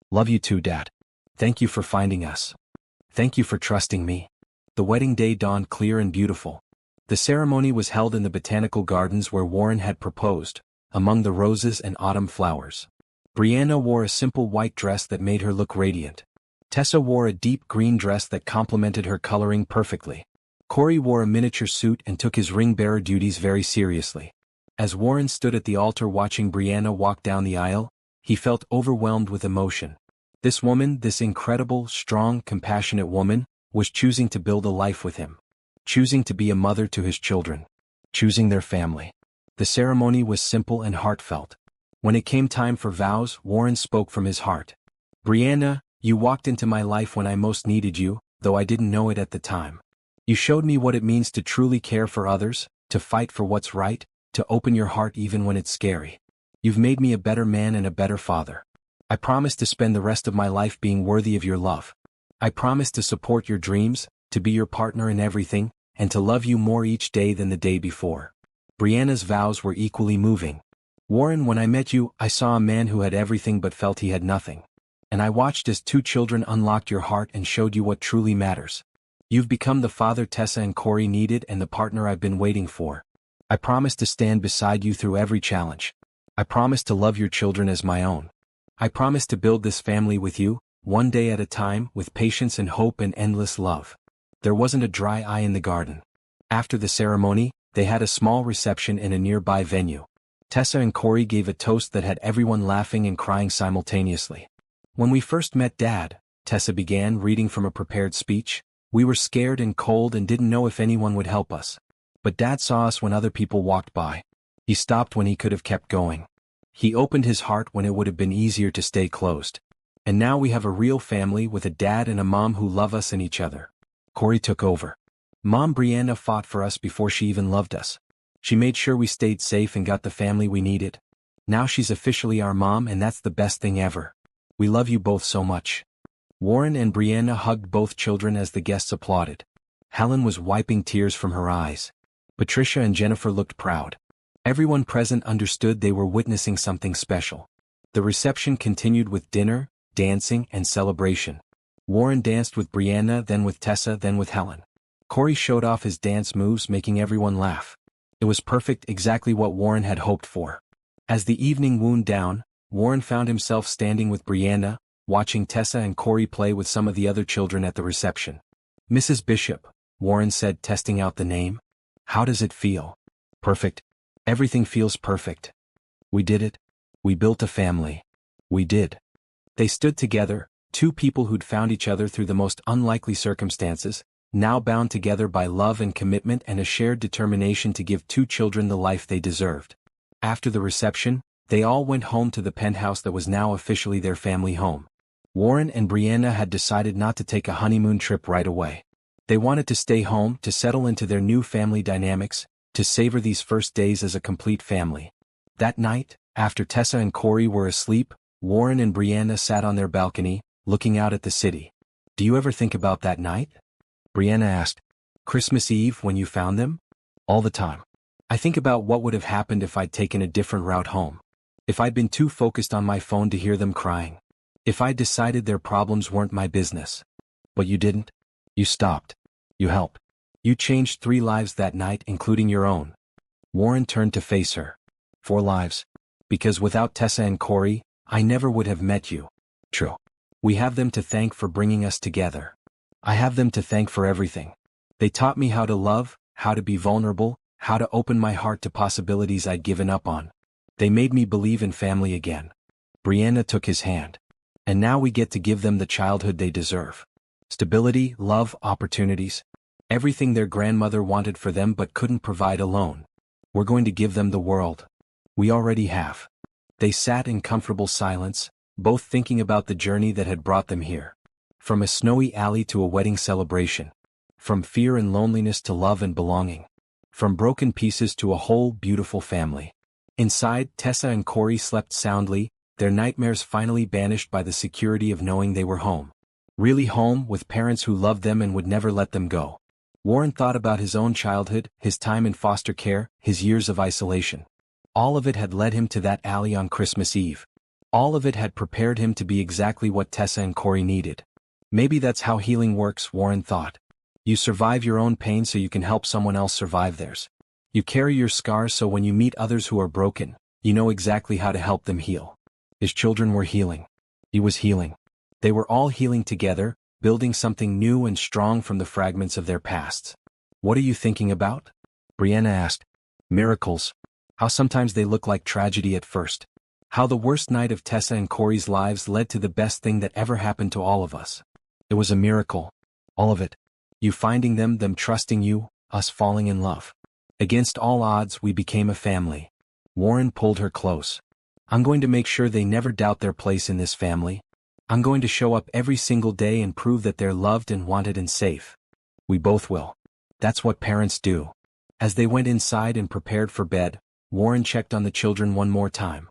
Love you too, Dad. Thank you for finding us. Thank you for trusting me." The wedding day dawned clear and beautiful. The ceremony was held in the botanical gardens where Warren had proposed, among the roses and autumn flowers. Brianna wore a simple white dress that made her look radiant. Tessa wore a deep green dress that complemented her coloring perfectly. Corey wore a miniature suit and took his ring-bearer duties very seriously. As Warren stood at the altar watching Brianna walk down the aisle, he felt overwhelmed with emotion. This woman, this incredible, strong, compassionate woman, was choosing to build a life with him. Choosing to be a mother to his children. Choosing their family. The ceremony was simple and heartfelt. When it came time for vows, Warren spoke from his heart. Brianna, you walked into my life when I most needed you, though I didn't know it at the time. You showed me what it means to truly care for others, to fight for what's right, to open your heart even when it's scary. You've made me a better man and a better father. I promise to spend the rest of my life being worthy of your love. I promise to support your dreams, to be your partner in everything, and to love you more each day than the day before. Brianna's vows were equally moving. Warren, when I met you, I saw a man who had everything but felt he had nothing. And I watched as 2 children unlocked your heart and showed you what truly matters. You've become the father Tessa and Corey needed and the partner I've been waiting for. I promise to stand beside you through every challenge. I promise to love your children as my own. I promise to build this family with you, one day at a time, with patience and hope and endless love. There wasn't a dry eye in the garden. After the ceremony, they had a small reception in a nearby venue. Tessa and Corey gave a toast that had everyone laughing and crying simultaneously. When we first met Dad, Tessa began, reading from a prepared speech, we were scared and cold and didn't know if anyone would help us. But Dad saw us when other people walked by. He stopped when he could have kept going. He opened his heart when it would have been easier to stay closed. And now we have a real family with a dad and a mom who love us and each other. Corey took over. Mom Brianna fought for us before she even loved us. She made sure we stayed safe and got the family we needed. Now she's officially our mom and that's the best thing ever. We love you both so much. Warren and Brianna hugged both children as the guests applauded. Helen was wiping tears from her eyes. Patricia and Jennifer looked proud. Everyone present understood they were witnessing something special. The reception continued with dinner, dancing, and celebration. Warren danced with Brianna, then with Tessa, then with Helen. Corey showed off his dance moves, making everyone laugh. It was perfect, exactly what Warren had hoped for. As the evening wound down, Warren found himself standing with Brianna, watching Tessa and Corey play with some of the other children at the reception. Mrs. Bishop, Warren said, testing out the name. How does it feel? Perfect. Everything feels perfect. We did it. We built a family. We did. They stood together, 2 people who'd found each other through the most unlikely circumstances, now bound together by love and commitment and a shared determination to give 2 children the life they deserved. After the reception, they all went home to the penthouse that was now officially their family home. Warren and Brianna had decided not to take a honeymoon trip right away. They wanted to stay home, to settle into their new family dynamics, to savor these first days as a complete family. That night, after Tessa and Corey were asleep, Warren and Brianna sat on their balcony, looking out at the city. Do you ever think about that night? Brianna asked. Christmas Eve when you found them? All the time. I think about what would have happened if I'd taken a different route home. If I'd been too focused on my phone to hear them crying. If I'd decided their problems weren't my business. But you didn't. You stopped. You helped. You changed 3 lives that night, including your own. Warren turned to face her. 4 lives. Because without Tessa and Corey, I never would have met you. True. We have them to thank for bringing us together. I have them to thank for everything. They taught me how to love, how to be vulnerable, how to open my heart to possibilities I'd given up on. They made me believe in family again. Brianna took his hand. And now we get to give them the childhood they deserve. Stability, love, opportunities. Everything their grandmother wanted for them but couldn't provide alone. We're going to give them the world. We already have. They sat in comfortable silence, both thinking about the journey that had brought them here. From a snowy alley to a wedding celebration. From fear and loneliness to love and belonging. From broken pieces to a whole beautiful family. Inside, Tessa and Corey slept soundly, their nightmares finally banished by the security of knowing they were home. Really home, with parents who loved them and would never let them go. Warren thought about his own childhood, his time in foster care, his years of isolation. All of it had led him to that alley on Christmas Eve. All of it had prepared him to be exactly what Tessa and Corey needed. Maybe that's how healing works, Warren thought. You survive your own pain so you can help someone else survive theirs. You carry your scars so when you meet others who are broken, you know exactly how to help them heal. His children were healing. He was healing. They were all healing together, building something new and strong from the fragments of their pasts. "What are you thinking about?" Brianna asked. "Miracles. How sometimes they look like tragedy at first. How the worst night of Tessa and Corey's lives led to the best thing that ever happened to all of us. It was a miracle. All of it. You finding them trusting you, us falling in love. Against all odds we became a family." Warren pulled her close. "I'm going to make sure they never doubt their place in this family. I'm going to show up every single day and prove that they're loved and wanted and safe. We both will. That's what parents do." As they went inside and prepared for bed, Warren checked on the children one more time.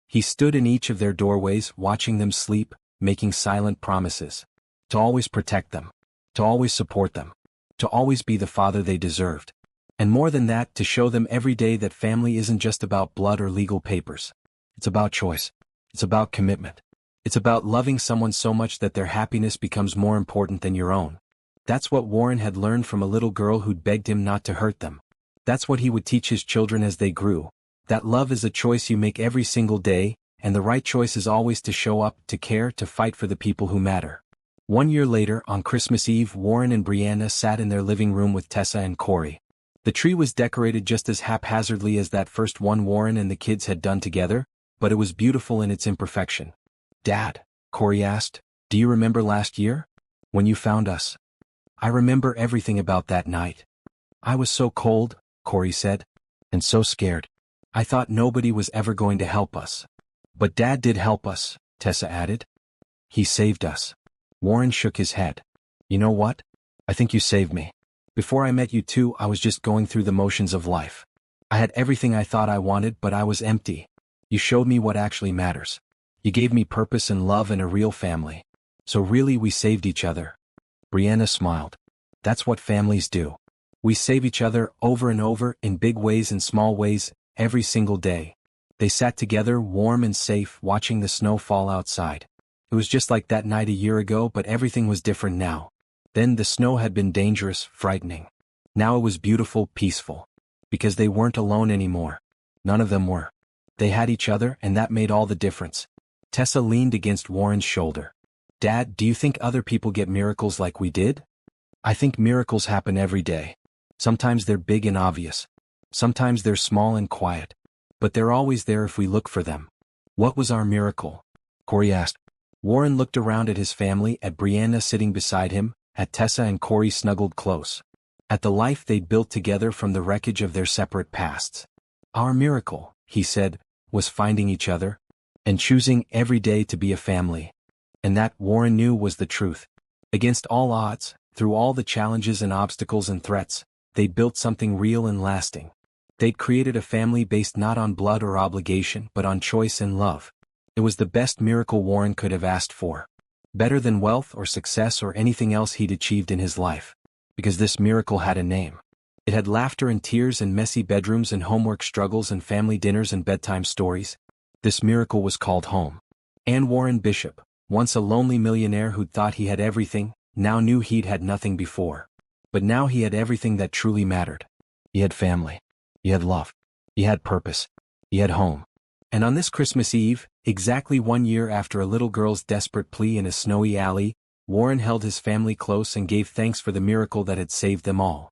He stood in each of their doorways watching them sleep, making silent promises. To always protect them. To always support them. To always be the father they deserved. And more than that, to show them every day that family isn't just about blood or legal papers. It's about choice. It's about commitment. It's about loving someone so much that their happiness becomes more important than your own. That's what Warren had learned from a little girl who'd begged him not to hurt them. That's what he would teach his children as they grew. That love is a choice you make every single day, and the right choice is always to show up, to care, to fight for the people who matter. 1 year later, on Christmas Eve, Warren and Brianna sat in their living room with Tessa and Corey. The tree was decorated just as haphazardly as that first one Warren and the kids had done together, but it was beautiful in its imperfection. "Dad," Corey asked, "do you remember last year? When you found us?" "I remember everything about that night. I was so cold," Corey said, "and so scared. I thought nobody was ever going to help us. But Dad did help us," Tessa added. "He saved us." Warren shook his head. "You know what? I think you saved me. Before I met you two, I was just going through the motions of life. I had everything I thought I wanted, but I was empty. You showed me what actually matters. You gave me purpose and love and a real family. So really we saved each other." Brianna smiled. "That's what families do. We save each other over and over, in big ways and small ways, every single day." They sat together, warm and safe, watching the snow fall outside. It was just like that night a year ago, but everything was different now. Then the snow had been dangerous, frightening. Now it was beautiful, peaceful. Because they weren't alone anymore. None of them were. They had each other, and that made all the difference. Tessa leaned against Warren's shoulder. "Dad, do you think other people get miracles like we did?" "I think miracles happen every day. Sometimes they're big and obvious. Sometimes they're small and quiet. But they're always there if we look for them." "What was our miracle?" Corey asked. Warren looked around at his family, at Brianna sitting beside him, at Tessa and Corey snuggled close. At the life they'd built together from the wreckage of their separate pasts. "Our miracle," he said, "was finding each other. And choosing every day to be a family." And that, Warren knew, was the truth. Against all odds, through all the challenges and obstacles and threats, they'd built something real and lasting. They'd created a family based not on blood or obligation but on choice and love. It was the best miracle Warren could have asked for. Better than wealth or success or anything else he'd achieved in his life. Because this miracle had a name. It had laughter and tears and messy bedrooms and homework struggles and family dinners and bedtime stories. This miracle was called home. And Warren Bishop, once a lonely millionaire who'd thought he had everything, now knew he'd had nothing before. But now he had everything that truly mattered. He had family. He had love. He had purpose. He had home. And on this Christmas Eve, exactly 1 year after a little girl's desperate plea in a snowy alley, Warren held his family close and gave thanks for the miracle that had saved them all.